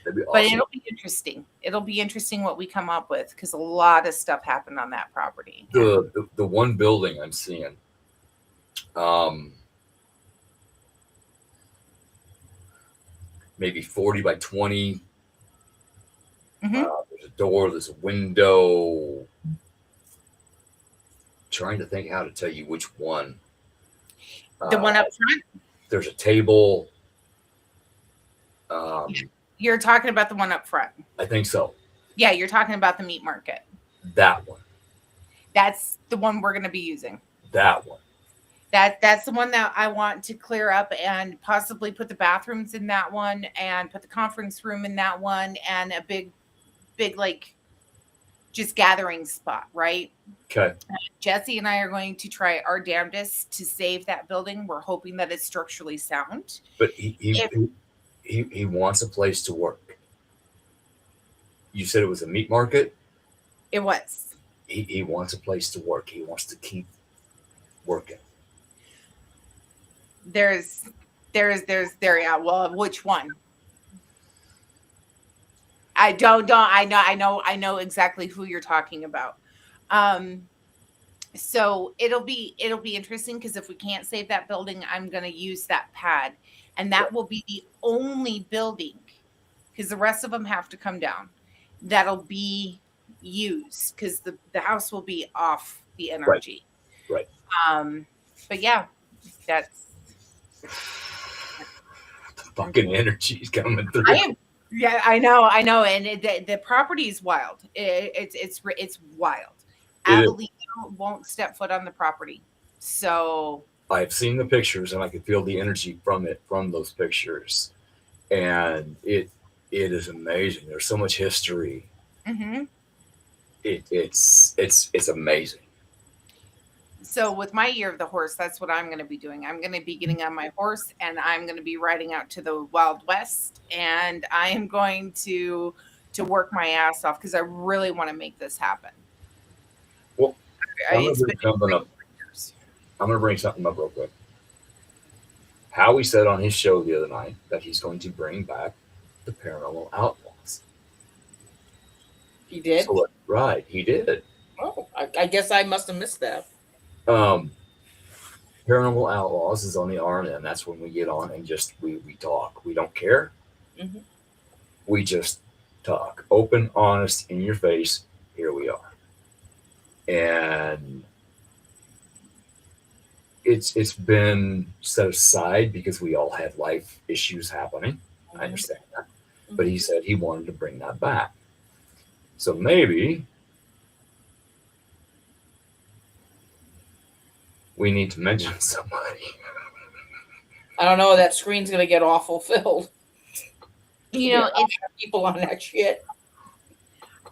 That'd be awesome. But it'll be interesting. It'll be interesting what we come up with, because a lot of stuff happened on that property. The one building I'm seeing, maybe 40 by 20. Mm-hmm. There's a door, there's a window. Trying to think how to tell you which one. The one up front? There's a table. You're talking about the one up front. I think so. Yeah, you're talking about the meat market. That one. That's the one we're going to be using. That one. That's the one that I want to clear up, and possibly put the bathrooms in that one, and put the conference room in that one, and a big like just gathering spot, right? Okay. Jesse and I are going to try our damnedest to save that building. We're hoping that it's structurally sound. But he wants a place to work. You said it was a meat market? It was. He wants a place to work. He wants to keep working. There's yeah. Well, which one? I know exactly who you're talking about. So it'll be interesting, because if we can't save that building, I'm going to use that pad, and that will be the only building, because the rest of them have to come down, that'll be used, because the house will be off the energy. Right. But yeah, that's the fucking energy's coming through. Yeah, I know, and the property is wild. It's wild. Abilene won't step foot on the property, so I've seen the pictures, and I can feel the energy from those pictures, and it is amazing. There's so much history. Mm-hmm. It's amazing. So with my year of the horse, that's what I'm going to be doing. I'm going to be getting on my horse, and I'm going to be riding out to the Wild West, and I am going to work my ass off, because I really want to make this happen. Well, I'm going to bring something up real quick. Howie said on his show the other night that he's going to bring back the Paranormal Outlaws. He did? So, right, he did. Oh, I guess I must have missed that. Paranormal Outlaws is on the RNN. That's when we get on and just we talk. We don't care. Mm-hmm. We just talk. Open, honest, in your face. Here we are. And it's been set aside because we all had life issues happening. Mm-hmm. I understand that. Mm-hmm. But he said he wanted to bring that back. So maybe we need to mention somebody. I don't know. That screen's going to get awful filled. You know, it's people on that shit.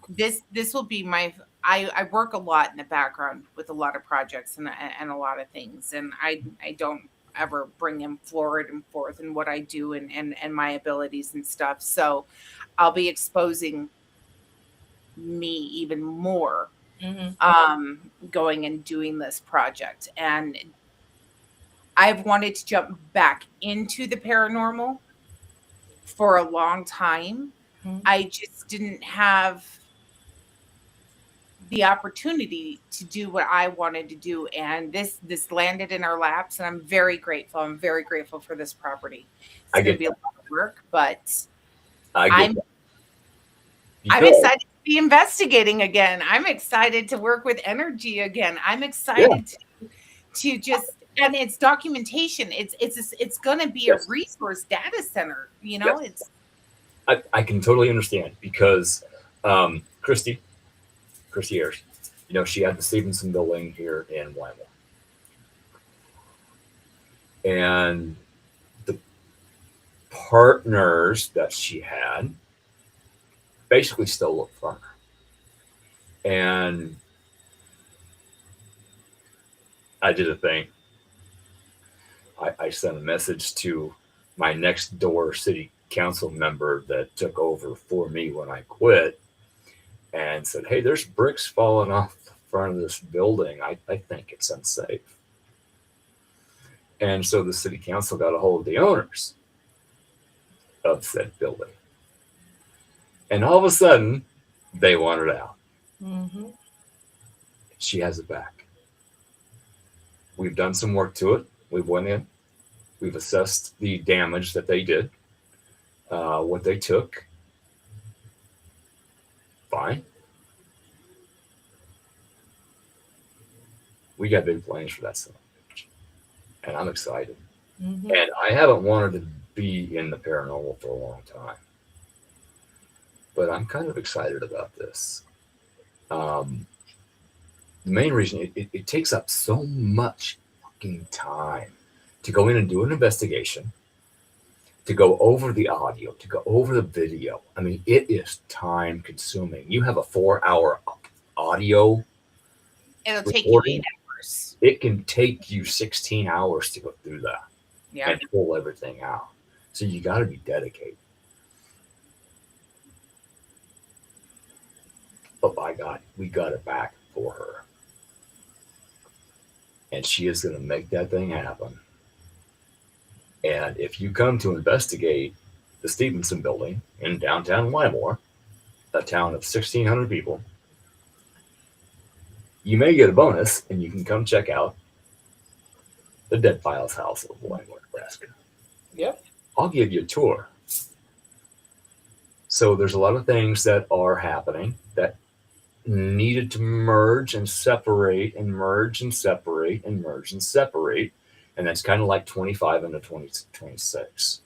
This will be my. I work a lot in the background with a lot of projects and a lot of things, and I don't ever bring him forward and forth in what I do and my abilities and stuff. So I'll be exposing me even more going and doing this project. And I've wanted to jump back into the paranormal for a long time. I just didn't have the opportunity to do what I wanted to do, and this landed in our laps, and I'm very grateful. I'm very grateful for this property. It's going to be a lot of work, but I'm excited to be investigating again. I'm excited to work with energy again. I'm excited to just, and it's documentation. It's going to be a resource data center. You know, I can totally understand because Christy Ayers, you know, she had the Stevenson building here in Wyoming. And the partners that she had basically stole it from her. And I did a thing. I sent a message to my next door city council member that took over for me when I quit and said, hey, there's bricks falling off the front of this building. I think it's unsafe. And so the city council got a hold of the owners of said building. And all of a sudden, they want it out. Mm-hmm. She has it back. We've done some work to it. We've went in. We've assessed the damage that they did, what they took. Fine. We got big plans for that stuff. And I'm excited. Mm-hmm. And I haven't wanted to be in the paranormal for a long time. But I'm kind of excited about this. The main reason it takes up so much fucking time to go in and do an investigation, to go over the audio, to go over the video. I mean, it is time consuming. You have a 4-hour audio. It'll take you 8 hours. It can take you 16 hours to go through that and pull everything out. So you got to be dedicated. But by God, we got it back for her. And she is going to make that thing happen. And if you come to investigate the Stevenson building in downtown Wymore, a town of 1,600 people, you may get a bonus and you can come check out the Dead Files House of Wymore, Nebraska. Yep. I'll give you a tour. So there's a lot of things that are happening that needed to merge and separate and merge and separate and merge and separate. And that's kind of like 25 into 2026.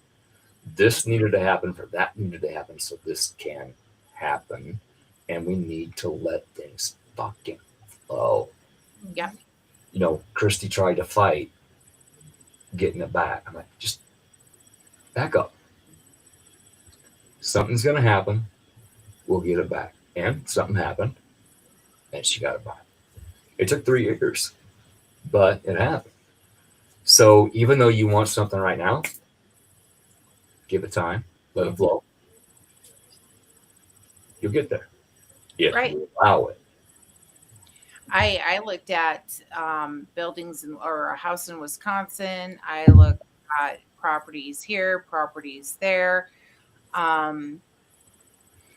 This needed to happen for that needed to happen so this can happen. And we need to let things fucking flow. Yeah. You know, Christy tried to fight getting it back. I'm like, just back up. Something's going to happen. We'll get it back. And something happened. And she got it back. It took 3 years, but it happened. So even though you want something right now, give it time, let it flow. You'll get there. If you allow it. I looked at buildings or a house in Wisconsin. I looked at properties here, properties there.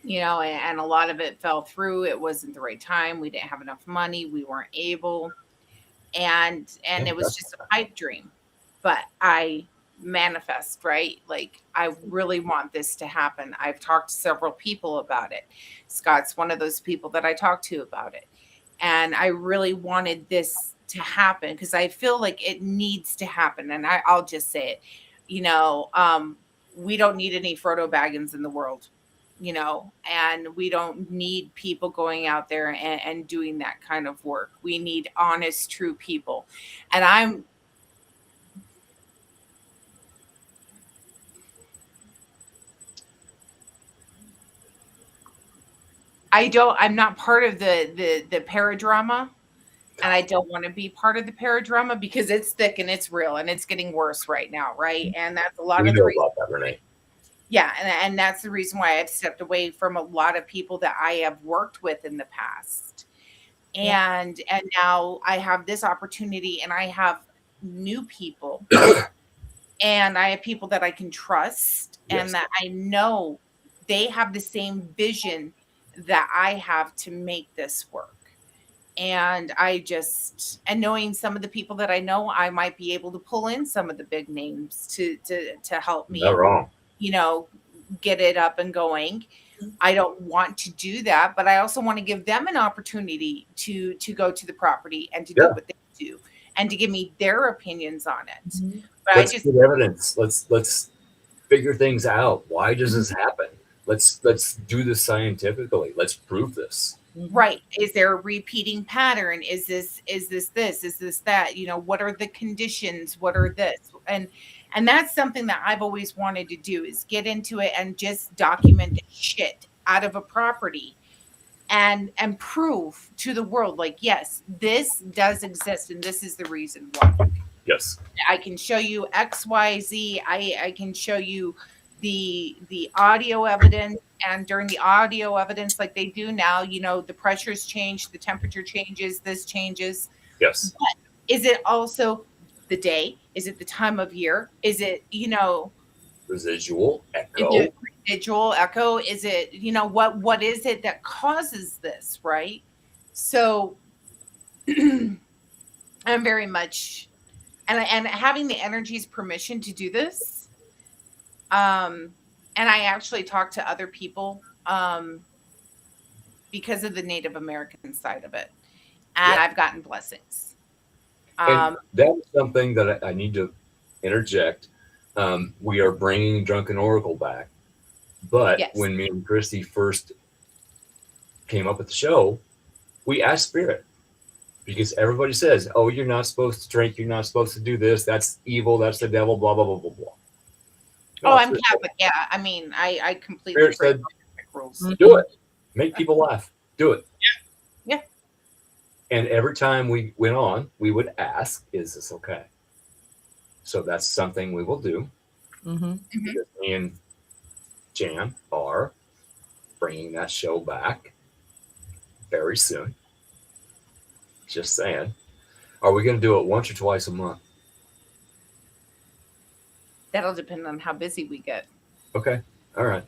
and a lot of it fell through. It wasn't the right time. We didn't have enough money. We weren't able, and it was just a pipe dream. But I manifest, right? Like, I really want this to happen. I've talked to several people about it. Scott's one of those people that I talked to about it. And I really wanted this to happen because I feel like it needs to happen. And I'll just say it, we don't need any Frodo Baggins in the world, and we don't need people going out there and doing that kind of work. We need honest, true people. And I'm not part of the paradrama, and I don't want to be part of the paradrama because it's thick and it's real and it's getting worse right now, right? And that's a lot We of the know reason. about that, Renee. Yeah, and that's the reason why I've stepped away from a lot of people that I have worked with in the past. And now I have this opportunity, and I have new people, and I have people that I can trust, Yes. and that I know they have the same vision that I have to make this work. And knowing some of the people that I know, I might be able to pull in some of the big names to help me, Not wrong. get it up and going. I don't want to do that, but I also want to give them an opportunity to go to the property and to do what they do and to give me their opinions on it. But Let's get evidence. Let's figure things out. Why does this happen? Let's do this scientifically. Let's prove this. Right. Is there a repeating pattern? Is this this? Is this that? What are the conditions? What are this? And that's something that I've always wanted to do, is get into it and just document the shit out of a property and prove to the world, like, yes, this does exist and this is the reason why. Yes. I can show you XYZ. I can show you the audio evidence, and during the audio evidence, like they do now, the pressures change, the temperature changes, this changes. Yes. But is it also the day? Is it the time of year? Is it, residual echo? Is it residual echo? Is it, what is it that causes this, right? So I'm very much, and having the energy's permission to do this. And I actually talked to other people because of the Native American side of it, and I've gotten blessings. And that's something that I need to interject. We are bringing Drunken Oracle back, but when me and Christy first came up with the show, we asked Spirit, because everybody says, "Oh, you're not supposed to drink. You're not supposed to do this. That's evil. That's the devil." Blah blah blah blah blah. No, I'm Catholic. Yeah, I mean, I completely Spirit said, rules. Do it. Make people laugh. Do it. Yeah. And every time we went on, we would ask, "Is this okay?" So that's something we will do. Because me and Jan are bringing that show back very soon. Just saying. Are we going to do it once or twice a month? That'll depend on how busy we get. Okay. All right.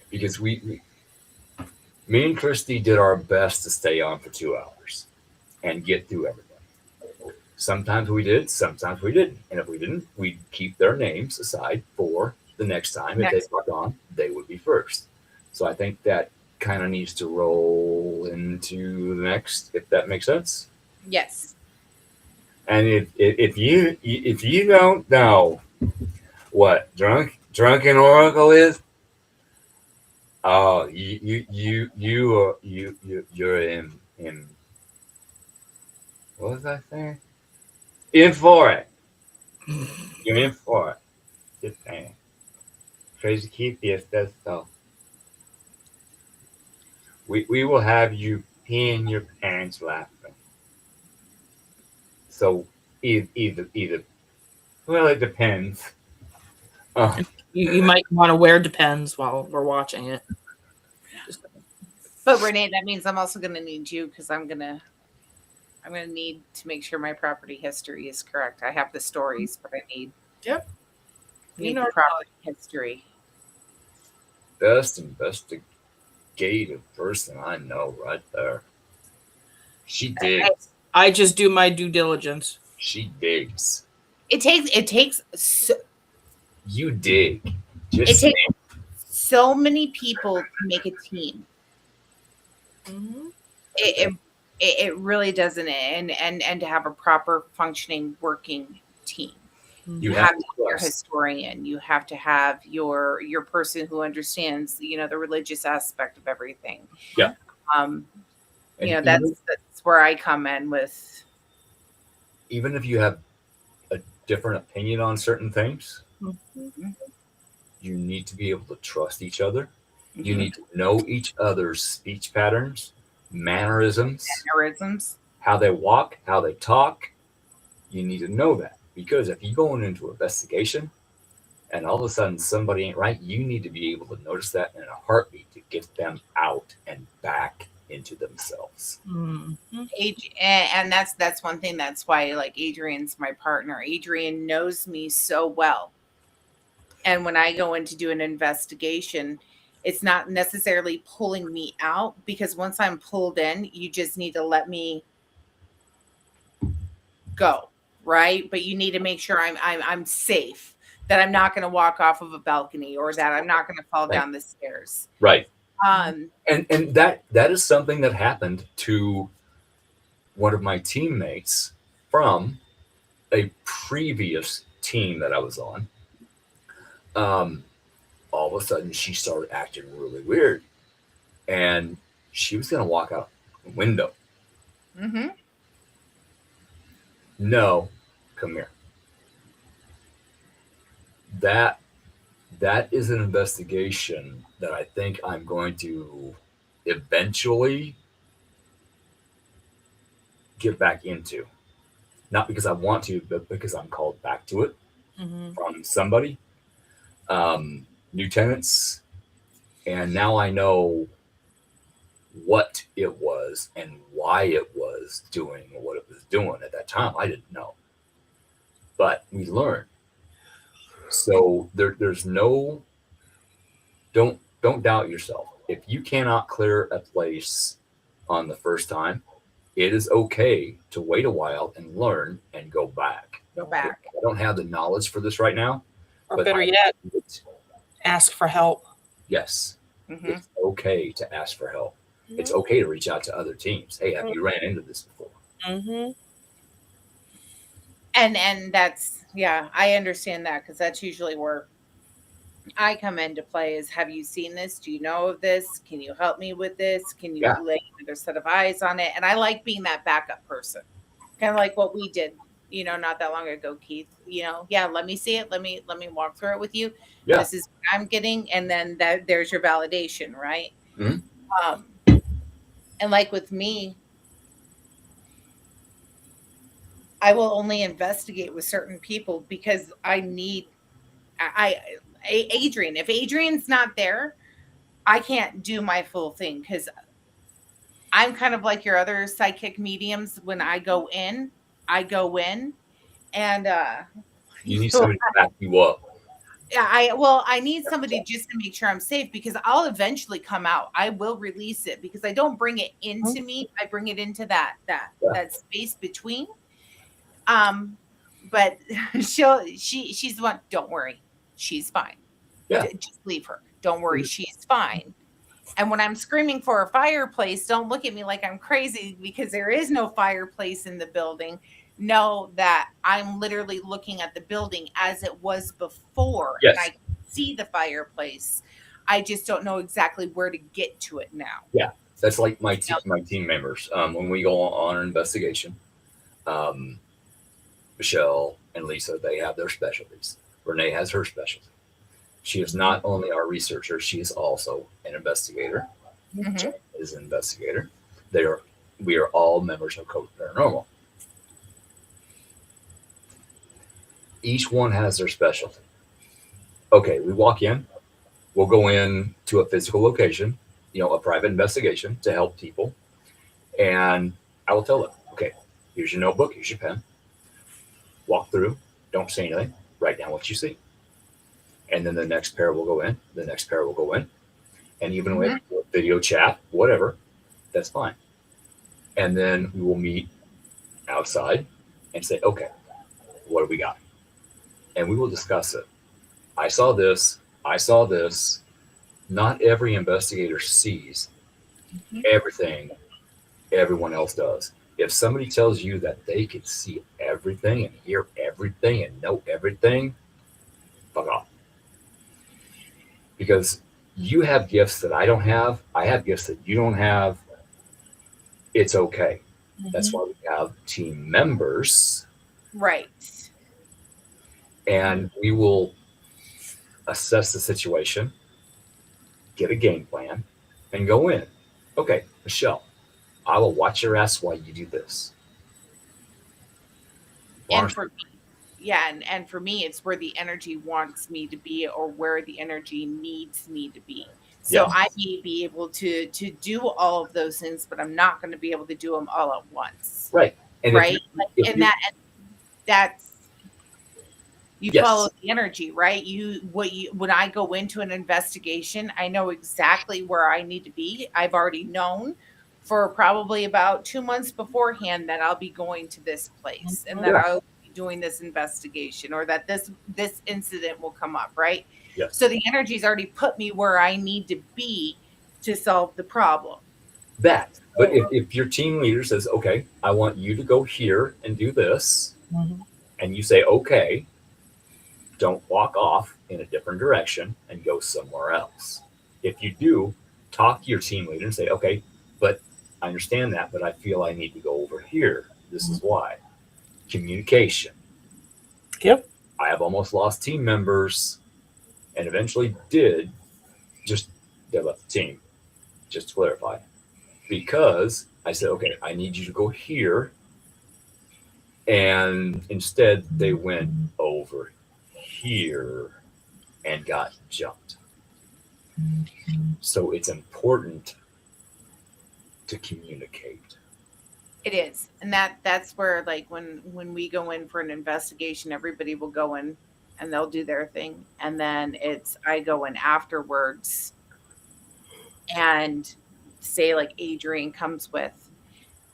Because me and Christy did our best to stay on for 2 hours and get through everything. Sometimes we did, sometimes we didn't. And if we didn't, we'd keep their names aside for the next time. If they got on, they would be first. So I think that kind of needs to roll into the next, if that makes sense. Yes. And if you don't know what Drunken Oracle is, oh, you're in what was I saying? In for it. You're in for it. Just saying. Crazy Keith, yes, that's so. We will have you peeing your pants laughing. So either well, it depends. You might want to wear Depends while we're watching it. But Renee, that means I'm also going to need you, because I'm going to need to make sure my property history is correct. I have the stories, but I need the property history. best investigative person I know right there. She digs. I just do my due diligence. She digs. It takes You dig. it Just takes so many people to make a team. It it really doesn't, and to have a proper functioning working team. you You have have to to have your trust. historian. You have to have your person who understands, the religious aspect of everything. Yeah. Um, And that's where I come in with. even if you have a different opinion on certain things, you need to be able to trust each other. You need to know each other's speech patterns, mannerisms, Mannerisms. how they walk, how they talk. You need to know that because if you go into an investigation and all of a sudden somebody ain't right, you need to be able to notice that in a heartbeat to get them out and back into themselves. And that's one thing. That's why, like, Adrian's my partner. Adrian knows me so well. And when I go in to do an investigation, it's not necessarily pulling me out, because once I'm pulled in, you just need to let me go, right? But you need to make sure I'm safe, that I'm not going to walk off of a balcony, or that I'm not going to fall down the stairs. Right. Um, And that is something that happened to one of my teammates from a previous team that I was on. All of a sudden she started acting really weird, and she was going to walk out the window. No, come here. That is an investigation that I think I'm going to eventually get back into. Not because I want to, but because I'm called back to it from somebody. New tenants, and now I know what it was and why it was doing what it was doing. At that time, I didn't know, but we learned. So there's no, don't doubt yourself. If you cannot clear a place on the first time, it is okay to wait a while and learn and go back. I don't have the knowledge for this right now, Or but better yet, ask for help. yes, it's okay to ask for help. It's okay to reach out to other teams. Hey, have you ran into this before? And that's, I understand that, because that's usually where I come into play is, have you seen this? Do you know of this? Can you help me with this? Can you lay another set of eyes on it? And I like being that backup person, kind of like what we did, not that long ago, Keith. Let me see it. Let me walk through it with you. Yeah. This is what I'm getting, and then there's your validation, right? And like with me, I will only investigate with certain people because I need Adrian. If Adrian's not there, I can't do my full thing, because I'm kind of like your other psychic mediums. When I go in, and you need somebody to back you up. I need somebody just to make sure I'm safe, because I'll eventually come out. I will release it, because I don't bring it into me. I bring it into that space between. But she's the one. Don't worry, she's fine. Yeah. Just leave her. Don't worry, she's fine. And when I'm screaming for a fireplace, don't look at me like I'm crazy, because there is no fireplace in the building. Know that I'm literally looking at the building as it was before. Yes. And I can see the fireplace. I just don't know exactly where to get to it now. Yeah, that's like my team members. When we go on an investigation, Michelle and Lisa, they have their specialties. Renee has her specialty. She is not only our researcher, she is also an investigator. Jen is an investigator. We are all members of Code Paranormal. Each one has their specialty. Okay, we walk in, we'll go in to a physical location, a private investigation to help people. And I will tell them, okay, here's your notebook, here's your pen. Walk through, don't say anything, write down what you see. And then the next pair will go in, the next pair will go in, and even with video chat, whatever, that's fine. And then we will meet outside and say, okay, what do we got? And we will discuss it. I saw this. I saw this. Not every investigator sees everything everyone else does. If somebody tells you that they can see everything and hear everything and know everything, fuck off. Because you have gifts that I don't have. I have gifts that you don't have. It's okay. That's why we have team members. Right. And we will assess the situation, get a game plan, and go in. Okay, Michelle, I will watch your ass while you do this. And for and for me, it's where the energy wants me to be or where the energy needs me to be. So Yes. I may be able to do all of those things, but I'm not going to be able to do them all at once. Right. And right. if you- That's you Yes. follow the energy, right? When I go into an investigation, I know exactly where I need to be. I've already known for probably about 2 months beforehand that I'll be going to this place and that I'll be doing this investigation or that this incident will come up, right? Yes. So the energy's already put me where I need to be to solve the problem. But if your team leader says, okay, I want you to go here and do this, and you say, okay, don't walk off in a different direction and go somewhere else. If you do, talk to your team leader and say, okay, but I understand that, but I feel I need to go over here. This is why. Communication. Yep. I have almost lost team members and eventually did just they left the team, just to clarify. Because I said, okay, I need you to go here. And instead they went over here and got jumped. So it's important to communicate. It is. And that's where like when we go in for an investigation, everybody will go in and they'll do their thing. And then I go in afterwards and say like Adrian comes with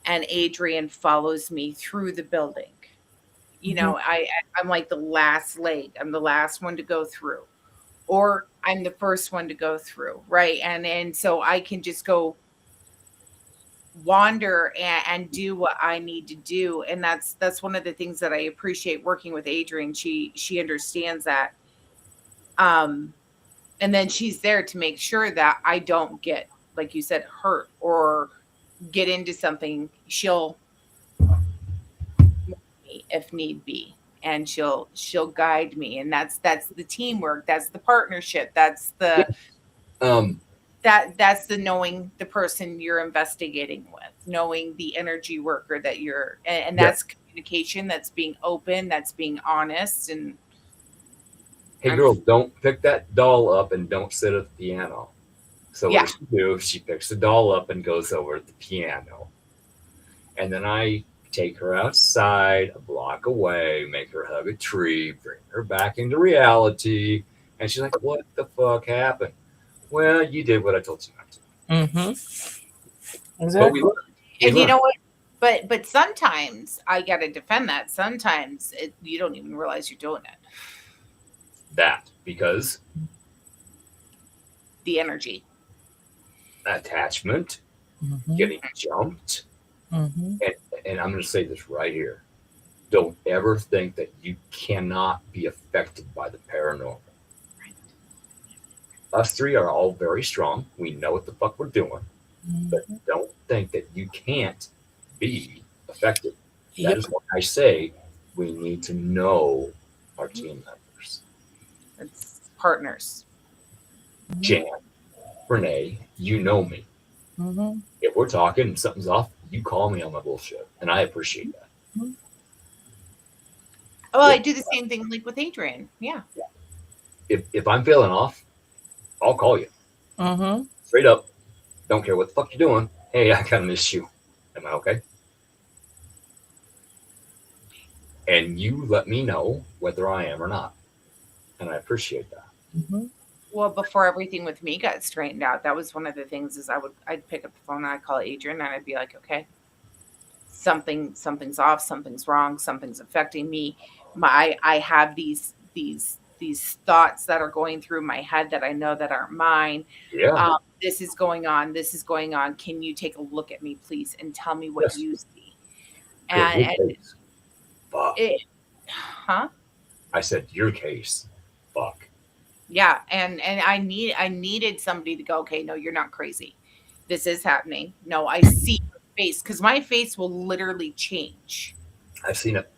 and Adrian follows me through the building. You know, I'm like the last leg. I'm the last one to go through. Or I'm the first one to go through, right? And so I can just go wander and do what I need to do. And that's one of the things that I appreciate working with Adrian. She understands that. And then she's there to make sure that I don't get, like you said, hurt or get into something. She'll if need be, and she'll guide me. And that's the teamwork, that's the partnership, that's the that's the knowing the person you're investigating with, knowing the energy worker that you're and that's communication, that's being open, that's being honest. And hey girl, don't pick that doll up and don't sit at the piano. So what does she do? She picks the doll up and goes over to the piano. And then I take her outside a block away, make her hug a tree, bring her back into reality. And she's like, what the fuck happened? Well, you did what I told you not to. Exactly. But we learned. And you know what? But sometimes I got to defend that. Sometimes you don't even realize you're doing it. That because the energy, attachment, getting jumped. And I'm going to say this right here. Don't ever think that you cannot be affected by the paranormal. Us three are all very strong. We know what the fuck we're doing. But don't think that you can't be affected. That is why I say we need to know our team members. It's partners. Jan, Renee, you know me. If we're talking and something's off, you call me on my bullshit. And I appreciate that. Well, I do the same thing like with Adrian. Yeah. If I'm feeling off, I'll call you. Straight up. Don't care what the fuck you're doing. Hey, I got an issue. Am I okay? And you let me know whether I am or not. And I appreciate that. Well, before everything with me got straightened out, that was one of the things is I'd pick up the phone and I'd call Adrian and I'd be like, okay, something's off, something's wrong, something's affecting me. I have these thoughts that are going through my head that I know that aren't mine. Yeah. This is going on. This is going on. Can you take a look at me, please, and tell me what Yes. you see? Your And case. Fuck. huh? I said your case. Fuck. Yeah, and I needed somebody to go, okay, no, you're not crazy. This is happening. No, I see your face because my face will literally change. I've seen it.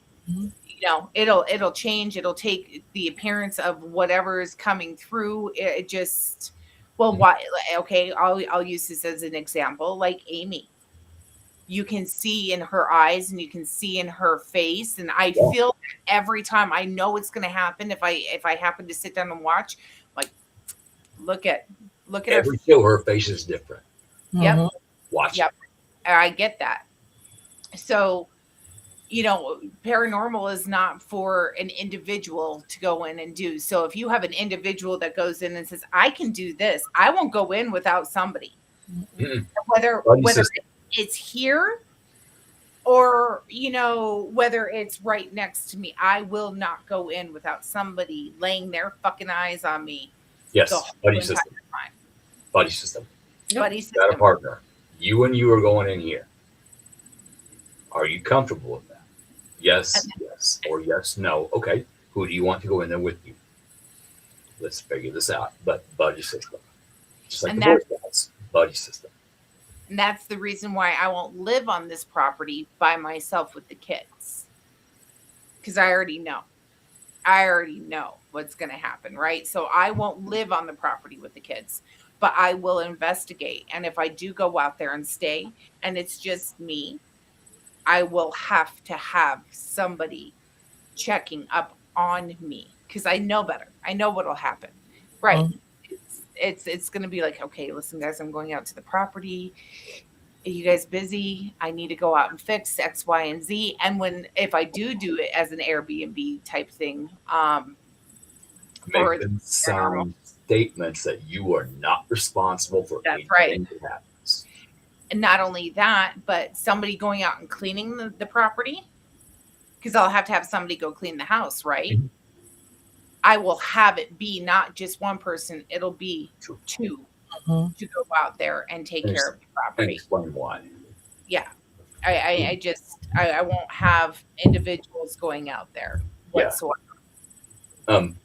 It'll change. It'll take the appearance of whatever is coming through. It just, well, why? Okay, I'll use this as an example. Like Amy, you can see in her eyes and you can see in her face, and I feel every time. I know it's going to happen if I happen to sit down and watch. Like, look at Every show, her face is different. Yep. Watch. Yep. I get that. So, paranormal is not for an individual to go in and do. So if you have an individual that goes in and says, I can do this, I won't go in without somebody. Mm-mm. Whether it's here or, whether it's right next to me, I will not go in without somebody laying their fucking eyes on me. Yes. the whole Buddy entire system. time. Buddy system. Buddy You got a system. partner. You and you are going in here. Are you comfortable with that? Yes, yes, or yes, no. Okay. Who do you want to go in there with you? Let's figure this out. But buddy system. Just like And the Boy Scouts. Buddy system. And that's the reason why I won't live on this property by myself with the kids. Because I already know. What's going to happen, right? So I won't live on the property with the kids, but I will investigate. And if I do go out there and stay and it's just me, I will have to have somebody checking up on me because I know better. I know what'll happen. Right. It's going to be like, okay, listen, guys, I'm going out to the property. Are you guys busy? I need to go out and fix X, Y, and Z. And if I do it as an Airbnb type thing, Make them sign statements that you are not responsible for anything that happens. And not only that, but somebody going out and cleaning the property, because I'll have to have somebody go clean the house, right? Mm-hmm. I will have it be not just one person; it'll be two to go out there and take care of the property. And explain why. Yeah, I won't have individuals going out there whatsoever.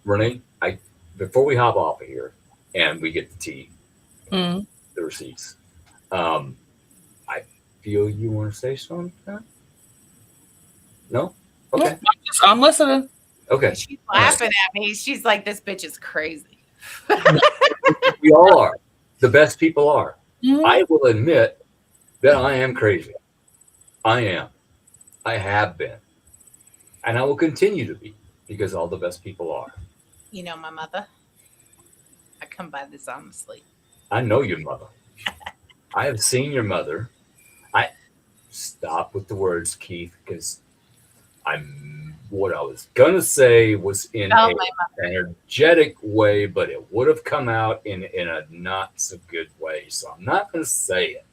Renee, before we hop off of here and we get the tea, the receipts, I feel you want to say something? No? Okay. I'm listening. Okay. She's laughing at me. She's like, "This bitch is crazy." We all are. The best people are. I will admit that I am crazy. I am. I have been. And I will continue to be because all the best people are. You know my mother? I come by this honestly. I know your mother. I have seen your mother. Stop with the words, Keith, because what I was going to say was in an energetic way, but it would have come out in a not so good way. So I'm not going to say it.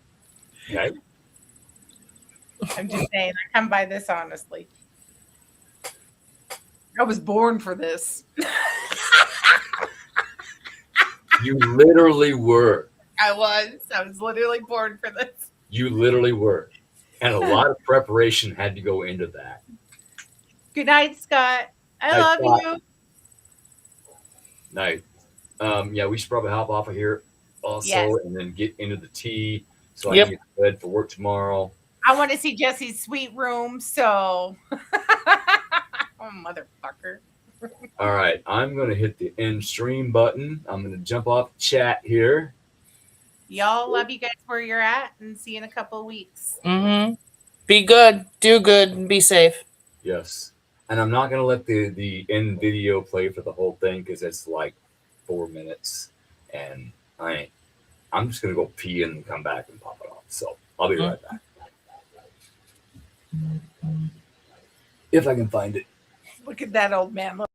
Okay? I'm just saying, I come by this honestly. I was born for this. You literally were. I was literally born for this. You literally were. And a lot of preparation had to go into that. Good night, Scott. I love you. Night. Yeah, we should probably hop off of here also and then get into the tea so I can get to bed for work tomorrow. I want to see Jesse's sweet room, so oh, motherfucker. All right, I'm going to hit the end stream button. I'm going to jump off chat here. Y'all, love you guys where you're at and see you in a couple of weeks. Be good, do good, and be safe. Yes. And I'm not going to let the end video play for the whole thing because it's like 4 minutes. And I'm just going to go pee and come back and pop it off. So I'll be right back. If I can find it. Look at that old man. Look.